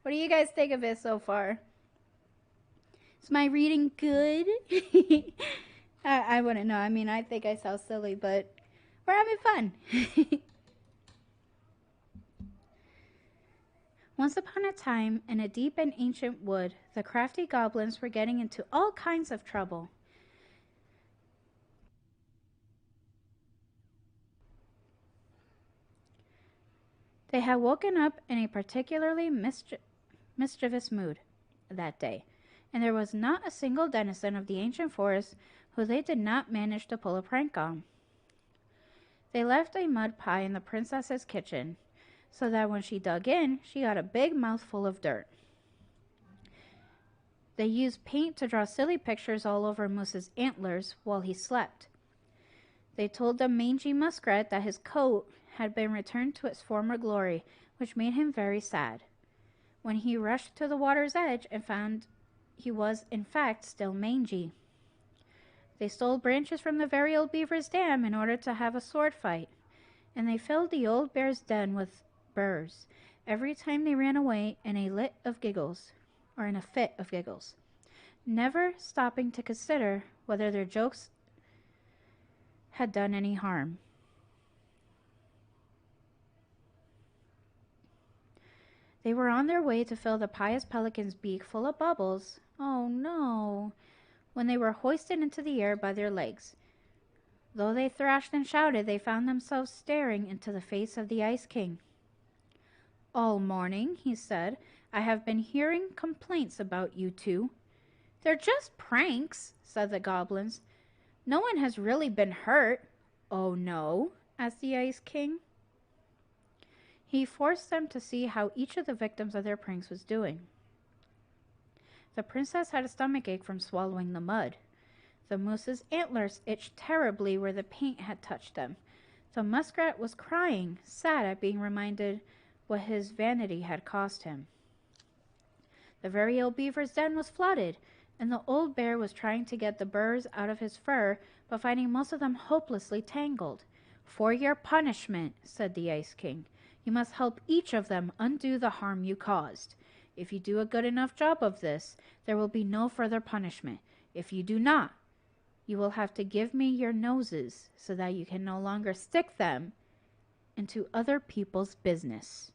What do you guys think of it so far? Is my reading good? I wouldn't know. I mean, I think I sound silly, but we're having fun. Once upon a time, in a deep and ancient wood, the crafty goblins were getting into all kinds of trouble. They had woken up in a particularly mischievous mood that day, and there was not a single denizen of the ancient forest who they did not manage to pull a prank on. They left a mud pie in the princess's kitchen, so that when she dug in, she got a big mouthful of dirt. They used paint to draw silly pictures all over Moose's antlers while he slept. They told the mangy muskrat that his coat had been returned to its former glory, which made him very sad. When he rushed to the water's edge and found he was, in fact, still mangy. They stole branches from the very old beaver's dam in order to have a sword fight, and they filled the old bear's den with burrs every time they ran away in a fit of giggles, never stopping to consider whether their jokes had done any harm. They were on their way to fill the pious pelican's beak full of bubbles, oh no, when they were hoisted into the air by their legs. Though they thrashed and shouted, they found themselves staring into the face of the Ice King. "All morning," he said, "I have been hearing complaints about you two." "They're just pranks," said the goblins. "No one has really been hurt." "Oh no?" asked the Ice King. He forced them to see how each of the victims of their pranks was doing. The princess had a stomachache from swallowing the mud. The moose's antlers itched terribly where the paint had touched them. The muskrat was crying, sad at being reminded what his vanity had cost him. The very old beaver's den was flooded, and the old bear was trying to get the burrs out of his fur, but finding most of them hopelessly tangled. "For your punishment," said the Ice King, "you must help each of them undo the harm you caused. If you do a good enough job of this, there will be no further punishment. If you do not, you will have to give me your noses so that you can no longer stick them into other people's business."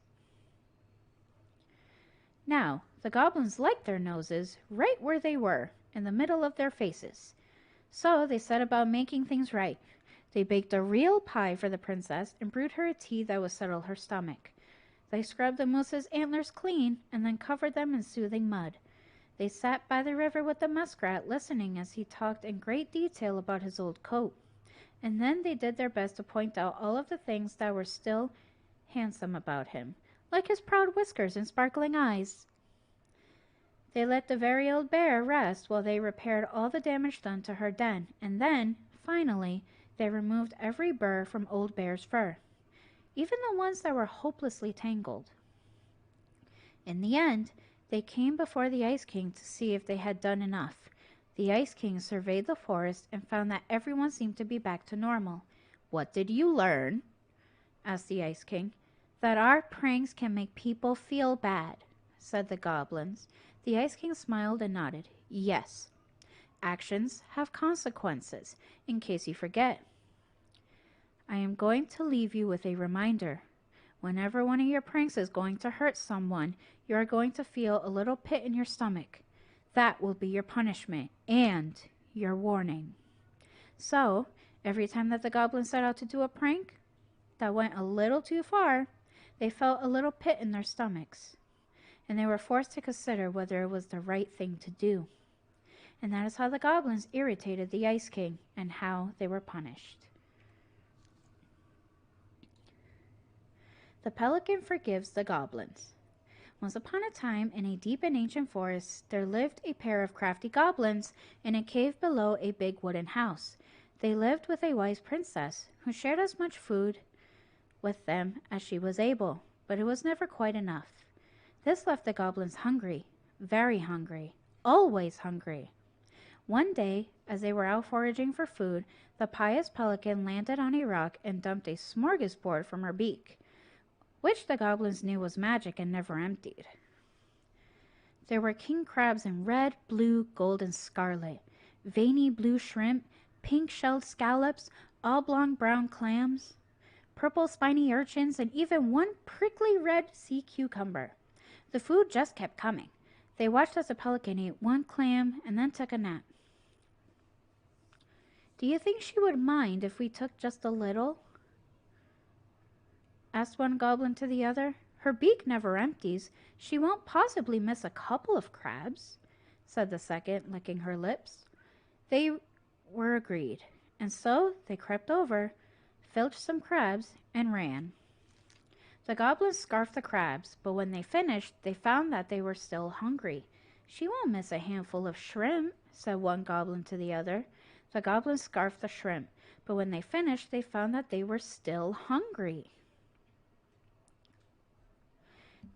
Now, the goblins liked their noses right where they were, in the middle of their faces. So they set about making things right. They baked a real pie for the princess and brewed her a tea that would settle her stomach. They scrubbed the moose's antlers clean and then covered them in soothing mud. They sat by the river with the muskrat, listening as he talked in great detail about his old coat. And then they did their best to point out all of the things that were still handsome about him, like his proud whiskers and sparkling eyes. They let the very old bear rest while they repaired all the damage done to her den, and then, finally, they removed every burr from Old Bear's fur, even the ones that were hopelessly tangled. In the end, they came before the Ice King to see if they had done enough. The Ice King surveyed the forest and found that everyone seemed to be back to normal. "What did you learn?" asked the Ice King. "That our pranks can make people feel bad," said the goblins. The Ice King smiled and nodded. "Yes. Actions have consequences, in case you forget. I am going to leave you with a reminder. Whenever one of your pranks is going to hurt someone, you are going to feel a little pit in your stomach. That will be your punishment and your warning." So, every time that the goblins set out to do a prank that went a little too far, they felt a little pit in their stomachs, and they were forced to consider whether it was the right thing to do. And that is how the goblins irritated the Ice King and how they were punished. The Pelican Forgives the Goblins. Once upon a time, in a deep and ancient forest, there lived a pair of crafty goblins in a cave below a big wooden house. They lived with a wise princess who shared as much food with them as she was able, but it was never quite enough. This left the goblins hungry, very hungry, always hungry. One day, as they were out foraging for food, the pious pelican landed on a rock and dumped a smorgasbord from her beak, which the goblins knew was magic and never emptied. There were king crabs in red, blue, gold, and scarlet, veiny blue shrimp, pink-shelled scallops, oblong brown clams, purple spiny urchins, and even one prickly red sea cucumber. The food just kept coming. They watched as the pelican ate one clam and then took a nap. "Do you think she would mind if we took just a little?" asked one goblin to the other. "Her beak never empties. She won't possibly miss a couple of crabs," said the second, licking her lips. They were agreed, and so they crept over, filched some crabs, and ran. The goblins scarfed the crabs, but when they finished, they found that they were still hungry. "She won't miss a handful of shrimp," said one goblin to the other. The goblins scarfed the shrimp, but when they finished, they found that they were still hungry.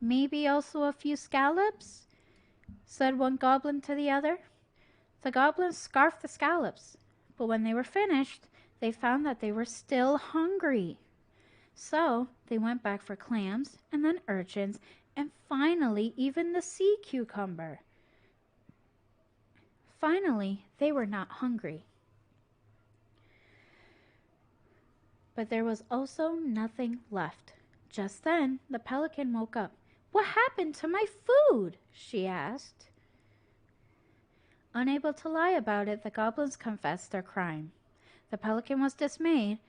"Maybe also a few scallops?" said one goblin to the other. The goblins scarfed the scallops, but when they were finished, they found that they were still hungry. So they went back for clams, and then urchins, and finally even the sea cucumber. Finally, they were not hungry. But there was also nothing left. Just then, the pelican woke up. "What happened to my food?" she asked. Unable to lie about it, the goblins confessed their crime. The pelican was dismayed,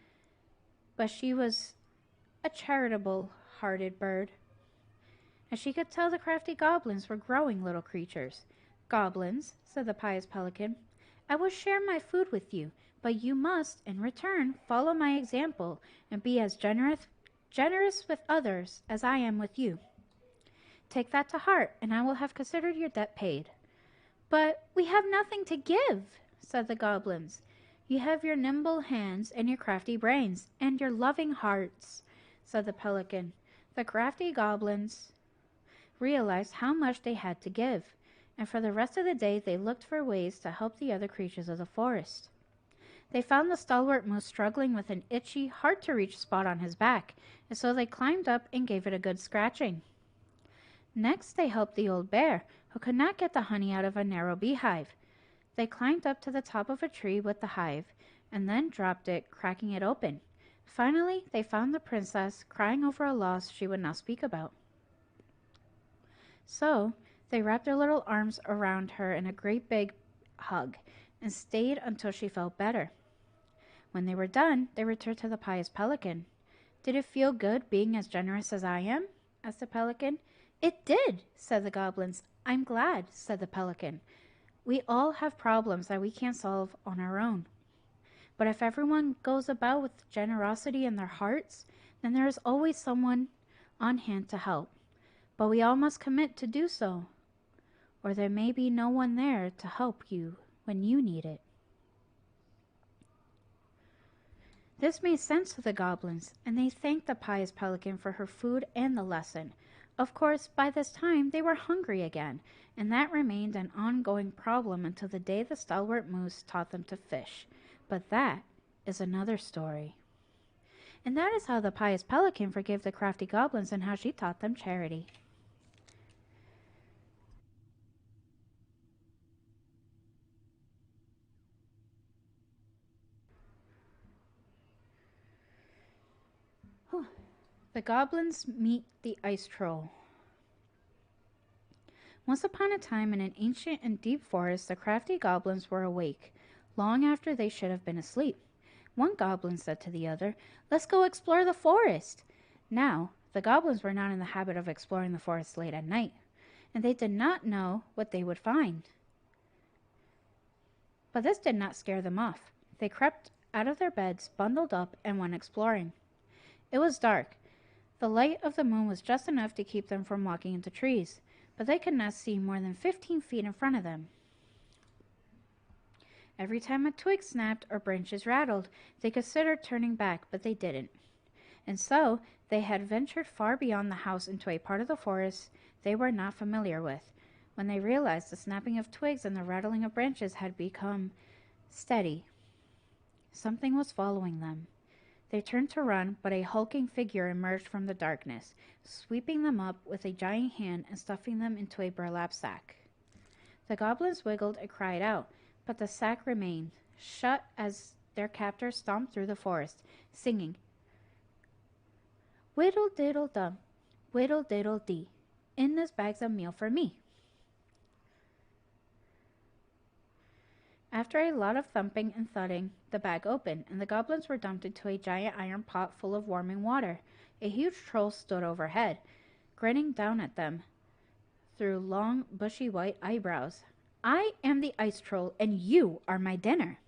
but she was a charitable-hearted bird, and she could tell the crafty goblins were growing little creatures. "Goblins," said the pious pelican, "I will share my food with you, but you must, in return, follow my example and be as generous with others as I am with you. Take that to heart, and I will have considered your debt paid." But we have nothing to give, said the goblins. You have your nimble hands and your crafty brains and your loving hearts, said the pelican. The crafty goblins realized how much they had to give, and for the rest of the day they looked for ways to help the other creatures of the forest. They found the stalwart moose struggling with an itchy, hard-to-reach spot on his back, and so they climbed up and gave it a good scratching. Next they helped the old bear, who could not get the honey out of a narrow beehive. They climbed up to the top of a tree with the hive, and then dropped it, cracking it open. Finally, they found the princess, crying over a loss she would not speak about. So, they wrapped their little arms around her in a great big hug, and stayed until she felt better. When they were done, they returned to the pious pelican. Did it feel good being as generous as I am? Asked the pelican. It did, said the goblins. I'm glad, said the pelican. We all have problems that we can't solve on our own. But if everyone goes about with generosity in their hearts, then there is always someone on hand to help. But we all must commit to do so, or there may be no one there to help you when you need it. This made sense to the goblins, and they thanked the pious pelican for her food and the lesson. Of course, by this time they were hungry again, and that remained an ongoing problem until the day the stalwart moose taught them to fish. But that is another story. And that is how the pious pelican forgave the crafty goblins and how she taught them charity. The goblins meet the ice troll. Once upon a time in an ancient and deep forest, the crafty goblins were awake, long after they should have been asleep. One goblin said to the other, "Let's go explore the forest." Now, the goblins were not in the habit of exploring the forest late at night, and they did not know what they would find. But this did not scare them off. They crept out of their beds, bundled up, and went exploring. It was dark. The light of the moon was just enough to keep them from walking into trees, but they could not see more than 15 feet in front of them. Every time a twig snapped or branches rattled, they considered turning back, but they didn't. And so, they had ventured far beyond the house into a part of the forest they were not familiar with, when they realized the snapping of twigs and the rattling of branches had become steady. Something was following them. They turned to run, but a hulking figure emerged from the darkness, sweeping them up with a giant hand and stuffing them into a burlap sack. The goblins wiggled and cried out, but the sack remained shut as their captor stomped through the forest, singing, "Whittle-diddle-dum, whittle-diddle-dee, in this bag's a meal for me." After a lot of thumping and thudding, the bag opened, and the goblins were dumped into a giant iron pot full of warming water. A huge troll stood overhead, grinning down at them through long, bushy white eyebrows. "I am the ice troll, and you are my dinner."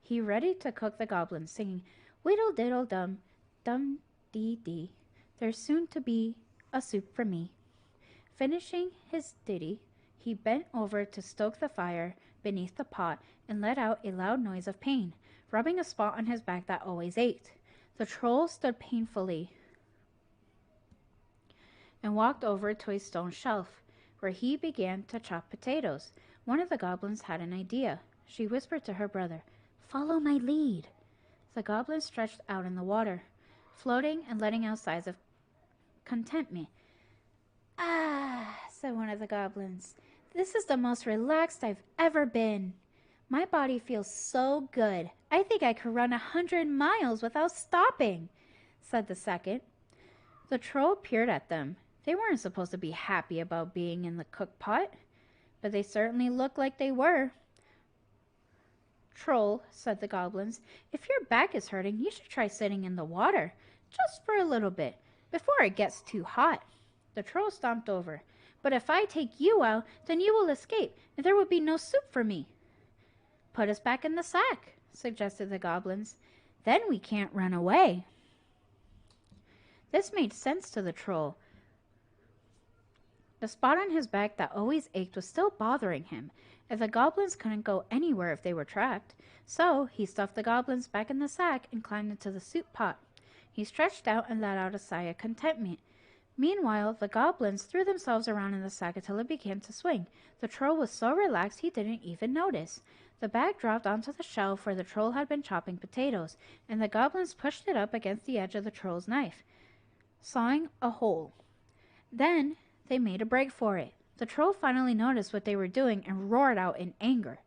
He ready to cook the goblins, singing, "Whittle-diddle-dum, dum-dee-dee, there's soon to be a soup for me." Finishing his ditty, he bent over to stoke the fire beneath the pot and let out a loud noise of pain, rubbing a spot on his back that always ached. The troll stood painfully and walked over to a stone shelf, where he began to chop potatoes. One of the goblins had an idea. She whispered to her brother, "Follow my lead." The goblin stretched out in the water, floating and letting out sighs of contentment. "Ah," said one of the goblins, "this is the most relaxed I've ever been. My body feels so good. I think I could run 100 miles without stopping," said the second. The troll peered at them. They weren't supposed to be happy about being in the cook pot, but they certainly looked like they were. "Troll," said the goblins, "if your back is hurting, you should try sitting in the water, just for a little bit, before it gets too hot." The troll stomped over. "But if I take you out, then you will escape, and there will be no soup for me." "Put us back in the sack," suggested the goblins. "Then we can't run away." This made sense to the troll. The spot on his back that always ached was still bothering him, and the goblins couldn't go anywhere if they were trapped. So he stuffed the goblins back in the sack and climbed into the soup pot. He stretched out and let out a sigh of contentment. Meanwhile, the goblins threw themselves around in the sack until it began to swing. The troll was so relaxed he didn't even notice. The bag dropped onto the shelf where the troll had been chopping potatoes, and the goblins pushed it up against the edge of the troll's knife, sawing a hole. Then they made a break for it. The troll finally noticed what they were doing and roared out in anger.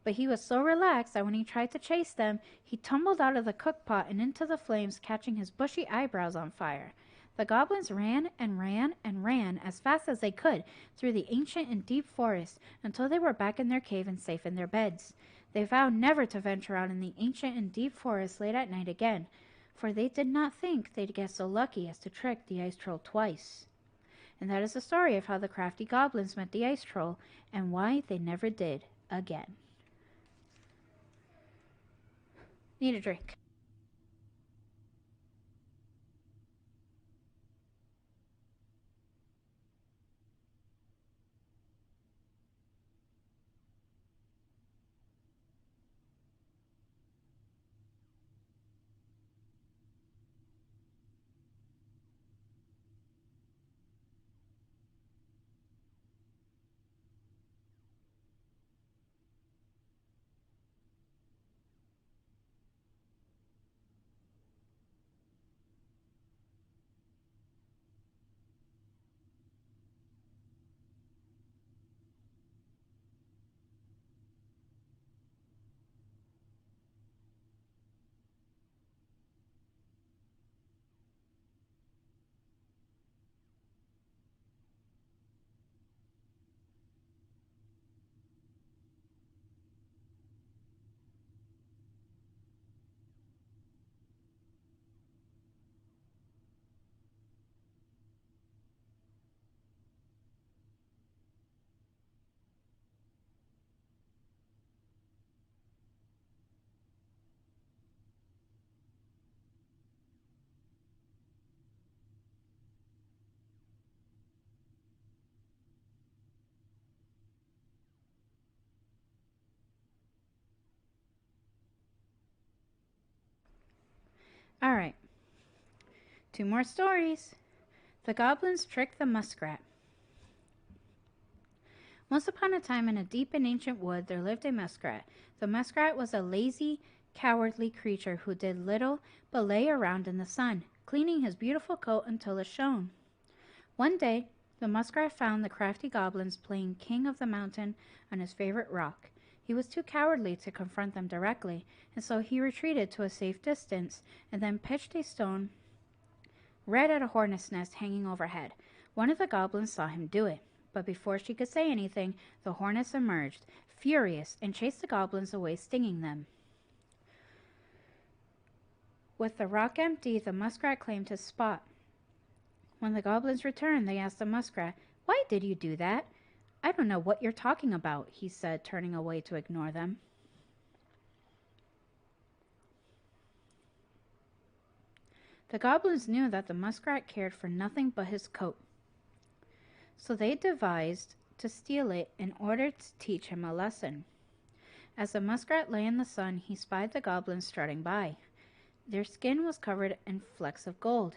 But he was so relaxed that when he tried to chase them, he tumbled out of the cookpot and into the flames, catching his bushy eyebrows on fire. The goblins ran and ran and ran as fast as they could through the ancient and deep forest until they were back in their cave and safe in their beds. They vowed never to venture out in the ancient and deep forest late at night again, for they did not think they'd get so lucky as to trick the ice troll twice. And that is the story of how the crafty goblins met the ice troll and why they never did again. Need a drink. Alright, 2 more stories. The goblins tricked the muskrat. Once upon a time in a deep and ancient wood there lived a muskrat. The muskrat was a lazy, cowardly creature who did little but lay around in the sun, cleaning his beautiful coat until it shone. One day, the muskrat found the crafty goblins playing king of the mountain on his favorite rock. He was too cowardly to confront them directly, and so he retreated to a safe distance and then pitched a stone right at a hornet's nest hanging overhead. One of the goblins saw him do it, but before she could say anything, the hornets emerged, furious, and chased the goblins away, stinging them. With the rock empty, the muskrat claimed his spot. When the goblins returned, they asked the muskrat, "Why did you do that?" "I don't know what you're talking about," he said, turning away to ignore them. The goblins knew that the muskrat cared for nothing but his coat, so they devised to steal it in order to teach him a lesson. As the muskrat lay in the sun, he spied the goblins strutting by. Their skin was covered in flecks of gold.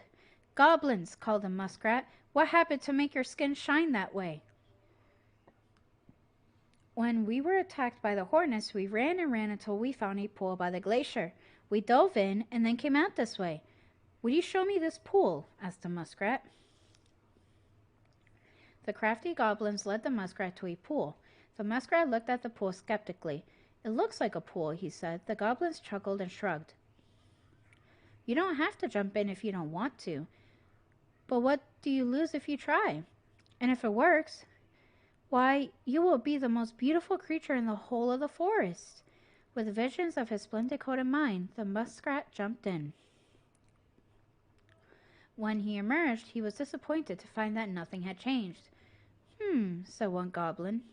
"Goblins," called the muskrat, "what happened to make your skin shine that way?" "When we were attacked by the hornets, we ran and ran until we found a pool by the glacier. We dove in and then came out this way." "Would you show me this pool?" asked the muskrat. The crafty goblins led the muskrat to a pool. The muskrat looked at the pool skeptically. "It looks like a pool," he said. The goblins chuckled and shrugged. "You don't have to jump in if you don't want to. But what do you lose if you try? And if it works, why, you will be the most beautiful creature in the whole of the forest." With visions of his splendid coat in mind, the muskrat jumped in. When he emerged, he was disappointed to find that nothing had changed. Said one goblin.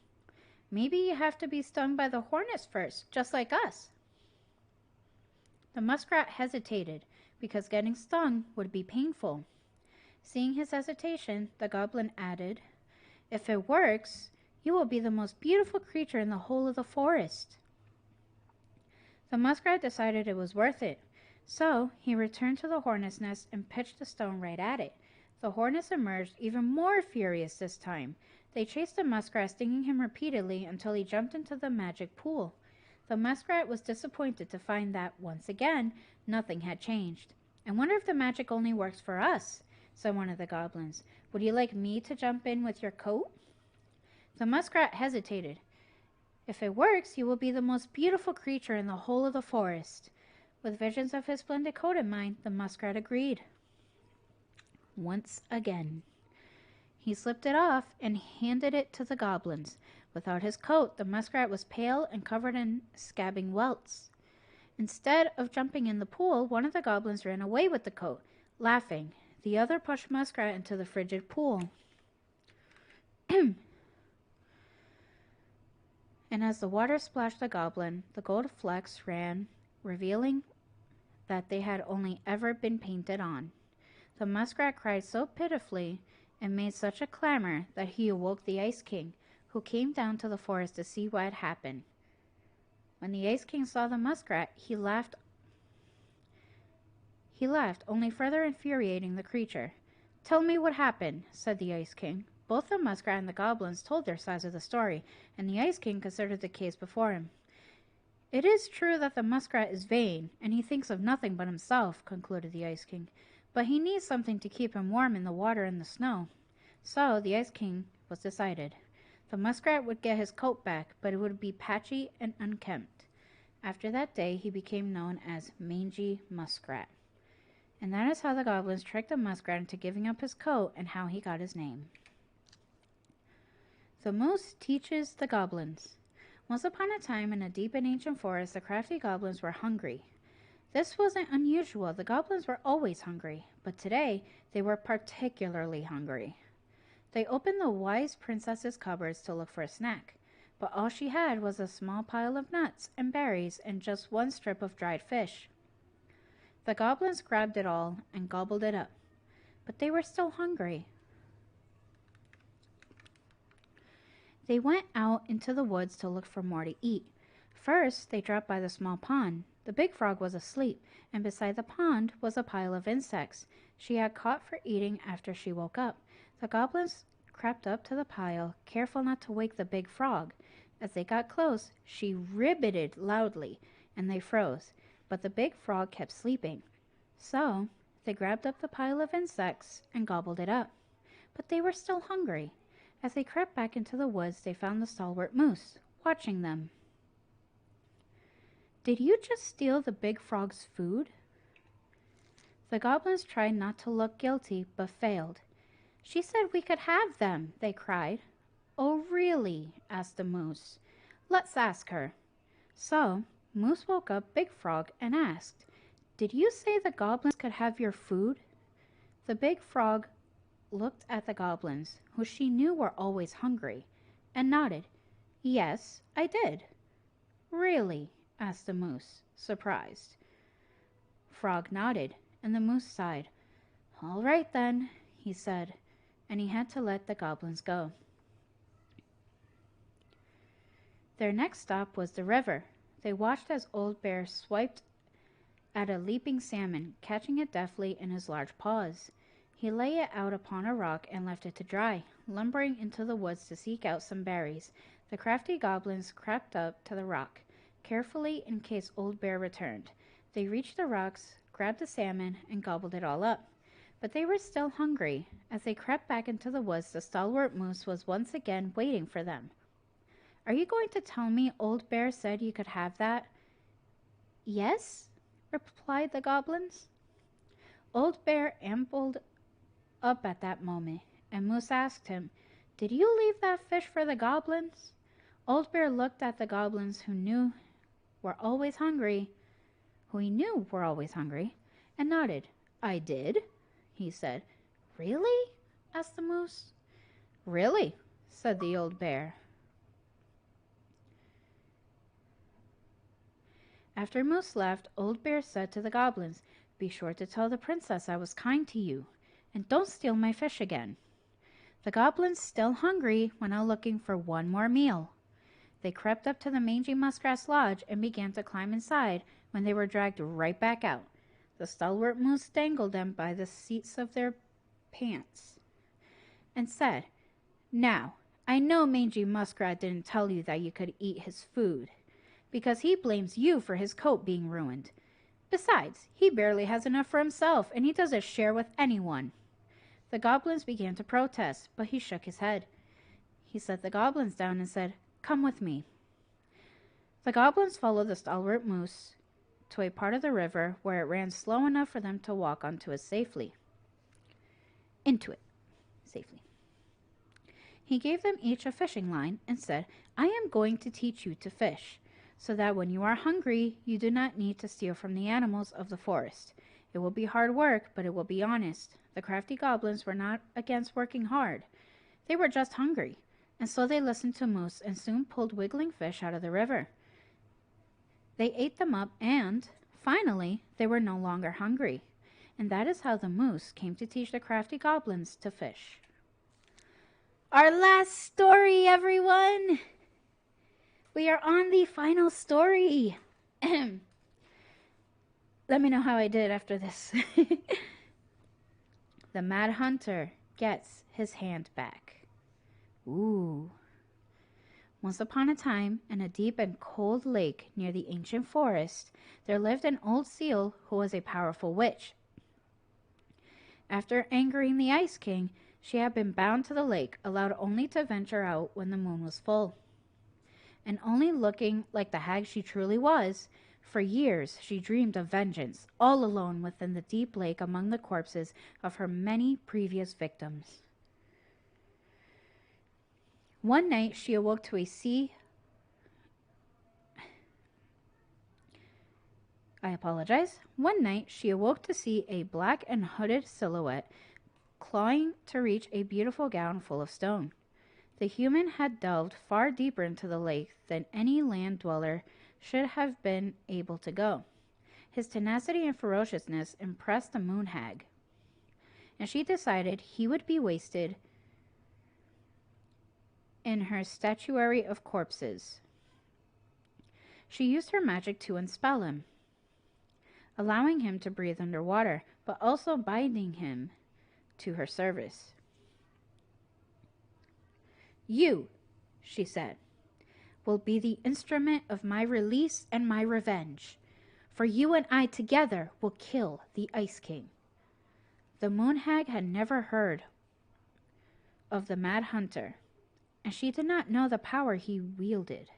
"Maybe you have to be stung by the hornets first, just like us." The muskrat hesitated, because getting stung would be painful. Seeing his hesitation, the goblin added, If it works, you will be the most beautiful creature in the whole of the forest. The muskrat decided it was worth it, so he returned to the hornet's nest and pitched a stone right at it. The hornets emerged even more furious this time. They chased the muskrat, stinging him repeatedly until he jumped into the magic pool. The muskrat was disappointed to find that, once again, nothing had changed. "I wonder if the magic only works for us," said one of the goblins. "Would you like me to jump in with your coat?" The muskrat hesitated. "If it works, you will be the most beautiful creature in the whole of the forest." With visions of his splendid coat in mind, the muskrat agreed. Once again, he slipped it off and handed it to the goblins. Without his coat, the muskrat was pale and covered in scabbing welts. Instead of jumping in the pool, one of the goblins ran away with the coat, laughing. The other pushed Muskrat into the frigid pool. And as the water splashed the goblin, the gold flecks ran, revealing that they had only ever been painted on. The muskrat cried so pitifully and made such a clamor that he awoke the Ice King, who came down to the forest to see what had happened. When the Ice King saw the muskrat, he laughed, only further infuriating the creature. "Tell me what happened," said the Ice King. Both the muskrat and the goblins told their sides of the story, and the Ice King considered the case before him. "It is true that the muskrat is vain, and he thinks of nothing but himself," concluded the Ice King. "But he needs something to keep him warm in the water and the snow." So the Ice King was decided. The muskrat would get his coat back, but it would be patchy and unkempt. After that day, he became known as Mangy Muskrat. And that is how the goblins tricked the muskrat into giving up his coat and how he got his name. The Moose teaches the goblins. Once upon a time, in a deep and ancient forest, the crafty goblins were hungry. This wasn't unusual. The goblins were always hungry, but today they were particularly hungry. They opened the wise princess's cupboards to look for a snack, but all she had was a small pile of nuts and berries and just one strip of dried fish. The goblins grabbed it all and gobbled it up, but they were still hungry. They went out into the woods to look for more to eat. First, they dropped by the small pond. The big frog was asleep, and beside the pond was a pile of insects she had caught for eating after she woke up. The goblins crept up to the pile, careful not to wake the big frog. As they got close, she ribbited loudly, and they froze, but the big frog kept sleeping. So, they grabbed up the pile of insects and gobbled it up. But they were still hungry. As they crept back into the woods, they found the stalwart moose, watching them. "Did you just steal the big frog's food?" The goblins tried not to look guilty, but failed. "She said we could have them," they cried. "Oh, really?" asked the moose. "Let's ask her." So, Moose woke up Big Frog and asked, "Did you say the goblins could have your food?" The big frog looked at the goblins, who she knew were always hungry, and nodded. "Yes, I did." "Really?" asked the moose, surprised. Frog nodded, and the moose sighed. "All right then," he said, and he had to let the goblins go. Their next stop was the river. They watched as Old Bear swiped at a leaping salmon, catching it deftly in his large paws. He lay it out upon a rock and left it to dry. Lumbering into the woods to seek out some berries, the crafty goblins crept up to the rock, carefully in case Old Bear returned. They reached the rocks, grabbed the salmon, and gobbled it all up. But they were still hungry. As they crept back into the woods, the stalwart moose was once again waiting for them. "Are you going to tell me Old Bear said you could have that?" "Yes," replied the goblins. Old Bear ambled up at that moment, and Moose asked him, "Did you leave that fish for the goblins?" Old Bear looked at the goblins who he knew were always hungry, and nodded. "I did," he said. "Really?" asked the moose. "Really," said the Old Bear. After Moose left, Old Bear said to the goblins, "Be sure to tell the princess I was kind to you, and don't steal my fish again." The goblins, still hungry, went out looking for one more meal. They crept up to the mangy muskrat's lodge and began to climb inside when they were dragged right back out. The stalwart moose dangled them by the seats of their pants and said, "Now, I know Mangy Muskrat didn't tell you that you could eat his food, because he blames you for his coat being ruined. Besides, he barely has enough for himself, and he doesn't share with anyone." The goblins began to protest, but he shook his head. He set the goblins down and said, "Come with me." The goblins followed the stalwart moose to a part of the river where it ran slow enough for them to walk into it safely. He gave them each a fishing line and said, "I am going to teach you to fish, so that when you are hungry, you do not need to steal from the animals of the forest. It will be hard work, but it will be honest." The crafty goblins were not against working hard. They were just hungry, and so they listened to Moose and soon pulled wiggling fish out of the river. They ate them up and, finally, they were no longer hungry. And that is how the moose came to teach the crafty goblins to fish. Our last story, everyone! We are on the final story. Let me know how I did after this. The Mad Hunter gets his hand back. Ooh. Once upon a time, in a deep and cold lake near the ancient forest, there lived an old seal who was a powerful witch. After angering the Ice King, she had been bound to the lake, allowed only to venture out when the moon was full. And only looking like the hag she truly was, for years she dreamed of vengeance, all alone within the deep lake among the corpses of her many previous victims. One night she awoke to see a black and hooded silhouette clawing to reach a beautiful gown full of stone. The human had delved far deeper into the lake than any land dweller should have been able to go. His tenacity and ferociousness impressed the moon hag, and she decided he would be wasted in her statuary of corpses. She used her magic to unspell him, allowing him to breathe underwater, but also binding him to her service. "You," she said, "will be the instrument of my release and my revenge, for you and I together will kill the Ice King." The moon hag had never heard of the Mad Hunter, and she did not know the power he wielded.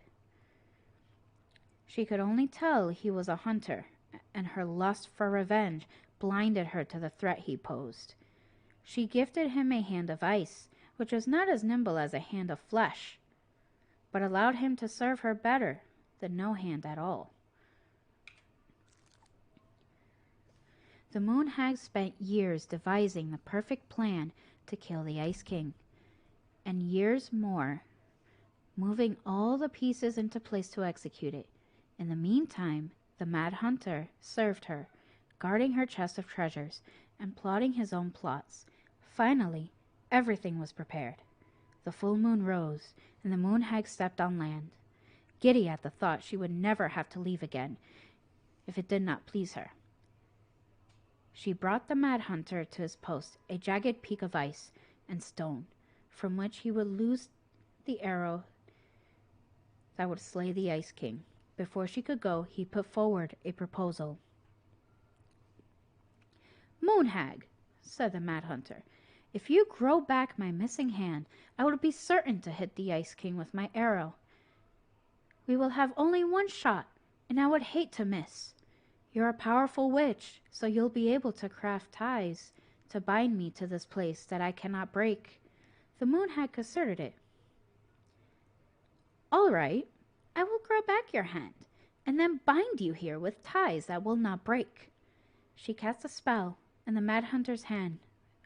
She could only tell he was a hunter, and her lust for revenge blinded her to the threat he posed. She gifted him a hand of ice, which was not as nimble as a hand of flesh, but allowed him to serve her better than no hand at all. The moon hag spent years devising the perfect plan to kill the Ice King, and years more moving all the pieces into place to execute it. In the meantime, the Mad Hunter served her, guarding her chest of treasures and plotting his own plots. Finally, everything was prepared. The full moon rose, and the moon hag stepped on land, giddy at the thought she would never have to leave again if it did not please her. She brought the Mad Hunter to his post, a jagged peak of ice and stone, from which he would loose the arrow that would slay the Ice King. Before she could go, he put forward a proposal. "Moon hag," said the Mad Hunter, "if you grow back my missing hand, I will be certain to hit the Ice King with my arrow. We will have only one shot, and I would hate to miss. You're a powerful witch, so you'll be able to craft ties to bind me to this place that I cannot break." The moon hag considered it. "All right, I will grow back your hand, and then bind you here with ties that will not break." She cast a spell, and the Mad Hunter's hand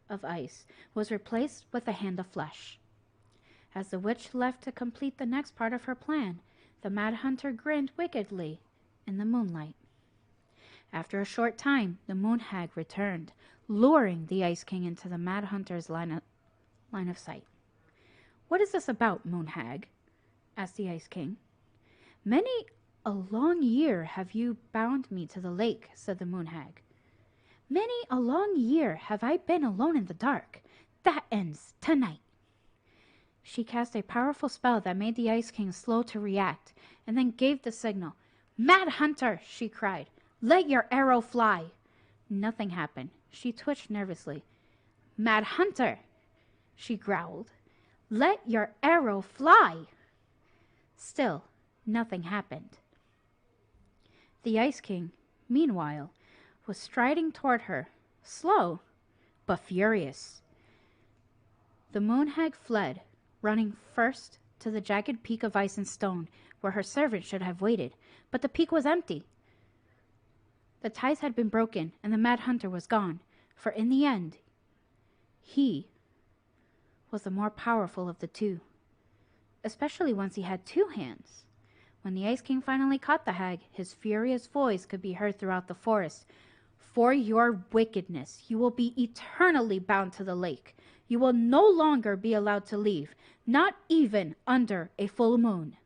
of ice was replaced with a hand of flesh. As the witch left to complete the next part of her plan, the Mad Hunter grinned wickedly in the moonlight. After a short time, the moon hag returned, luring the Ice King into the Mad Hunter's line line of sight. "What is this about, Moon Hag?" asked the Ice King. "Many a long year have you bound me to the lake," said the Moon Hag. "Many a long year have I been alone in the dark. That ends tonight." She cast a powerful spell that made the Ice King slow to react, and then gave the signal. "Mad Hunter!" she cried. "Let your arrow fly!" Nothing happened. She twitched nervously. "Mad Hunter!" she growled. "Let your arrow fly!" Still, nothing happened. The Ice King, meanwhile, was striding toward her, slow, but furious. The Moon Hag fled, running first to the jagged peak of ice and stone, where her servant should have waited, but the peak was empty. The ties had been broken, and the Mad Hunter was gone, for in the end, he was the more powerful of the two, especially once he had two hands. When the Ice King finally caught the hag, his furious voice could be heard throughout the forest. "For your wickedness, you will be eternally bound to the lake. You will no longer be allowed to leave, not even under a full moon."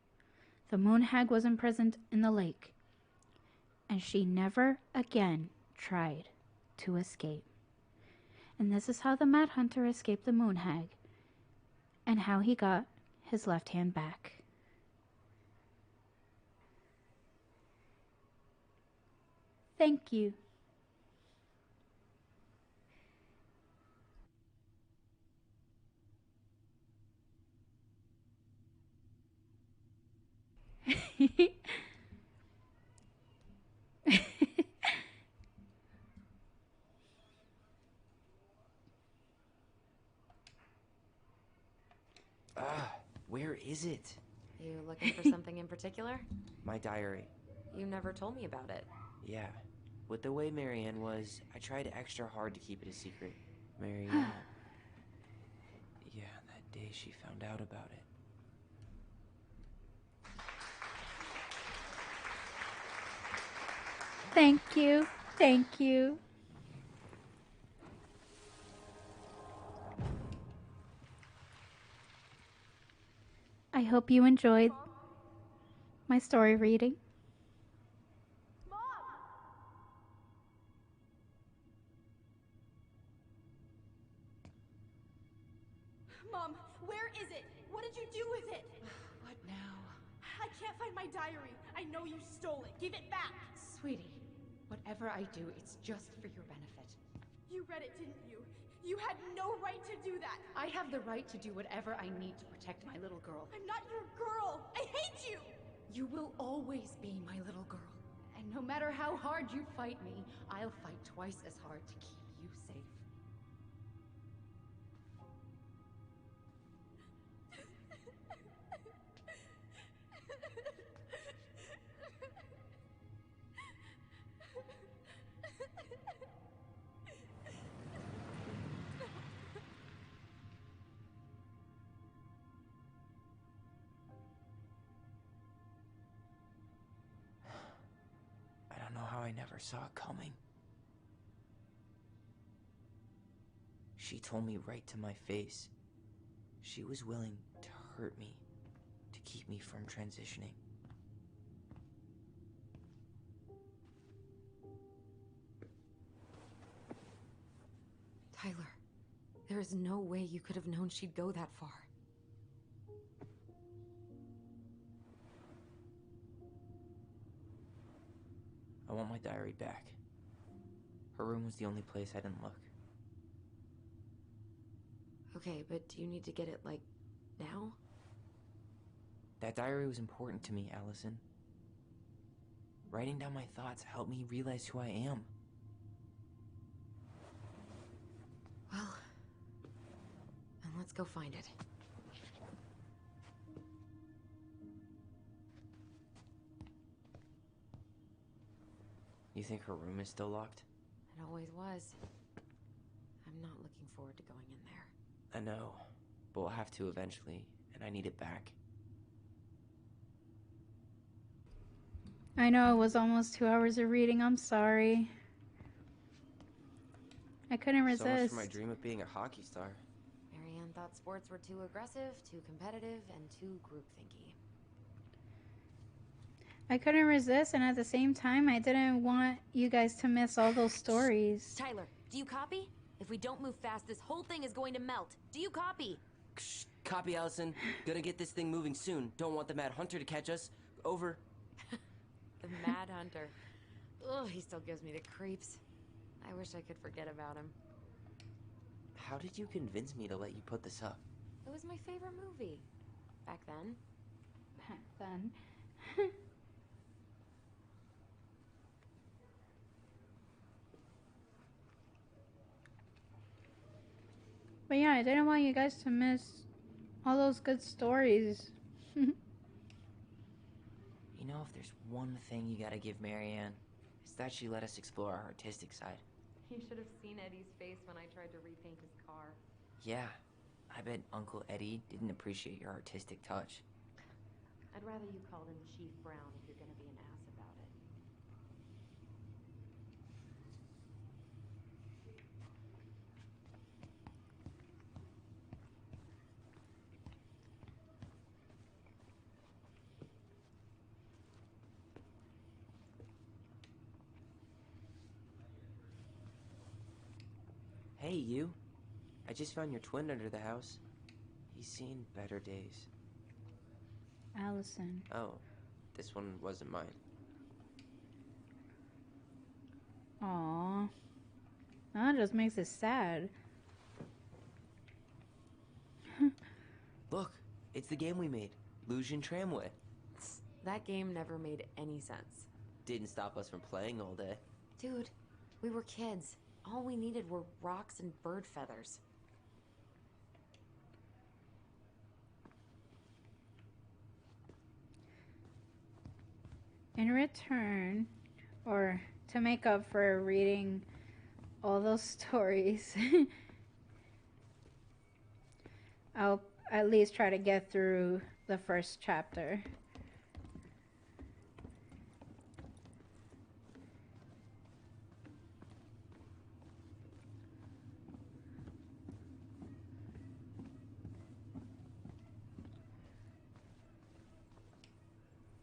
The Moon Hag was imprisoned in the lake, and she never again tried to escape. And this is how the Mad Hunter escaped the Moon Hag, and how he got his left hand back. Thank you. Where is it? You looking for something in particular? My diary. You never told me about it. Yeah. With the way Marianne was, I tried extra hard to keep it a secret. Marianne. Yeah, that day she found out about it. Thank you. Thank you. I hope you enjoyed my story reading. Mom, where is it? What did you do with it? What now? I can't find my diary. I know you stole it. Give it back. Sweetie, whatever I do, it's just for your benefit. You read it, didn't you? You had no right to do that. I have the right to do whatever I need to protect my little girl. I'm not your girl. I hate you. You will always be my little girl. And no matter how hard you fight me, I'll fight twice as hard to keep you safe. I don't know how I never saw it coming. She told me right to my face. She was willing to hurt me, to keep me from transitioning. Tyler, there is no way you could have known she'd go that far. I want my diary back. Her room was the only place I didn't look. Okay, but do you need to get it, like, now? That diary was important to me, Allison. Writing down my thoughts helped me realize who I am. Well, then let's go find it. You think her room is still locked? It always was. I'm not looking forward to going in there. I know, but we'll have to eventually, and I need it back. I know it was almost 2 hours of reading. I'm sorry. I couldn't resist. So much for my dream of being a hockey star. Marianne thought sports were too aggressive, too competitive, and too groupthinky. I couldn't resist, and at the same time, I didn't want you guys to miss all those stories. Tyler, do you copy? If we don't move fast, this whole thing is going to melt. Do you copy? Shh, copy, Allison. Gonna get this thing moving soon. Don't want the Mad Hunter to catch us. Over. The Mad Hunter. Ugh, he still gives me the creeps. I wish I could forget about him. How did you convince me to let you put this up? It was my favorite movie. Back then. Back then. But yeah, I didn't want you guys to miss all those good stories. You know, if there's one thing you gotta give Marianne, it's that she let us explore our artistic side. You should have seen Eddie's face when I tried to repaint his car. Yeah, I bet Uncle Eddie didn't appreciate your artistic touch. I'd rather you called him Chief Brown if you're gonna be an ass about it. Hey, you. I just found your twin under the house. He's seen better days. Allison. Oh, this one wasn't mine. Aww. That just makes it sad. Look, it's the game we made. Lucian Tramway. That game never made any sense. Didn't stop us from playing all day. Dude, we were kids. All we needed were rocks and bird feathers. In return, or to make up for reading all those stories, I'll at least try to get through the first chapter.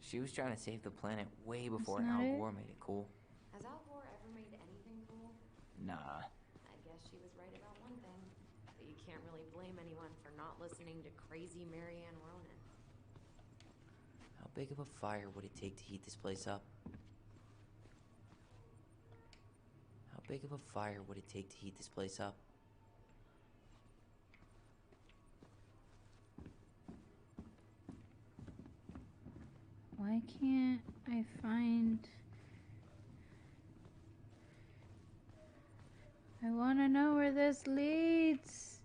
She was trying to save the planet way before That's not Al it. Gore made it cool. Has Al Gore ever made anything cool? Nah. I guess she was right about one thing. But you can't really blame anyone for not listening to crazy Marianne Ronan. How big of a fire would it take to heat this place up? How big of a fire would it take to heat this place up? Why can't I find... I want to know where this leads.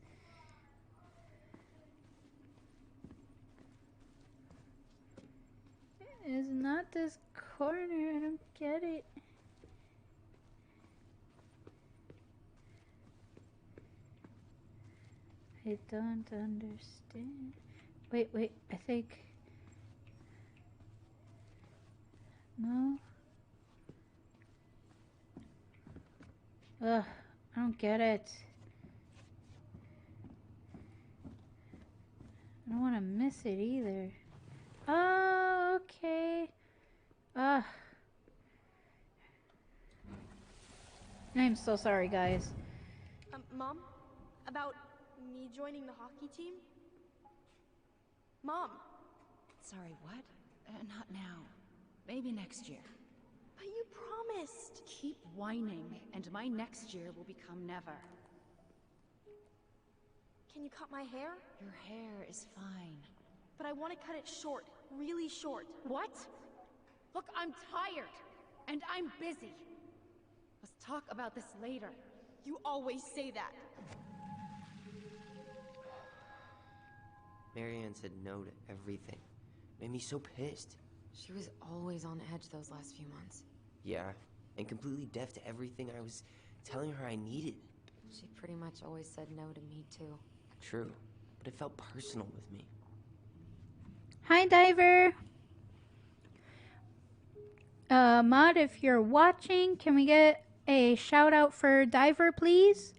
It's not this corner. I don't get it. I don't understand. Wait, I think... No? Ugh, I don't get it. I don't want to miss it either. Oh, okay. Ugh. I'm so sorry, guys. Mom? About me joining the hockey team? Mom! Sorry, what? Not now. Maybe next year. But you promised! Keep whining, and my next year will become never. Can you cut my hair? Your hair is fine. But I want to cut it short. Really short. What? Look, I'm tired. And I'm busy. Let's talk about this later. You always say that. Marianne said no to everything. Made me so pissed. She was always on edge those last few months. Yeah, and completely deaf to everything I was telling her I needed. She pretty much always said no to me, too. True, but it felt personal with me. Hi, Diver. Mod, if you're watching, can we get a shout out for Diver, please?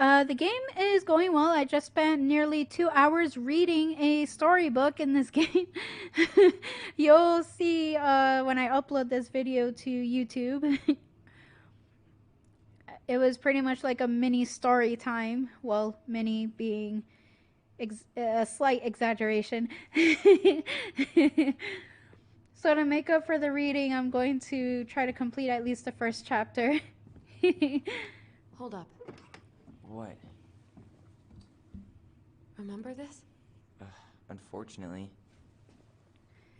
The game is going well. I just spent nearly 2 hours reading a storybook in this game. You'll see when I upload this video to YouTube. It was pretty much like a mini story time. Well, mini being a slight exaggeration. So to make up for the reading, I'm going to try to complete at least the first chapter. Hold up. What? Remember this? Unfortunately.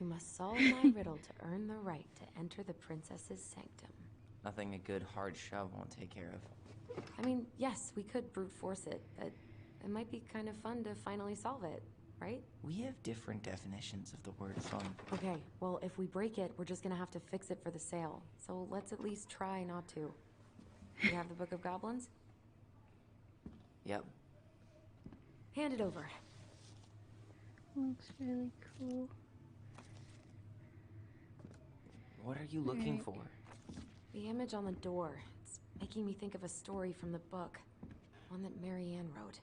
You must solve my riddle to earn the right to enter the princess's sanctum. Nothing a good hard shove won't take care of. I mean, yes, we could brute force it, but it might be kind of fun to finally solve it, right? We have different definitions of the word fun. Okay, well, if we break it, we're just gonna have to fix it for the sale. So let's at least try not to. You have the Book of Goblins? Yep. Hand it over. Looks really cool. What are you looking for? The image on the door. It's making me think of a story from the book. One that Marianne wrote.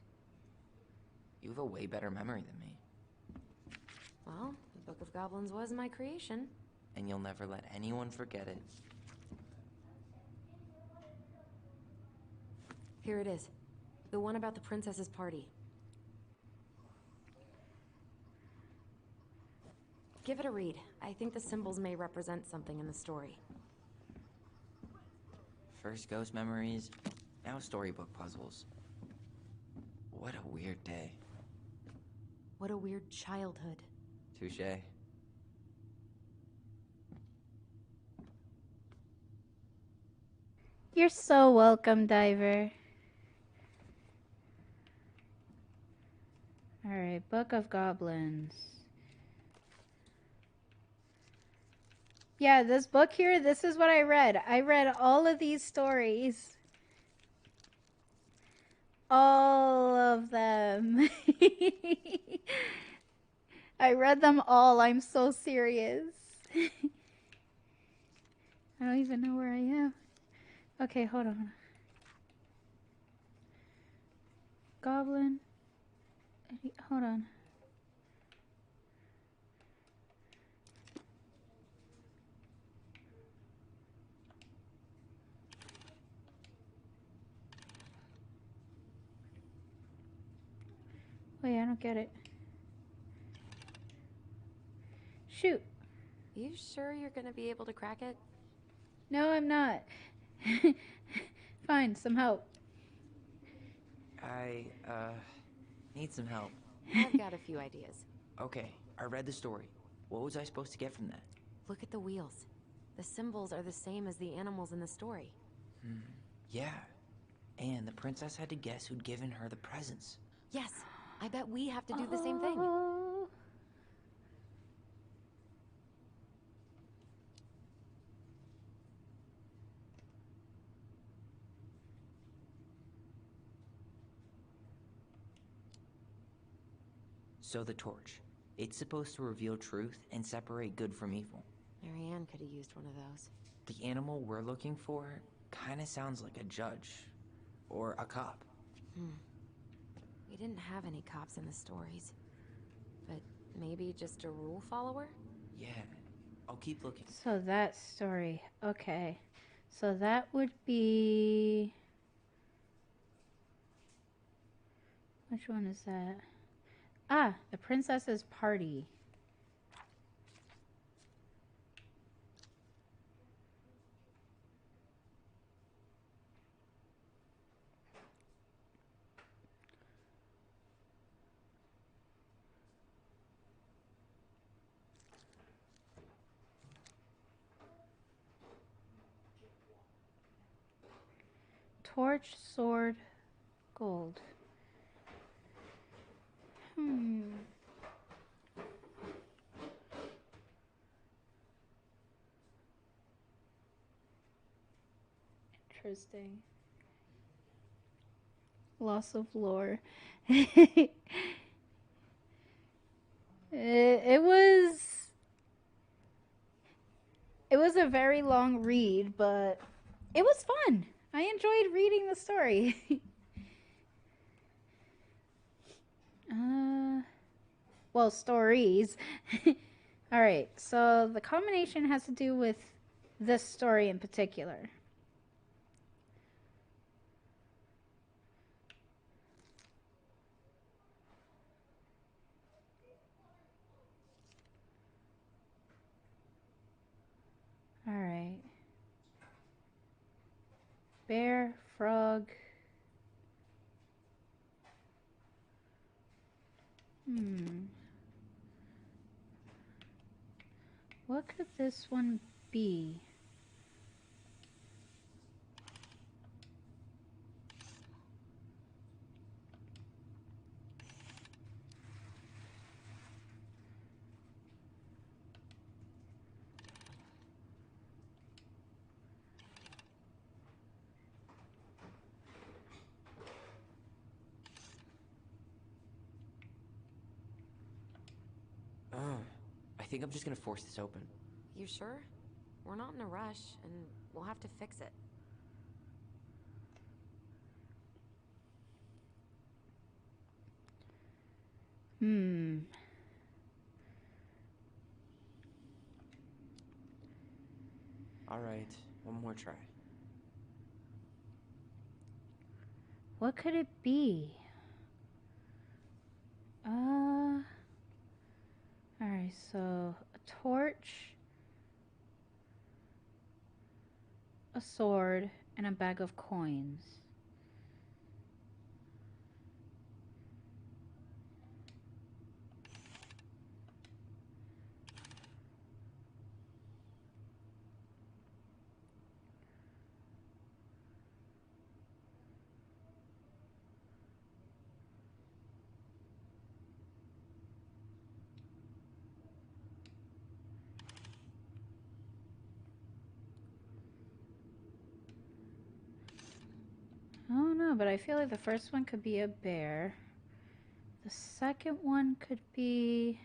You have a way better memory than me. Well, the Book of Goblins was my creation. And you'll never let anyone forget it. Here it is. The one about the princess's party. Give it a read. I think the symbols may represent something in the story. First ghost memories, now storybook puzzles. What a weird day. What a weird childhood. Touché. You're so welcome, Diver. Alright, Book of Goblins. Yeah, this book here, this is what I read. I read all of these stories. All of them. I read them all. I'm so serious. I don't even know where I am. Okay, hold on. Goblin. Hold on. Wait, I don't get it. Shoot. You sure you're gonna be able to crack it? No, I'm not. Fine, some help. I, need some help. I've got a few ideas. Okay, I read the story. What was I supposed to get from that? Look at the wheels. The symbols are the same as the animals in the story. Yeah. And the princess had to guess who'd given her the presents. Yes, I bet we have to do the same thing. Oh. So the torch. It's supposed to reveal truth and separate good from evil. Marianne could have used one of those. The animal we're looking for kinda sounds like a judge. Or a cop. We didn't have any cops in the stories. But maybe just a rule follower? Yeah. I'll keep looking. So that story. Okay. So that would be... Which one is that? Ah, the princess's party. Torch, sword, gold. Interesting. Loss of lore. It was a very long read, but it was fun. I enjoyed reading the story. Well, stories. Alright, so the combination has to do with this story in particular. Alright. Bear, frog. What could this one be? I think I'm just gonna force this open. You sure? We're not in a rush, and we'll have to fix it. Alright, one more try. What could it be? Alright, so a torch, a sword, and a bag of coins. I don't know, but I feel like the first one could be a bear. The second one could be...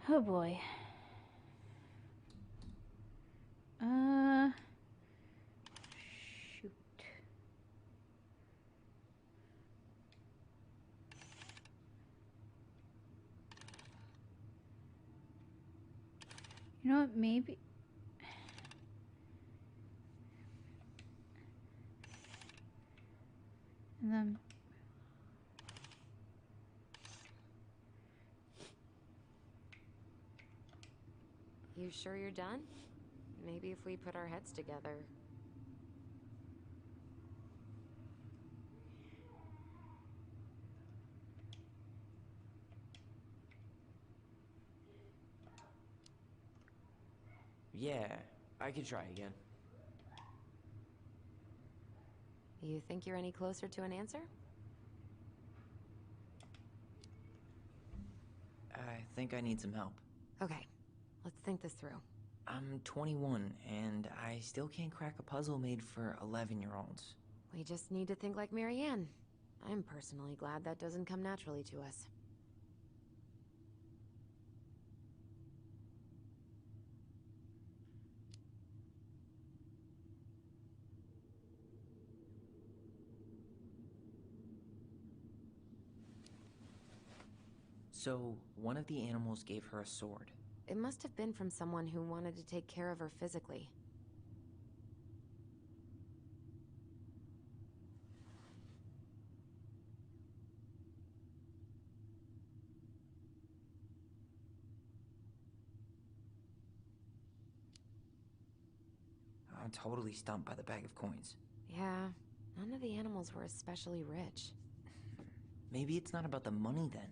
Oh boy. Shoot. You know what, maybe... And then... You sure you're done? Maybe if we put our heads together. Yeah, I could try again. You think you're any closer to an answer? I think I need some help. Okay, let's think this through. I'm 21, and I still can't crack a puzzle made for 11-year-olds. We just need to think like Marianne. I'm personally glad that doesn't come naturally to us. So, one of the animals gave her a sword. It must have been from someone who wanted to take care of her physically. I'm totally stumped by the bag of coins. Yeah, none of the animals were especially rich. Maybe it's not about the money then.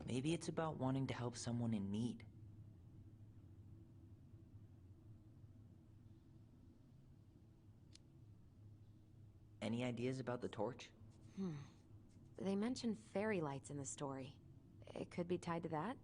Maybe it's about wanting to help someone in need. Any ideas about the torch? They mention fairy lights in the story. It could be tied to that?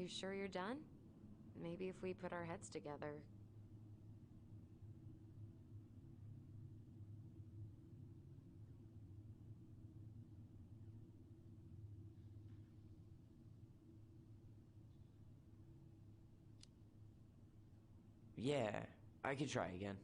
You sure you're done? Maybe if we put our heads together. Yeah, I could try again.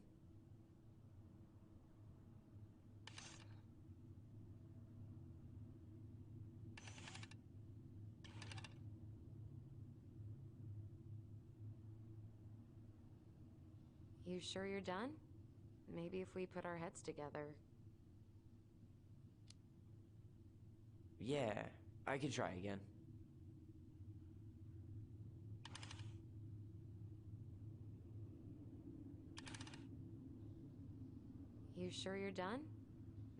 You sure you're done? Maybe if we put our heads together. Yeah, I could try again. You sure you're done?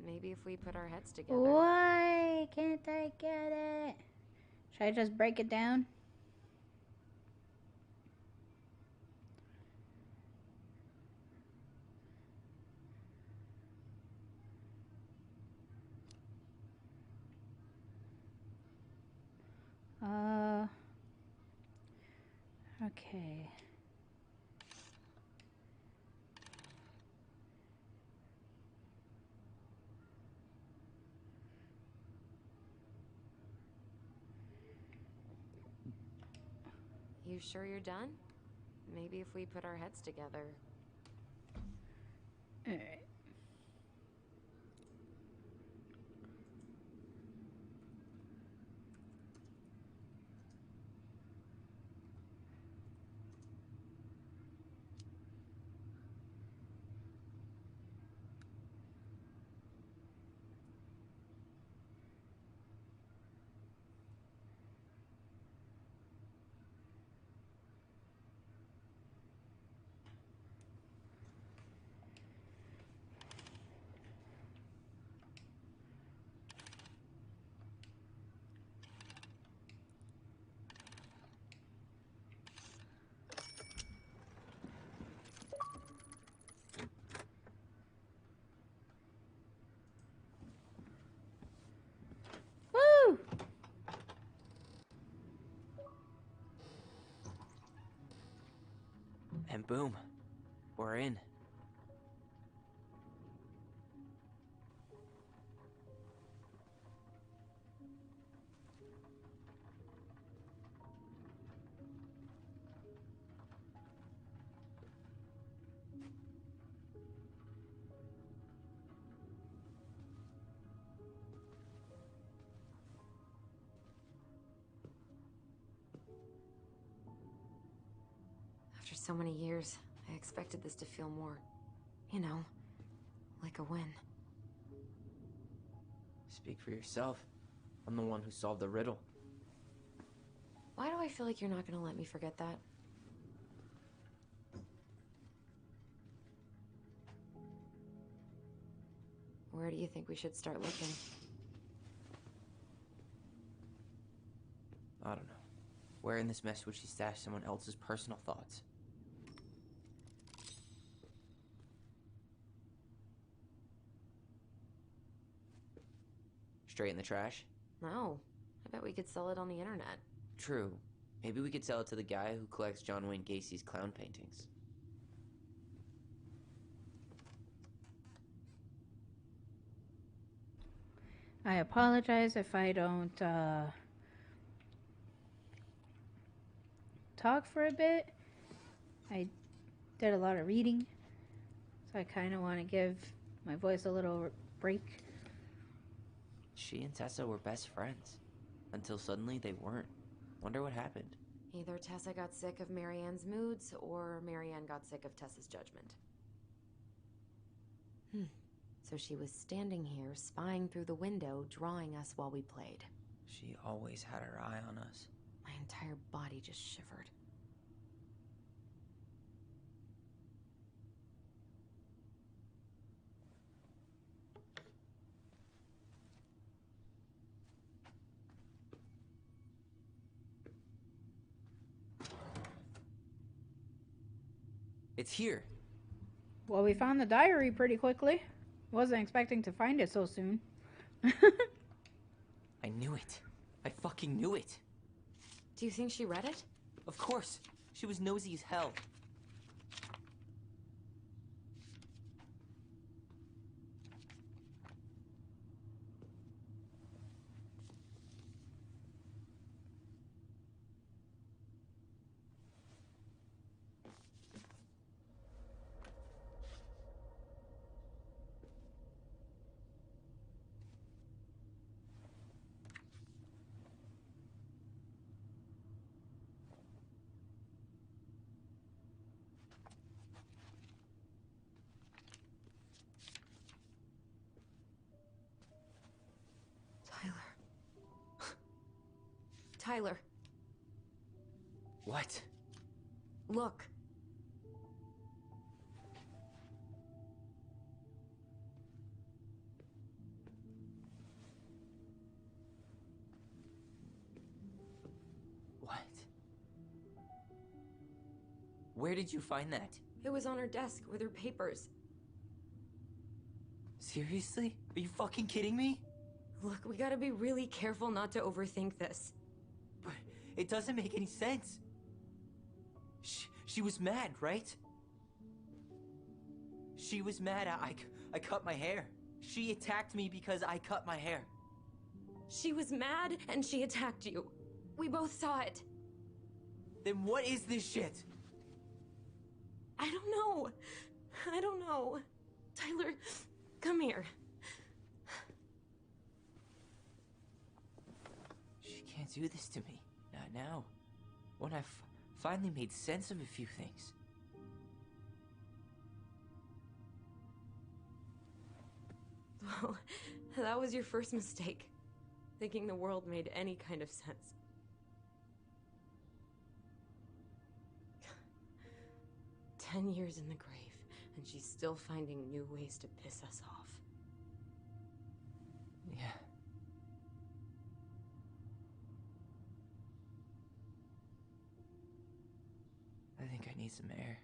Maybe if we put our heads together. Why can't I get it? Should I just break it down? Okay. You sure you're done? Maybe if we put our heads together. Alright. Woo! And boom, we're in. After so many years, I expected this to feel more, you know, like a win. Speak for yourself. I'm the one who solved the riddle. Why do I feel like you're not gonna let me forget that? Where do you think we should start looking? I don't know. Where in this mess would she stash someone else's personal thoughts? Straight in the trash? No. I bet we could sell it on the internet. True. Maybe we could sell it to the guy who collects John Wayne Gacy's clown paintings. I apologize if I don't talk for a bit. I did a lot of reading, so I kind of want to give my voice a little break. She and Tessa were best friends. Until suddenly they weren't. Wonder what happened. Either Tessa got sick of Marianne's moods, or Marianne got sick of Tessa's judgment. So she was standing here, spying through the window, drawing us while we played. She always had her eye on us. My entire body just shivered. It's here. Well, we found the diary pretty quickly. Wasn't expecting to find it so soon. I knew it. I fucking knew it. Do you think she read it? Of course. She was nosy as hell. Tyler, What? look. What? Where did you find that? It was on her desk with her papers. Seriously? Are you fucking kidding me? Look, we gotta be really careful not to overthink this. But it doesn't make any sense. She was mad, right? She was mad I cut my hair. She attacked me because I cut my hair. She was mad and she attacked you. We both saw it. Then what is this shit? I don't know. I don't know. Tyler, come here. She can't do this to me. Not now. When I finally made sense of a few things. Well, that was your first mistake. Thinking the world made any kind of sense. "10 years in the grave, and she's still finding new ways to piss us off." Yeah. I think I need some air.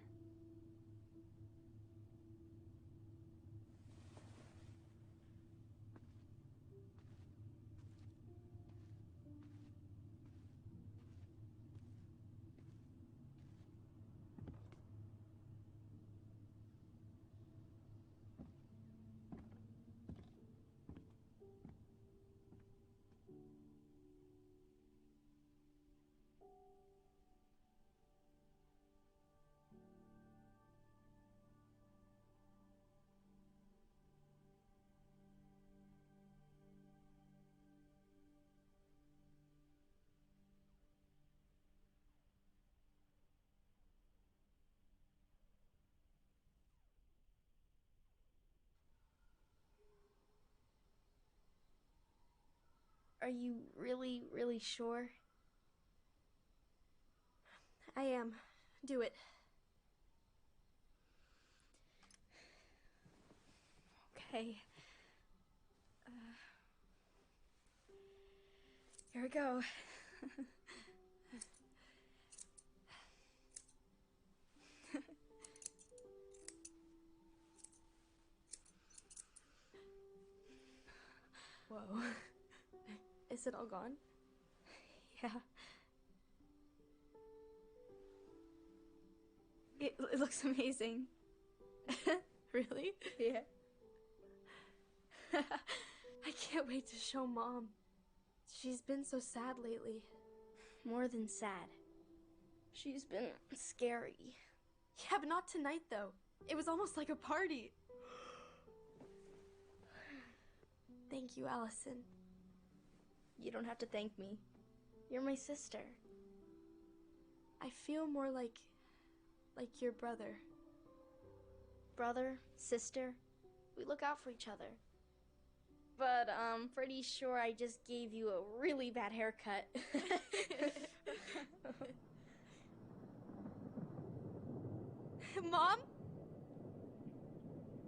Are you really, really sure? I am. Do it. Okay. Here we go. Whoa. Is it all gone? Yeah. It looks amazing. Really? Yeah. I can't wait to show Mom. She's been so sad lately. More than sad. She's been scary. Yeah, but not tonight, though. It was almost like a party. Thank you, Allison. You don't have to thank me. You're my sister. I feel more like your brother. Brother, sister, we look out for each other. But I'm pretty sure I just gave you a really bad haircut. Mom?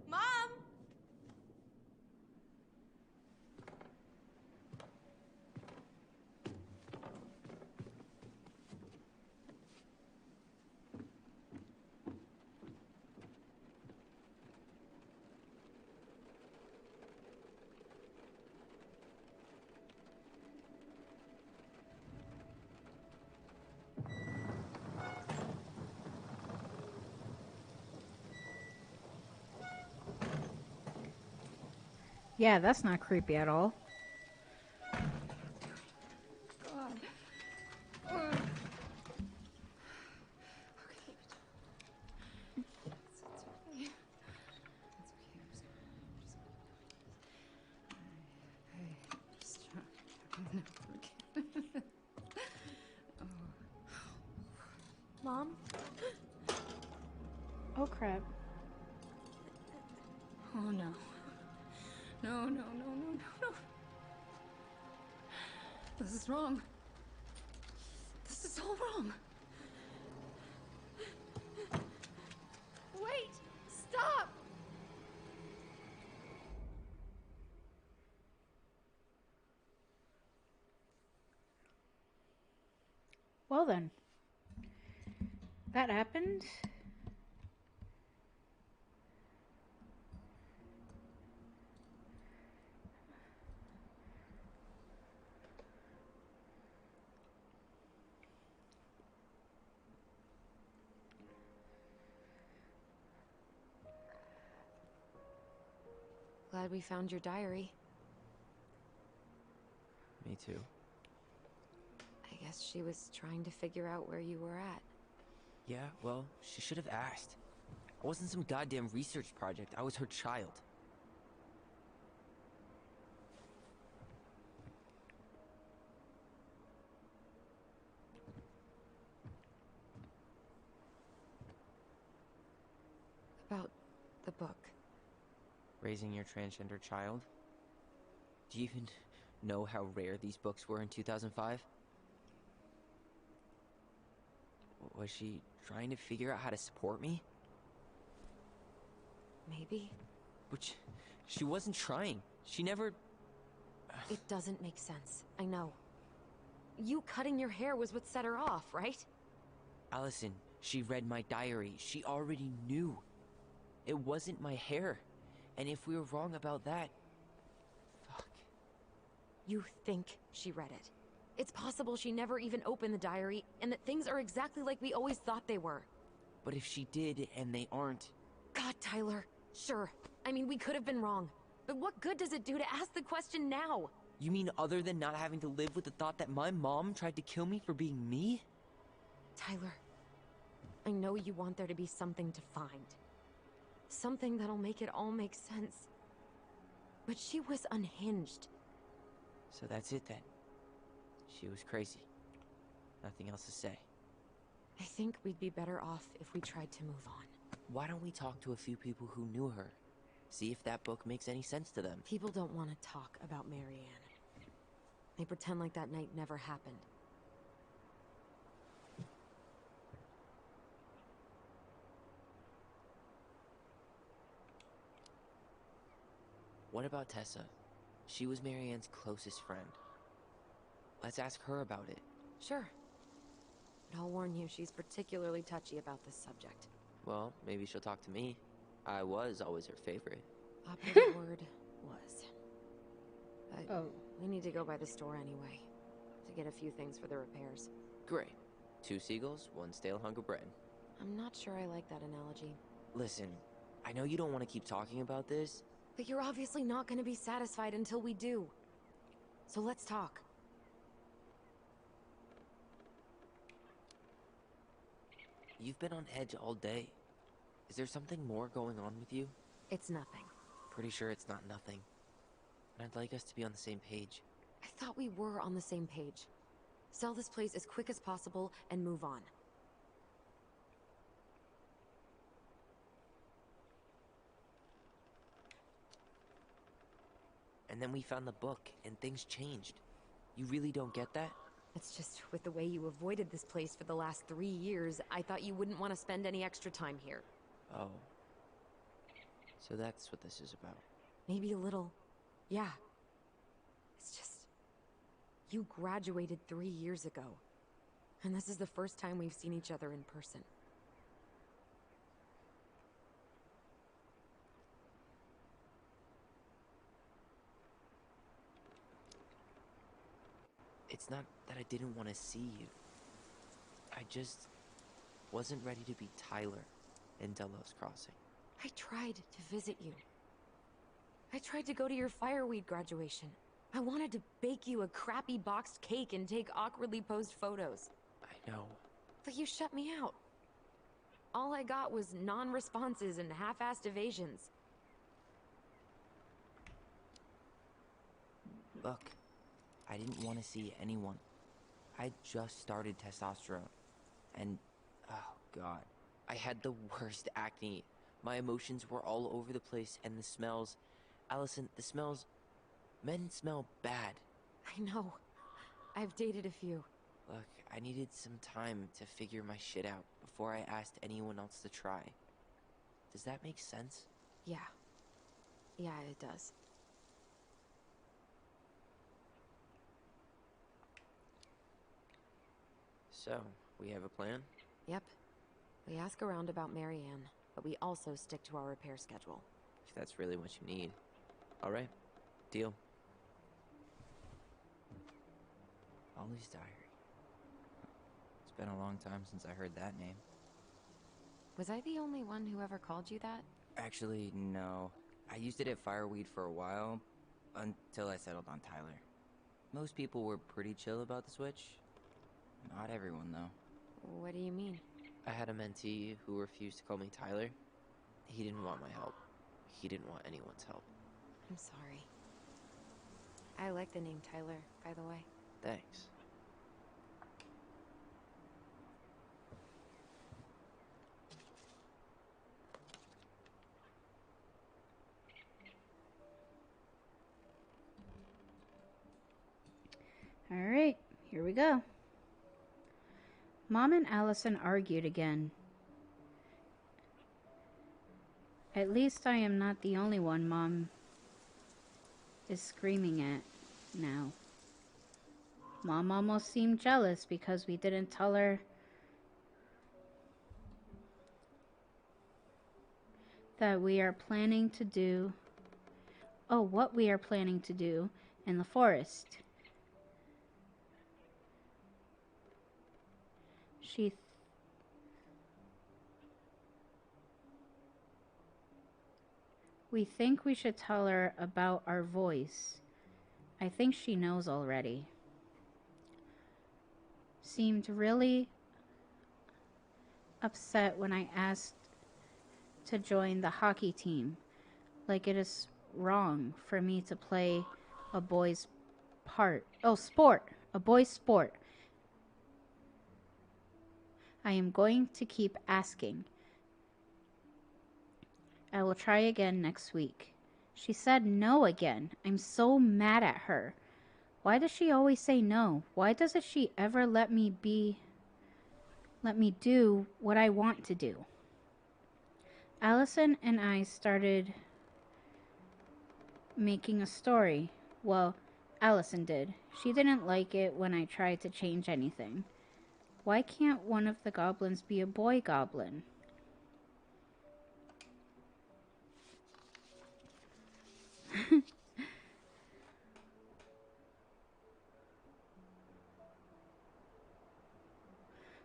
Mom? Yeah, that's not creepy at all. God. It's okay. It's okay. I'm just forget. Mom? Oh crap. Oh no. No, no, no, no, no, no. This is wrong. This is all wrong. Wait! Stop! Well then. That happened. Glad we found your diary. Me too. I guess she was trying to figure out where you were at. Yeah, well, she should have asked. I wasn't some goddamn research project. I was her child. About the book. Raising your transgender child? Do you even know how rare these books were in 2005? Was she trying to figure out how to support me? Maybe. But she wasn't trying. She never... It doesn't make sense. I know. You cutting your hair was what set her off, right? Allison, she read my diary. She already knew. It wasn't my hair. And if we were wrong about that... Fuck. You think she read it. It's possible she never even opened the diary, and that things are exactly like we always thought they were. But if she did, and they aren't... God, Tyler. Sure. I mean, we could have been wrong. But what good does it do to ask the question now? You mean other than not having to live with the thought that my mom tried to kill me for being me? Tyler, I know you want there to be something to find. Something that'll make it all make sense. But she was unhinged. So that's it then. She was crazy. Nothing else to say. I think we'd be better off if we tried to move on. Why don't we talk to a few people who knew her? See if that book makes any sense to them. People don't want to talk about Marianne. They pretend like that night never happened. What about Tessa? She was Marianne's closest friend. Let's ask her about it. Sure. But I'll warn you, she's particularly touchy about this subject. Well, maybe she'll talk to me. I was always her favorite. Operative word was. But Oh. we need to go by the store anyway. To get a few things for the repairs. Great. 2 seagulls, 1 stale hunk of bread. I'm not sure I like that analogy. Listen, I know you don't want to keep talking about this. But you're obviously not going to be satisfied until we do. So let's talk. You've been on edge all day. Is there something more going on with you? It's nothing. Pretty sure it's not nothing. And I'd like us to be on the same page. I thought we were on the same page. Sell this place as quick as possible and move on. And then we found the book, and things changed. You really don't get that? It's just with the way you avoided this place for the last 3 years, I thought you wouldn't want to spend any extra time here. Oh. So that's what this is about. Maybe a little. Yeah. It's just... You graduated 3 years ago. And this is the first time we've seen each other in person. It's not that I didn't want to see you. I just wasn't ready to be Tyler in Delos Crossing. I tried to visit you. I tried to go to your fireweed graduation. I wanted to bake you a crappy boxed cake and take awkwardly posed photos. I know. But you shut me out. All I got was non-responses and half-assed evasions. Look, I didn't want to see anyone. I just started testosterone. And, oh god, I had the worst acne. My emotions were all over the place, and the smells... Allison, the smells... Men smell bad. I know. I've dated a few. Look, I needed some time to figure my shit out before I asked anyone else to try. Does that make sense? Yeah. Yeah, it does. So, we have a plan? Yep. We ask around about Marianne, but we also stick to our repair schedule. If that's really what you need. Alright. Deal. Ollie's diary. It's been a long time since I heard that name. Was I the only one who ever called you that? Actually, no. I used it at Fireweed for a while, until I settled on Tyler. Most people were pretty chill about the switch. Not everyone, though. What do you mean? I had a mentee who refused to call me Tyler. He didn't want my help. He didn't want anyone's help. I'm sorry. I like the name Tyler, by the way. Thanks. Alright, here we go. Mom and Allison argued again. At least I am not the only one Mom is screaming at now. Mom almost seemed jealous because we didn't tell her that we are planning to do... Oh, what we are planning to do in the forest. We think we should tell her about our voice. I think she knows already. Seemed really upset when I asked to join the hockey team. Like it is wrong for me to play a boy's part. Oh, sport. A boy's sport. I am going to keep asking. I will try again next week. She said no again. I'm so mad at her. Why does she always say no? Why doesn't she ever let me do what I want to do? Allison and I started making a story. Well, Allison did. She didn't like it when I tried to change anything. Why can't one of the goblins be a boy goblin?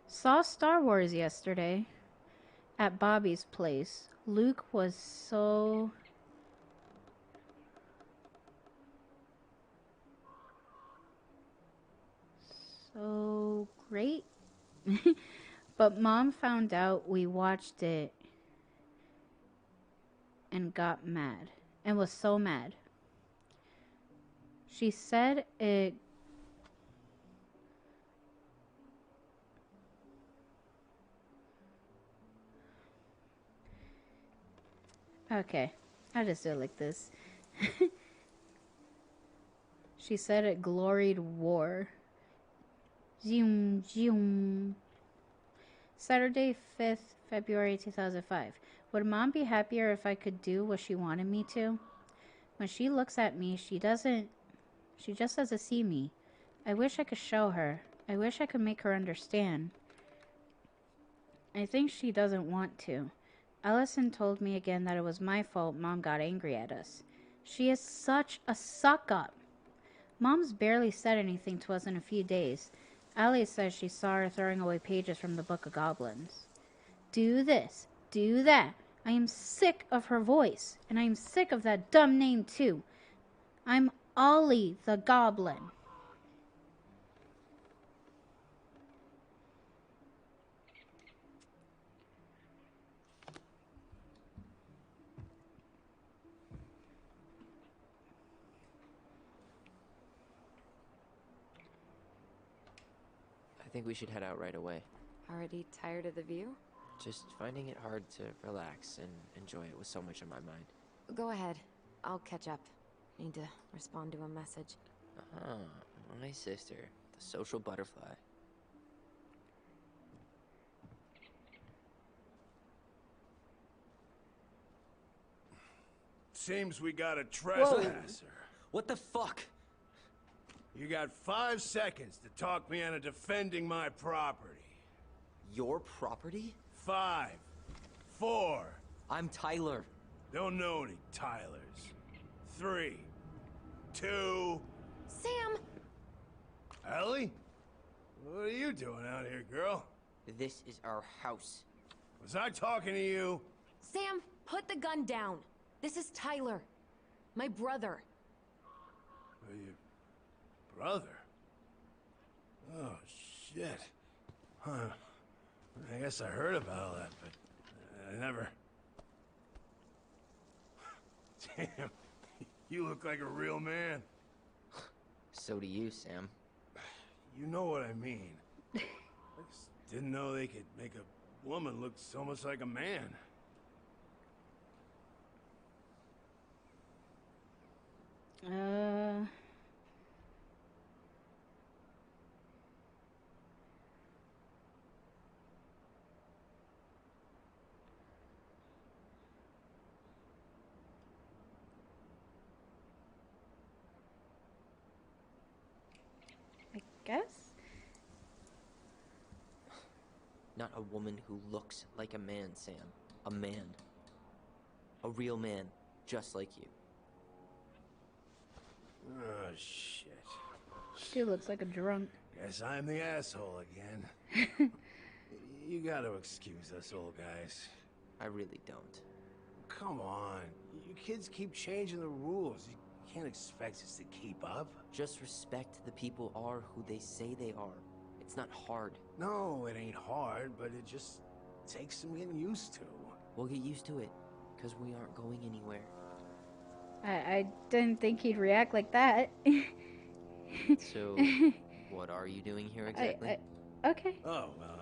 Saw Star Wars yesterday at Bobby's place. Luke was so great. But Mom found out we watched it and got mad. And was so mad. She said it... Okay, I'll just do it like this. She said it gloried war. Zoom, zoom. Saturday, 5th February 2005. Would Mom be happier if I could do what she wanted me to? When she looks at me, she just doesn't see me. I wish I could show her. I wish I could make her understand. I think she doesn't want to. Allison told me again that it was my fault Mom got angry at us. She is such a suck-up. Mom's barely said anything to us in a few days. Allie says she saw her throwing away pages from the Book of Goblins. Do this. Do that. I am sick of her voice, and I am sick of that dumb name too. I'm Ollie the Goblin. I think we should head out right away. Already tired of the view? Just finding it hard to relax and enjoy it with so much on my mind. Go ahead. I'll catch up. Need to respond to a message. Ah, my sister, the social butterfly. Seems we got a trespasser. What the fuck? You got 5 seconds to talk me into defending my property. Your property? 5, 4. I'm Tyler. Don't know any Tylers. 3, 2. Sam! Ellie? What are you doing out here, girl? This is our house. Was I talking to you? Sam, put the gun down. This is Tyler. My brother. Are you... brother? Oh, shit. Huh. I guess I heard about all that, but I never... Damn. You look like a real man. So do you, Sam. You know what I mean. I just didn't know they could make a woman look so much like a man. I guess? Not a woman who looks like a man, Sam. A man. A real man, just like you. Oh, shit. She looks like a drunk. Guess I'm the asshole again. You gotta excuse us old guys. I really don't. Come on. You kids keep changing the rules. You can't expect us to keep up. Just respect the people are who they say they are. It's not hard. No, it ain't hard, but it just takes some getting used to. We'll get used to it, because we aren't going anywhere. I didn't think he'd react like that. So, what are you doing here exactly? Okay. Oh, well,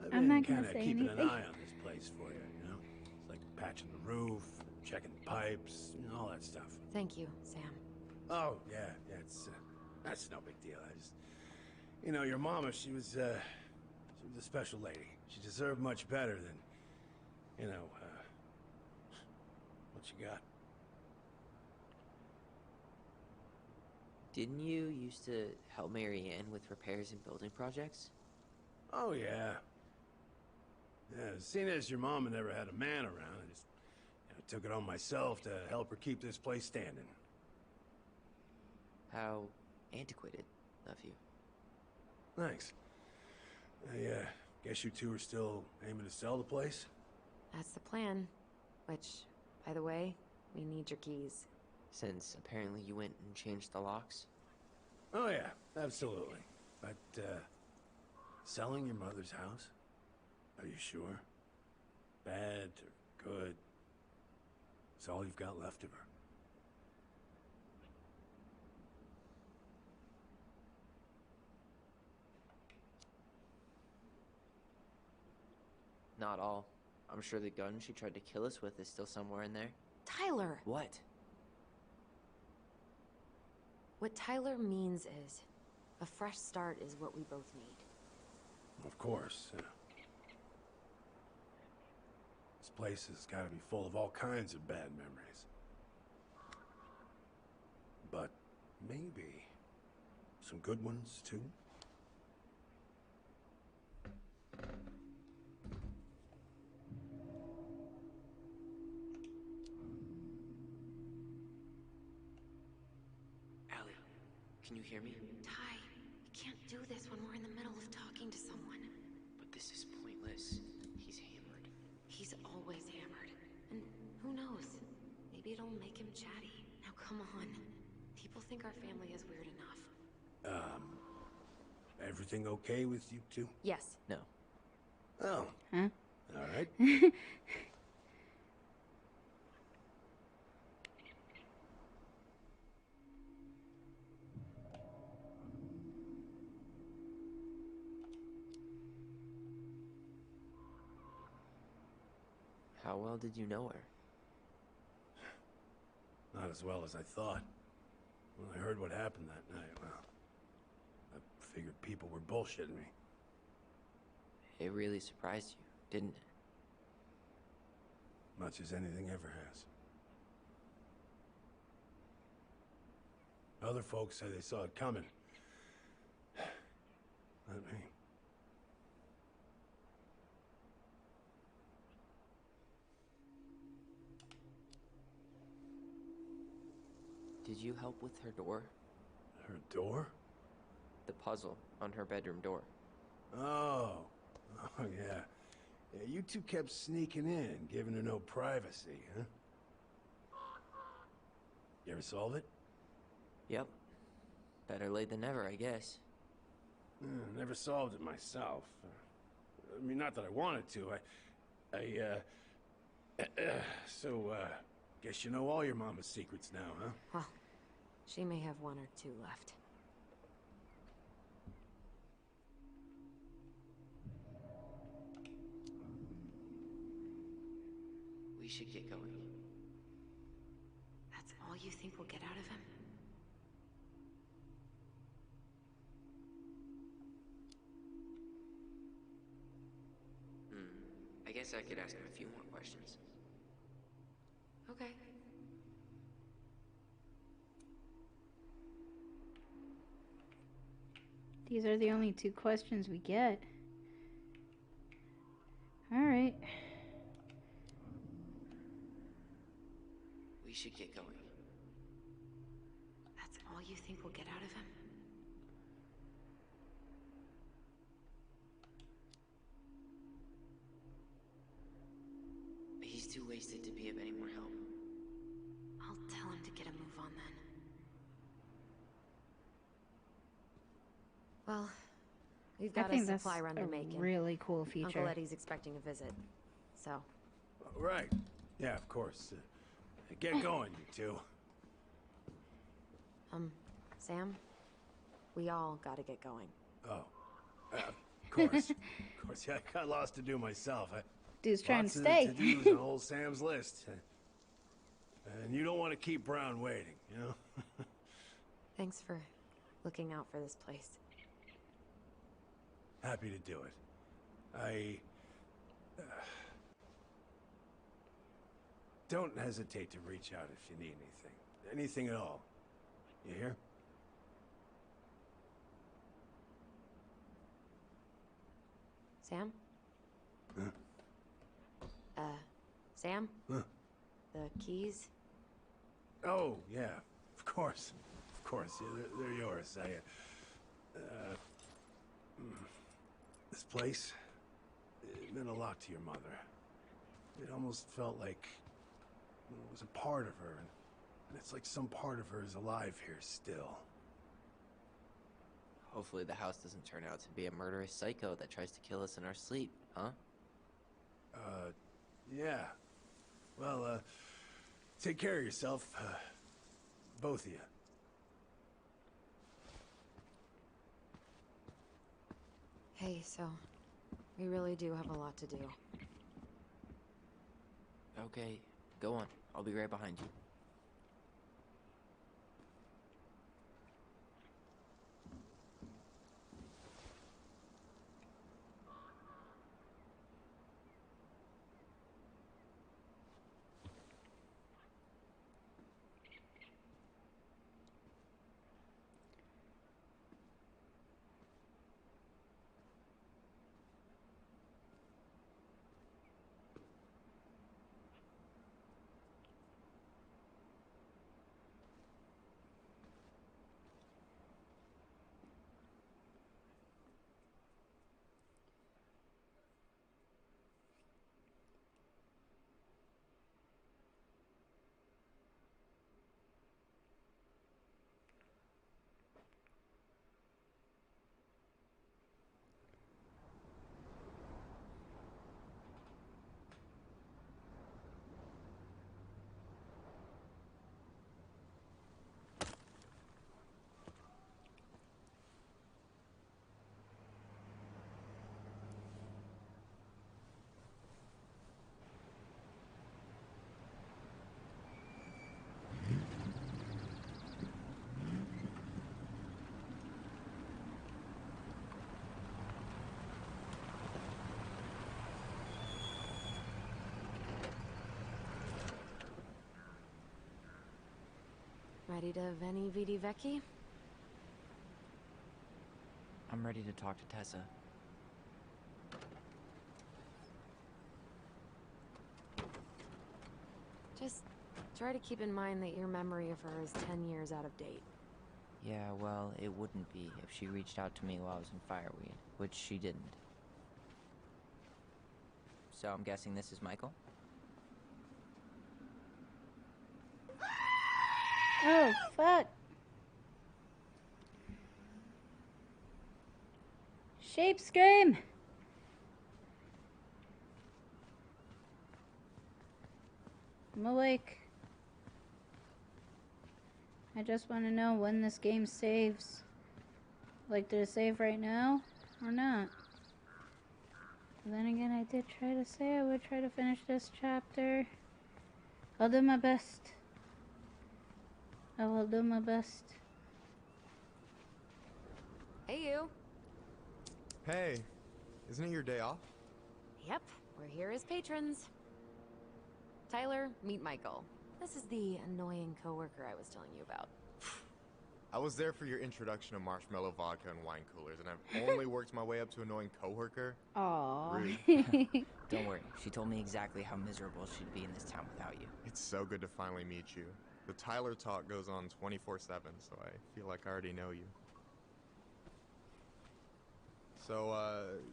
I've I'm been not gonna kind of say keeping anything. an eye on this place for you, you know? It's like patching the roof, checking the pipes, you know, all that stuff. Thank you, Sam. Oh, yeah, it's, that's no big deal. I just, you know, your mama, she was a special lady. She deserved much better than, you know, what you got. Didn't you used to help Mary Ann with repairs and building projects? Oh, yeah. Yeah, seeing as your mama never had a man around, I just took it on myself to help her keep this place standing. How antiquated of you. Thanks. I guess you two are still aiming to sell the place? That's the plan. Which, by the way, we need your keys. Since apparently you went and changed the locks? Oh, yeah, absolutely. But, selling your mother's house? Are you sure? Bad or good? It's all you've got left of her. Not all. I'm sure the gun she tried to kill us with is still somewhere in there. Tyler! What? What Tyler means is, a fresh start is what we both need. Of course. This place has got to be full of all kinds of bad memories. But maybe some good ones, too? Allie, can you hear me? Ty, we can't do this when we're in the middle of talking to someone. But this is pointless. He's hammered. He's always hammered. come on. People think our family is weird enough. Everything okay with you two? Yes. No. Oh. Huh? All right. How well did you know her? Not as well as I thought. When I heard what happened that night, well, I figured people were bullshitting me. It really surprised you, didn't it? Much as anything ever has. Other folks say they saw it coming. Not me. Did you help with her door? Her door? The puzzle on her bedroom door. Oh. Oh, yeah. Yeah, you two kept sneaking in, giving her no privacy, huh? You ever solve it? Yep. Better late than never, I guess. Never solved it myself. I mean, not that I wanted to. Guess you know all your mama's secrets now, huh? Well, she may have one or two left. We should get going. That's all you think we'll get out of him? I guess I could ask him a few more questions. Okay. These are the only 2 questions we get. Alright. We should get going. That's all you think we'll get out of him? He's too wasted to be of any more help. I'll tell him to get a move on then. Well, we've I got a think that's supply run a to make. And really cool feature. Uncle Eddie's expecting a visit. So, Right. Yeah, of course. Get going, you two. Sam? We all gotta get going. Oh. Of course. Of course, yeah, I got lots to do myself. Dude's trying Lots to of stay. to-dos on old Sam's list. And you don't want to keep Brown waiting, you know? Thanks for looking out for this place. Happy to do it. Don't hesitate to reach out if you need anything. Anything at all. You hear? Sam? Huh? Sam? Huh? The keys? Oh, yeah. Of course. Of course. Yeah, they're yours. This place, it meant a lot to your mother. It almost felt like it was a part of her, and it's like some part of her is alive here still. Hopefully the house doesn't turn out to be a murderous psycho that tries to kill us in our sleep, huh? Yeah. Well, take care of yourself, both of you. Hey, so we really do have a lot to do. Okay, go on. I'll be right behind you. Ready to veni vidi vecchi? I'm ready to talk to Tessa. Just try to keep in mind that your memory of her is 10 years out of date. Yeah, well, it wouldn't be if she reached out to me while I was in Fireweed, which she didn't. So I'm guessing this is Michael? Oh, fuck. Shape scream. I'm awake. I just want to know when this game saves. Like, did it save right now or not? But then again, I did try to say I would try to finish this chapter. I'll do my best. I will do my best. Hey, you. Hey, isn't it your day off? Yep, we're here as patrons. Tyler, meet Michael. This is the annoying coworker I was telling you about. I was there for your introduction to marshmallow vodka and wine coolers, and I've only worked my way up to annoying coworker. Aww. Rude. Don't worry, she told me exactly how miserable she'd be in this town without you. It's so good to finally meet you. The Tyler talk goes on 24/7, so I feel like I already know you. So,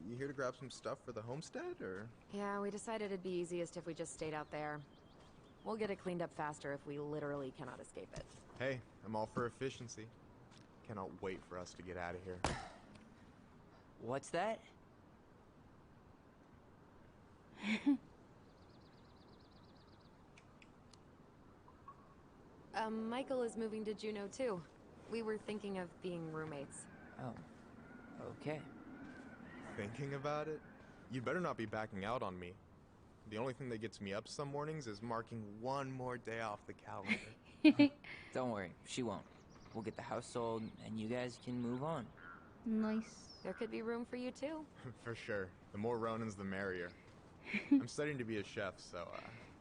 you here to grab some stuff for the homestead, or? Yeah, we decided it'd be easiest if we just stayed out there. We'll get it cleaned up faster if we literally cannot escape it. Hey, I'm all for efficiency. Cannot wait for us to get out of here. What's that? Michael is moving to Juneau too. We were thinking of being roommates. Oh, okay. Thinking about it? You'd better not be backing out on me. The only thing that gets me up some mornings is marking one more day off the calendar. Don't worry, she won't. We'll get the house sold, and you guys can move on. Nice. There could be room for you too. For sure. The more Ronins, the merrier. I'm studying to be a chef, so,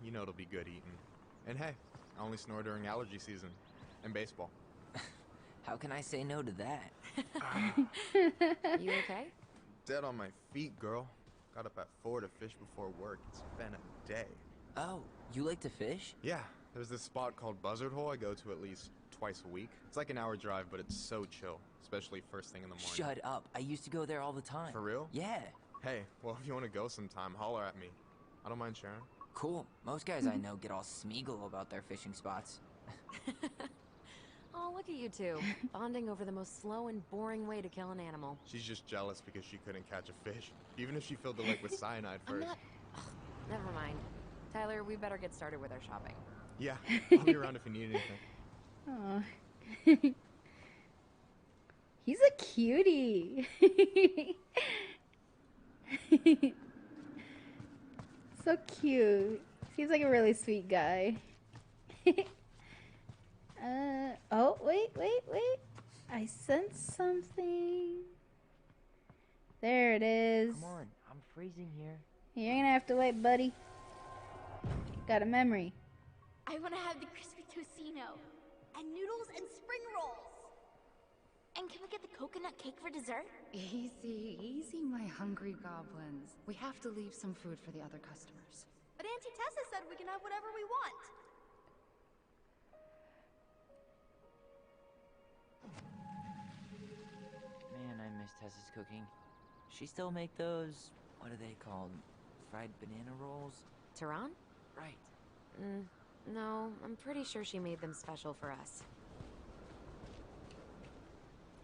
you know it'll be good eating. And hey, I only snore during allergy season. And baseball. How can I say no to that? You okay? Dead on my feet, girl. Got up at 4 to fish before work. It's been a day. Oh, you like to fish? Yeah, there's this spot called Buzzard Hole I go to at least twice a week. It's like an hour drive, but it's so chill, especially first thing in the morning. Shut up. I used to go there all the time. For real? Yeah. Hey, well, if you want to go sometime, holler at me. I don't mind sharing. Cool. Most guys I know get all smeagol about their fishing spots. Oh, look at you two, bonding over the most slow and boring way to kill an animal. She's just jealous because she couldn't catch a fish, even if she filled the lake with cyanide first. Ugh, never mind. Tyler, we better get started with our shopping. Yeah, I'll be around if you need anything. Aw. He's a cutie. So cute. Seems like a really sweet guy. Oh, wait. I sense something. There it is. Come on, I'm freezing here. You're gonna have to wait, buddy. Got a memory. I want to have the crispy tocino, and noodles and spring rolls. And can we get the coconut cake for dessert? Easy, easy, my hungry goblins. We have to leave some food for the other customers. But Auntie Tessa said we can have whatever we want. Man, I miss Tessa's cooking. She still make those, what are they called? Fried banana rolls? Tehran? Right. No, I'm pretty sure she made them special for us.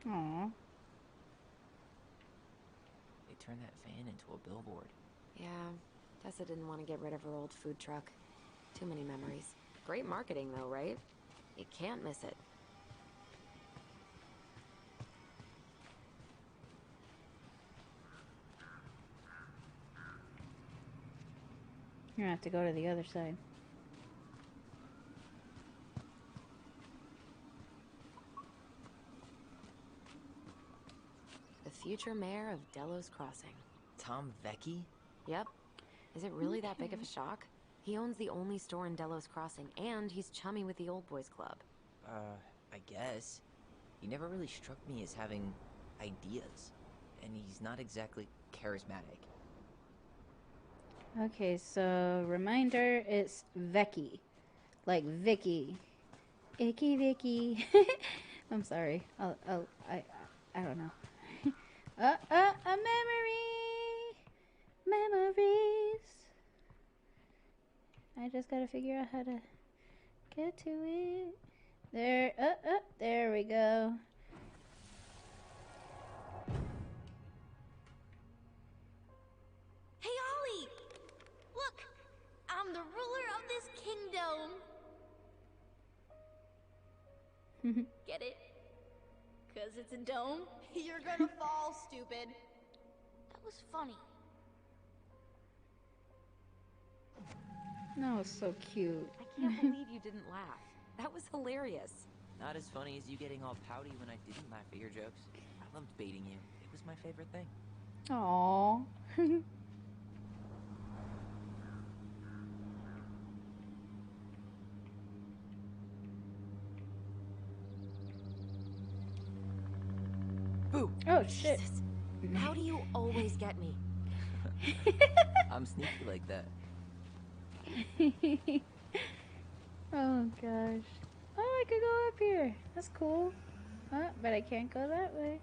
Aww. They turned that fan into a billboard. Yeah, Tessa didn't want to get rid of her old food truck. Too many memories. Great marketing though, right? You can't miss it. You're gonna have to go to the other side. The future mayor of Delos Crossing. Tom Vecchi? Yep. Is it really that big of a shock? He owns the only store in Delos Crossing, and he's chummy with the Old Boys Club. I guess. He never really struck me as having ideas, and he's not exactly charismatic. Okay, so reminder, it's Vicky. Like Vicky. Icky Vicky. I'm sorry. I don't know. A memory! Memories! I just gotta figure out how to get to it. There, there we go. Hey, Ollie! Look! I'm the ruler of this kingdom! Get it? 'Cause it's a dome? You're gonna fall, stupid. That was funny. No, it's so cute. I can't believe you didn't laugh. That was hilarious. Not as funny as you getting all pouty when I didn't laugh at your jokes. I loved baiting you. It was my favorite thing. Aww. Boo! Oh, shit. Jesus. How do you always get me? I'm sneaky like that. Oh, gosh. Oh, I could go up here. That's cool. But I can't go that way.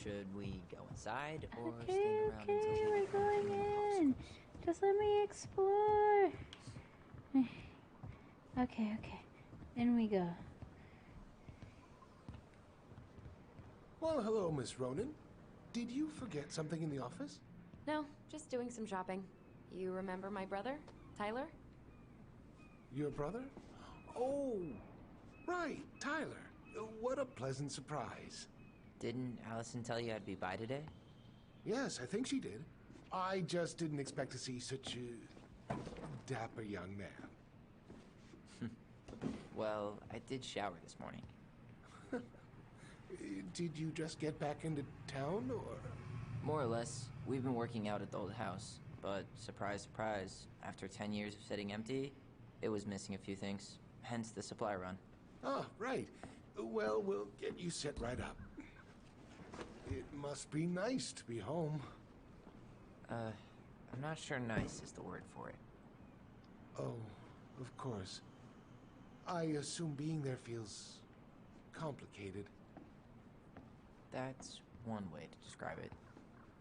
Should we go inside or Okay, stand around okay, until we're the going house in. closes? Just let me explore. Okay, okay. In we go. Well, hello, Miss Ronan. Did you forget something in the office? No, just doing some shopping. You remember my brother, Tyler? Your brother? Oh, right, Tyler. What a pleasant surprise. Didn't Allison tell you I'd be by today? Yes, I think she did. I just didn't expect to see such a dapper young man. Well, I did shower this morning. Did you just get back into town, or...? More or less. We've been working out at the old house, but surprise, surprise, after 10 years of sitting empty, it was missing a few things, hence the supply run. Ah, right. Well, we'll get you set right up. It must be nice to be home. I'm not sure nice is the word for it. Oh, of course. I assume being there feels complicated. That's one way to describe it.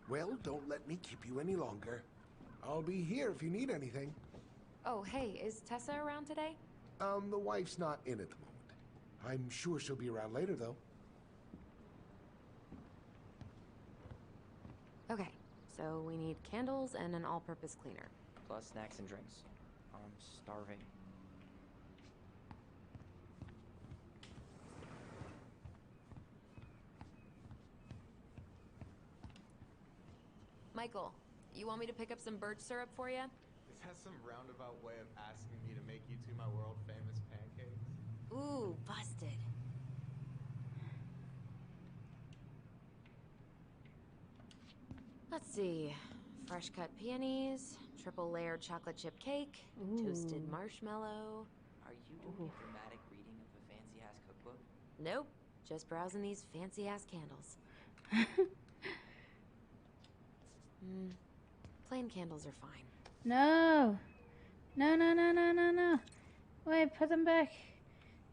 Well, don't let me keep you any longer. I'll be here if you need anything. Oh, hey, is Tessa around today? The wife's not in at the moment. I'm sure she'll be around later, though. Okay, so we need candles and an all-purpose cleaner. Plus snacks and drinks. I'm starving. Michael, you want me to pick up some birch syrup for you? Is that some roundabout way of asking me to make you two my world famous pancakes? Ooh, busted. Let's see. Fresh cut peonies, triple layered chocolate chip cake, toasted marshmallow. Are you doing a dramatic reading of a fancy-ass cookbook? Nope, just browsing these fancy ass candles. Plain candles are fine. No. No, no, no, no, no, no. Wait, put them back.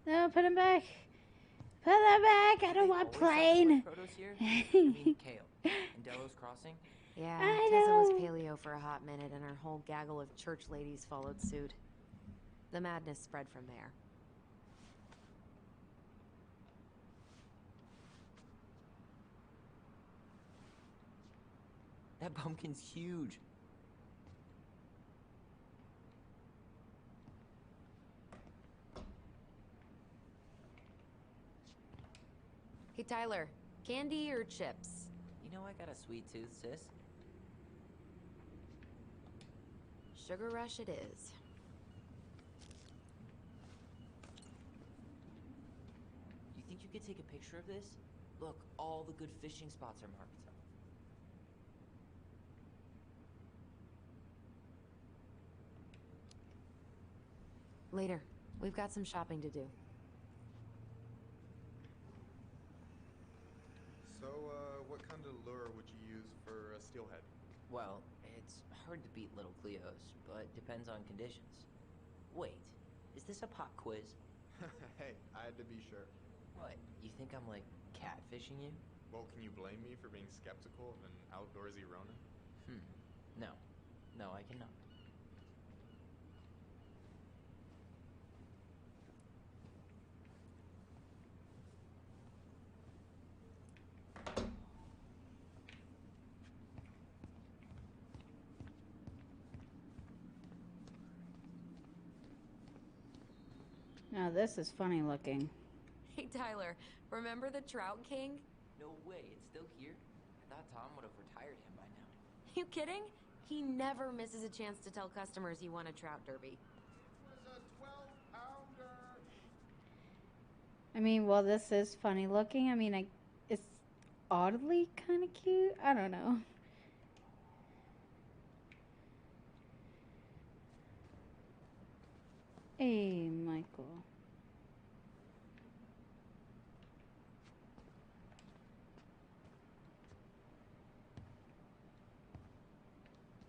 No, put them back. Put them back. I don't want plain. Protos here? I mean, Kale. And Delos Crossing? Yeah, I Tessa was know. paleo for a hot minute and her whole gaggle of church ladies followed suit. The madness spread from there. That pumpkin's huge. Hey Tyler, candy or chips? You know I got a sweet tooth, sis. sugar rush it is. You think you could take a picture of this? Look, all the good fishing spots are marked. Later. We've got some shopping to do. So, what kind of lure would you use for a steelhead? Well, it's hard to beat little Cleo's, but depends on conditions. Wait, is this a pop quiz? Hey, I had to be sure. What, you think I'm like catfishing you? Well, can you blame me for being skeptical of an outdoorsy Ronin? No. No, I cannot. Now this is funny looking. Hey, Tyler, remember the Trout King? No way, it's still here? I thought Tom would have retired him by now. You kidding? He never misses a chance to tell customers he won a trout derby. It was a 12-pounder! I mean, well, this is funny looking. I mean, it's oddly kind of cute. I don't know. Hey, Michael.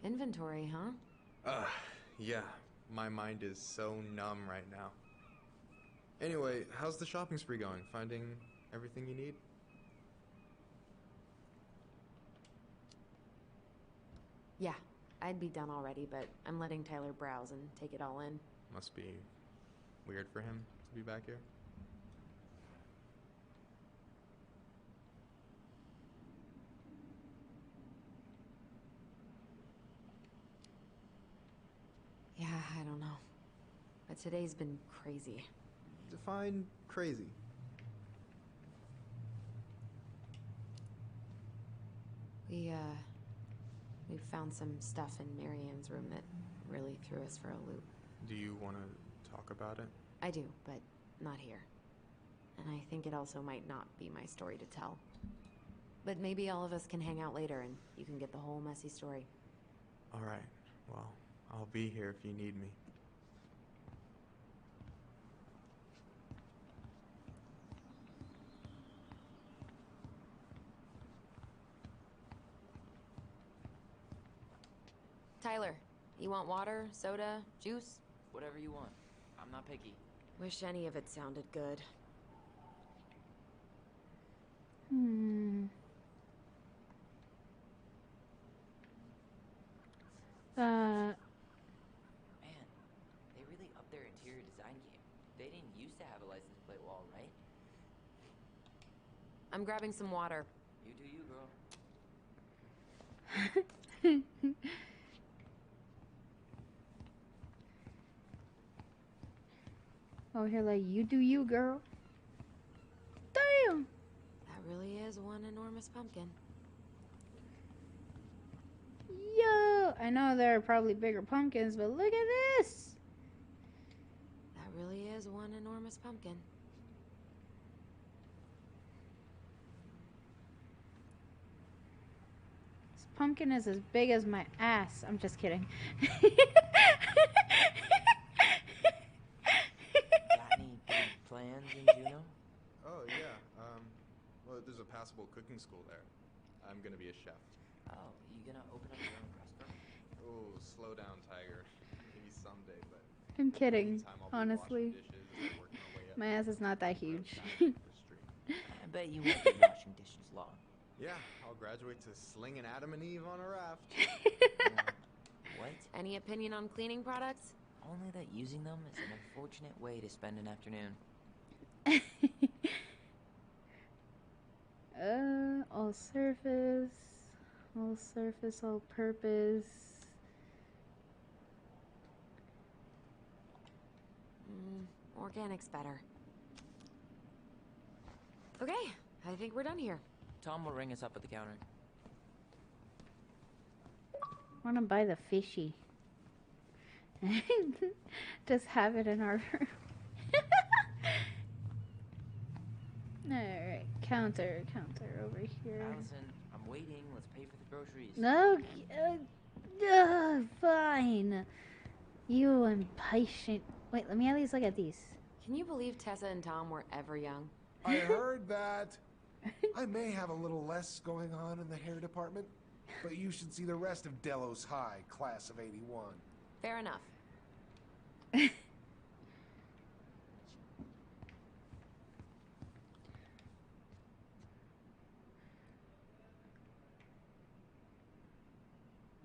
Inventory, huh? Yeah. My mind is so numb right now. Anyway, how's the shopping spree going? Finding everything you need? Yeah, I'd be done already, but I'm letting Tyler browse and take it all in. Must be weird for him to be back here. Yeah, I don't know. But today's been crazy. Define crazy. We found some stuff in Marianne's room that really threw us for a loop. Do you want to talk about it? I do, but not here. And I think it also might not be my story to tell. But maybe all of us can hang out later and you can get the whole messy story. All right. Well, I'll be here if you need me. Tyler, you want water, soda, juice? Whatever you want. I'm not picky. Wish any of it sounded good. Man, they really upped their interior design game. They didn't used to have a license plate wall, right? I'm grabbing some water. You do you, girl. Oh, here, like, you do you, girl. Damn! That really is one enormous pumpkin. Yo! I know there are probably bigger pumpkins, but look at this! That really is one enormous pumpkin. This pumpkin is as big as my ass. I'm just kidding. Got any big plans in Juneau? Oh, yeah. Well, there's a passable cooking school there. I'm gonna be a chef. Oh, you gonna open up your own restaurant? Oh, slow down, Tiger. Maybe someday, but... I'm kidding, meantime, I'll be honestly. washing dishes and working my way up My ass is not that huge. the street. I bet you won't be washing dishes long. Yeah, I'll graduate to slinging Adam and Eve on a raft. What? Any opinion on cleaning products? Only that using them is an unfortunate way to spend an afternoon. All surface, all purpose. Organic's better. Okay, I think we're done here. Tom will ring us up at the counter. I want to buy the fishy. Just have it in our room. Alright, counter over here. Allison, I'm waiting. Let's pay for the groceries. No, fine. You impatient. Wait, let me at least look at these. Can you believe Tessa and Tom were ever young? I heard that. I may have a little less going on in the hair department, but you should see the rest of Delos High, class of '81. Fair enough.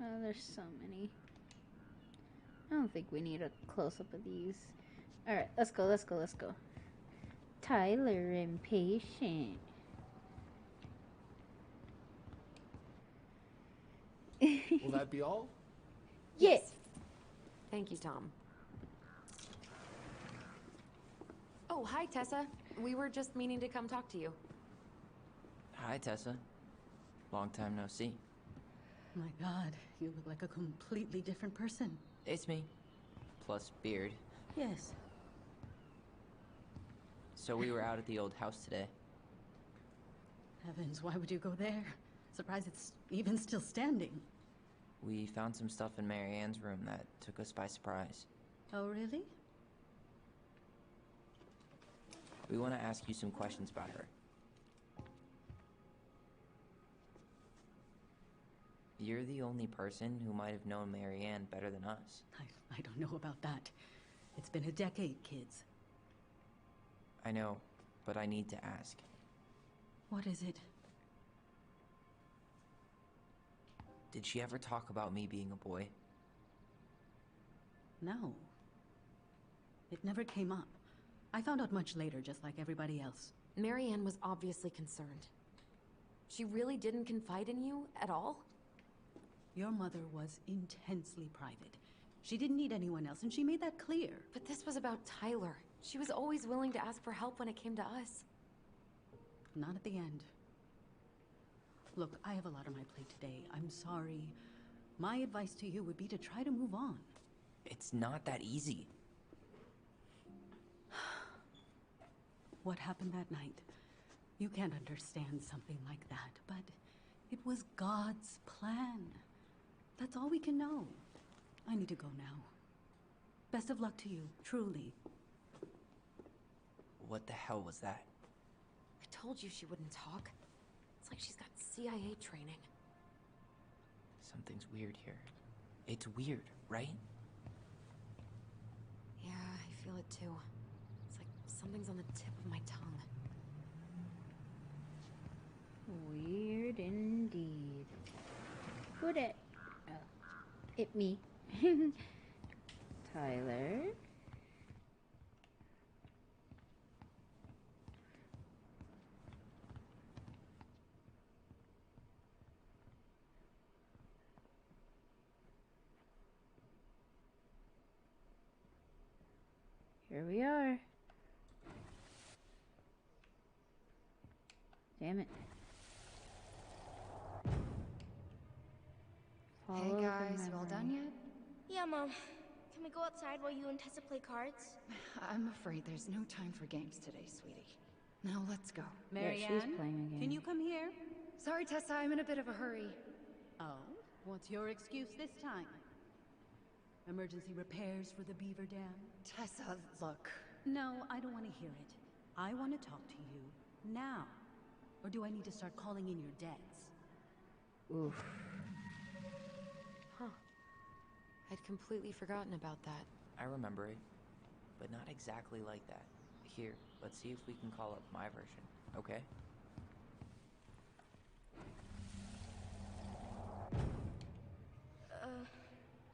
Oh, there's so many. I don't think we need a close-up of these. Alright, let's go. Tyler, impatient. Will that be all? Yes. Thank you, Tom. Oh, hi, Tessa. We were just meaning to come talk to you. Hi, Tessa. Long time no see. My God, you look like a completely different person. It's me. Plus beard. Yes. So we were out at the old house today. Heavens, why would you go there? Surprised it's even still standing. We found some stuff in Mary Ann's room that took us by surprise. Oh, really? We want to ask you some questions about her. You're the only person who might have known Mary Ann better than us. I don't know about that. It's been a decade, kids. I know, but I need to ask. What is it? Did she ever talk about me being a boy? No. It never came up. I found out much later, just like everybody else. Mary Ann was obviously concerned. She really didn't confide in you at all? Your mother was intensely private. She didn't need anyone else, and she made that clear. But this was about Tyler. She was always willing to ask for help when it came to us. Not at the end. Look, I have a lot on my plate today. I'm sorry. My advice to you would be to try to move on. It's not that easy. What happened that night? You can't understand something like that, but it was God's plan. That's all we can know. I need to go now. Best of luck to you, truly. What the hell was that? I told you she wouldn't talk. It's like she's got CIA training. Something's weird here. It's weird, right? Yeah, I feel it too. It's like something's on the tip of my tongue. Weird indeed. Who that? Oh, it me. Tyler. Here we are. Damn it. Hey guys, you all done yet? Yeah, Mom. Can we go outside while you and Tessa play cards? I'm afraid there's no time for games today, sweetie. Now let's go. Yeah, she's playing again. Can you come here? Sorry, Tessa, I'm in a bit of a hurry. Oh, what's your excuse this time? Emergency repairs for the beaver dam? Tessa, look. No, I don't want to hear it. I want to talk to you now. Or do I need to start calling in your debts? Oof. Huh. I'd completely forgotten about that. I remember it, but not exactly like that. Here, let's see if we can call up my version, okay?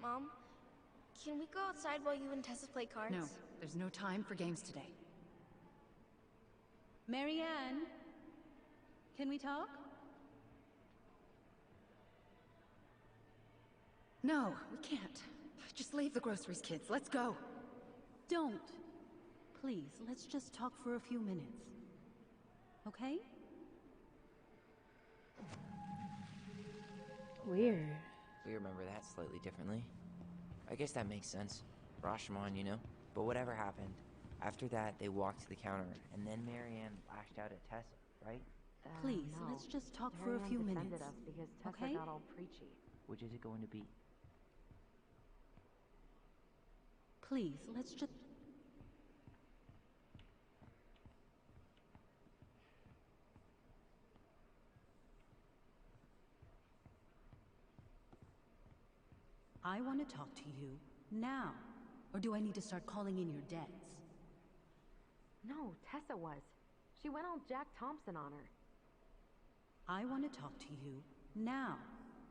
Mom? Can we go outside while you and Tessa play cards? No, there's no time for games today. Mary Ann? Can we talk? No, we can't. Just leave the groceries, kids. Let's go. Don't. Please, let's just talk for a few minutes. Okay? Weird. We remember that slightly differently. I guess that makes sense. Rashomon, you know? But whatever happened, after that, they walked to the counter, and then Marianne lashed out at Tessa, right? Please, No. let's just talk for a few Marianne minutes. defended us because Tessa Okay? got all preachy. Which is it going to be? Please, let's just... I want to talk to you now. Or do I need to start calling in your debts? No, Tessa was. She went all Jack Thompson on her. I want to talk to you now.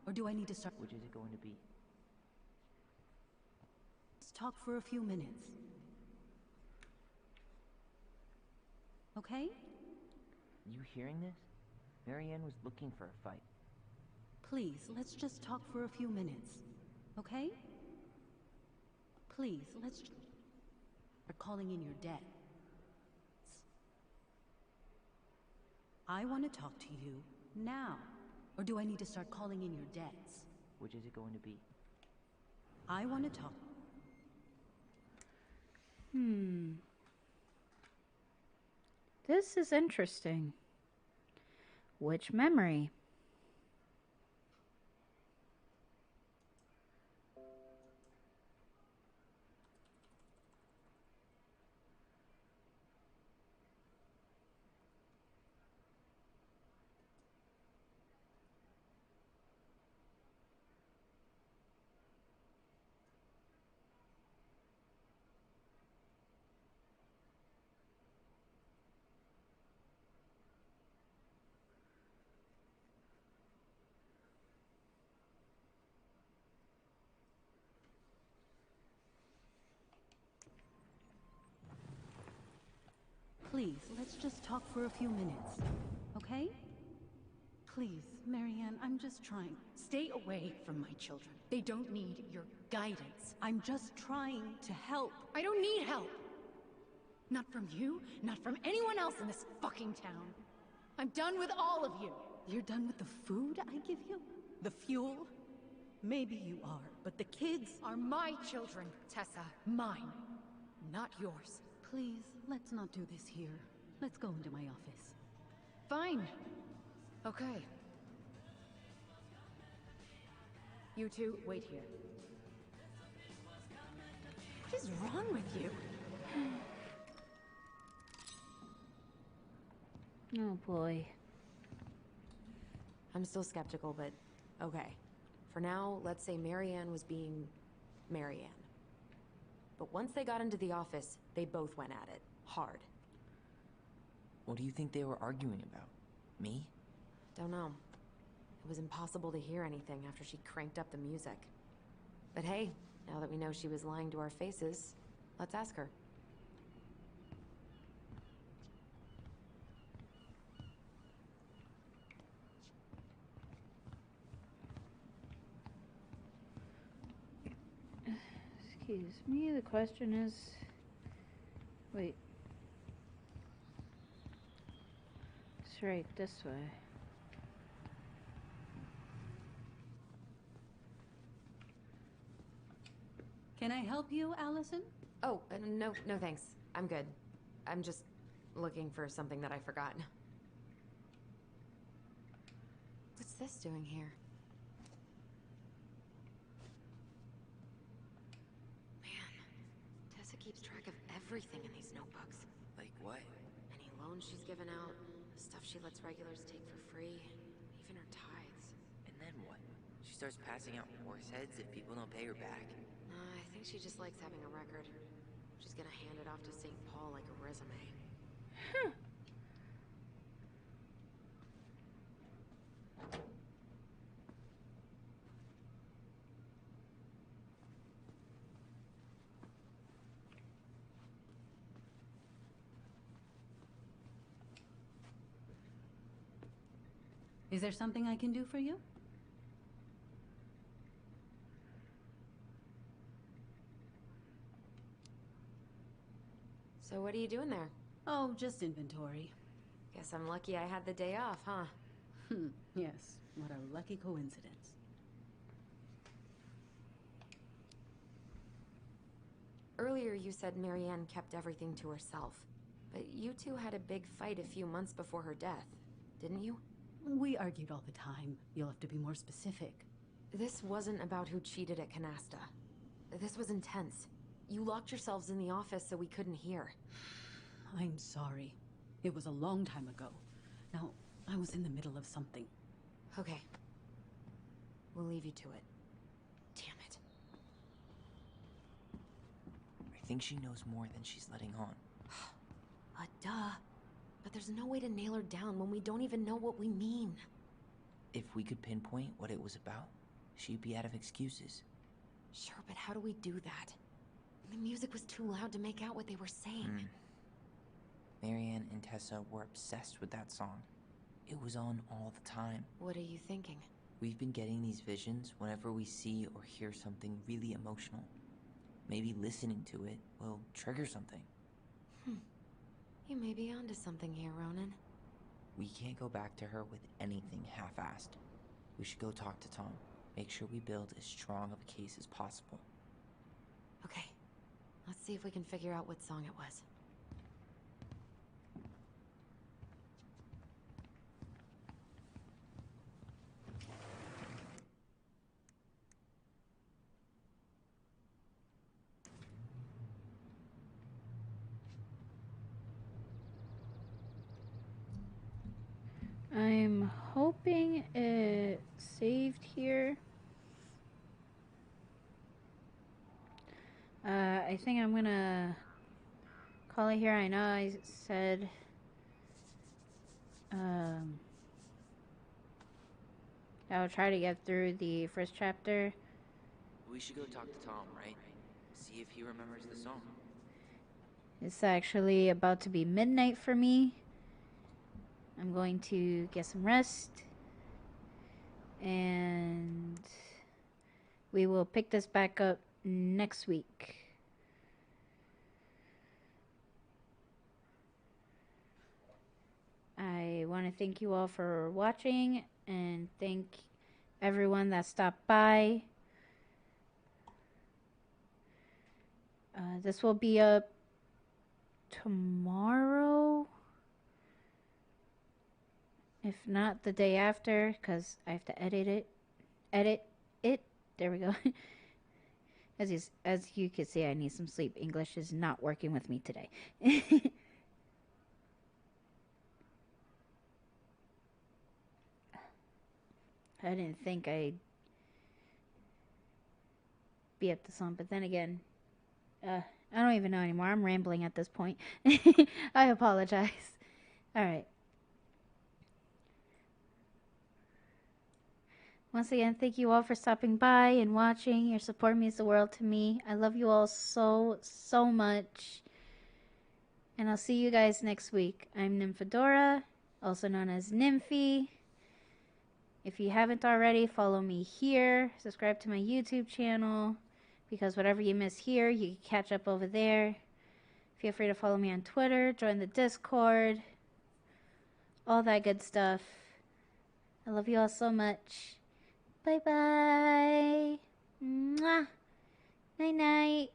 Or do I need to start... Which is it going to be? Let's talk for a few minutes. Okay? You hearing this? Marianne was looking for a fight. Please, let's just talk for a few minutes. Okay? Please, let's... Are calling in your debt. I want to talk to you now. Or do I need to start calling in your debts? Which is it going to be? I want to talk... This is interesting. Which memory? Please, let's just talk for a few minutes. Okay? Please, Marianne, I'm just trying. Stay away from my children. They don't need your guidance. I'm just trying to help. I don't need help! Not from you, not from anyone else in this fucking town. I'm done with all of you! You're done with the food I give you? The fuel? Maybe you are, but the kids Are my children, Tessa. Mine. Not yours. Please, let's not do this here. Let's go into my office. Fine. Okay. You two, wait here. What is wrong with you? Oh boy. I'm still skeptical, but okay. For now, let's say Marianne was being Marianne. But once they got into the office, they both went at it. Hard. What do you think they were arguing about? Me? Don't know. It was impossible to hear anything after she cranked up the music. But hey, now that we know she was lying to our faces, let's ask her. Excuse me, the question is... Wait. It's right this way. Can I help you, Allison? Oh, no thanks. I'm good. I'm just looking for something that I forgot. What's this doing here? Man, Tessa keeps track of everything in these notebooks. Like what? Any loans she's given out, stuff she lets regulars take for free, even her tithes. And then what? She starts passing out horse heads if people don't pay her back. I think she just likes having a record. She's gonna hand it off to St. Paul like a resume. Is there something I can do for you? So what are you doing there? Oh, just inventory. Guess I'm lucky I had the day off, huh? Yes, what a lucky coincidence. Earlier you said Marianne kept everything to herself. But you two had a big fight a few months before her death, didn't you? We argued all the time. You'll have to be more specific. This wasn't about who cheated at Canasta. This was intense. You locked yourselves in the office so we couldn't hear. I'm sorry. It was a long time ago. Now, I was in the middle of something. Okay. We'll leave you to it. Damn it. I think she knows more than she's letting on. Duh. But there's no way to nail her down when we don't even know what we mean. If we could pinpoint what it was about, she'd be out of excuses. Sure, but how do we do that? The music was too loud to make out what they were saying. Marianne and Tessa were obsessed with that song. It was on all the time. What are you thinking? We've been getting these visions whenever we see or hear something really emotional. Maybe listening to it will trigger something. You may be onto something here, Ronan. We can't go back to her with anything half-assed. We should go talk to Tom. Make sure we build as strong of a case as possible. Okay. Let's see if we can figure out what song it was. I'm hoping it saved here. I think I'm gonna call it here. I know I said I would try to get through the first chapter. We should go talk to Tom, right? See if he remembers the song. It's actually about to be midnight for me. I'm going to get some rest. And we will pick this back up next week. I want to thank you all for watching and thank everyone that stopped by. This will be up tomorrow. If not, the day after, because I have to edit it. There we go. As you can see, I need some sleep. English is not working with me today. I didn't think I'd be up to some, but then again, I don't even know anymore. I'm rambling at this point. I apologize. All right. Once again, thank you all for stopping by and watching. Your support means the world to me. I love you all so, so much. And I'll see you guys next week. I'm Nymphidora, also known as Nymphi. If you haven't already, follow me here. Subscribe to my YouTube channel, because whatever you miss here, you can catch up over there. Feel free to follow me on Twitter, join the Discord, all that good stuff. I love you all so much. Bye-bye. Mwah. Night-night.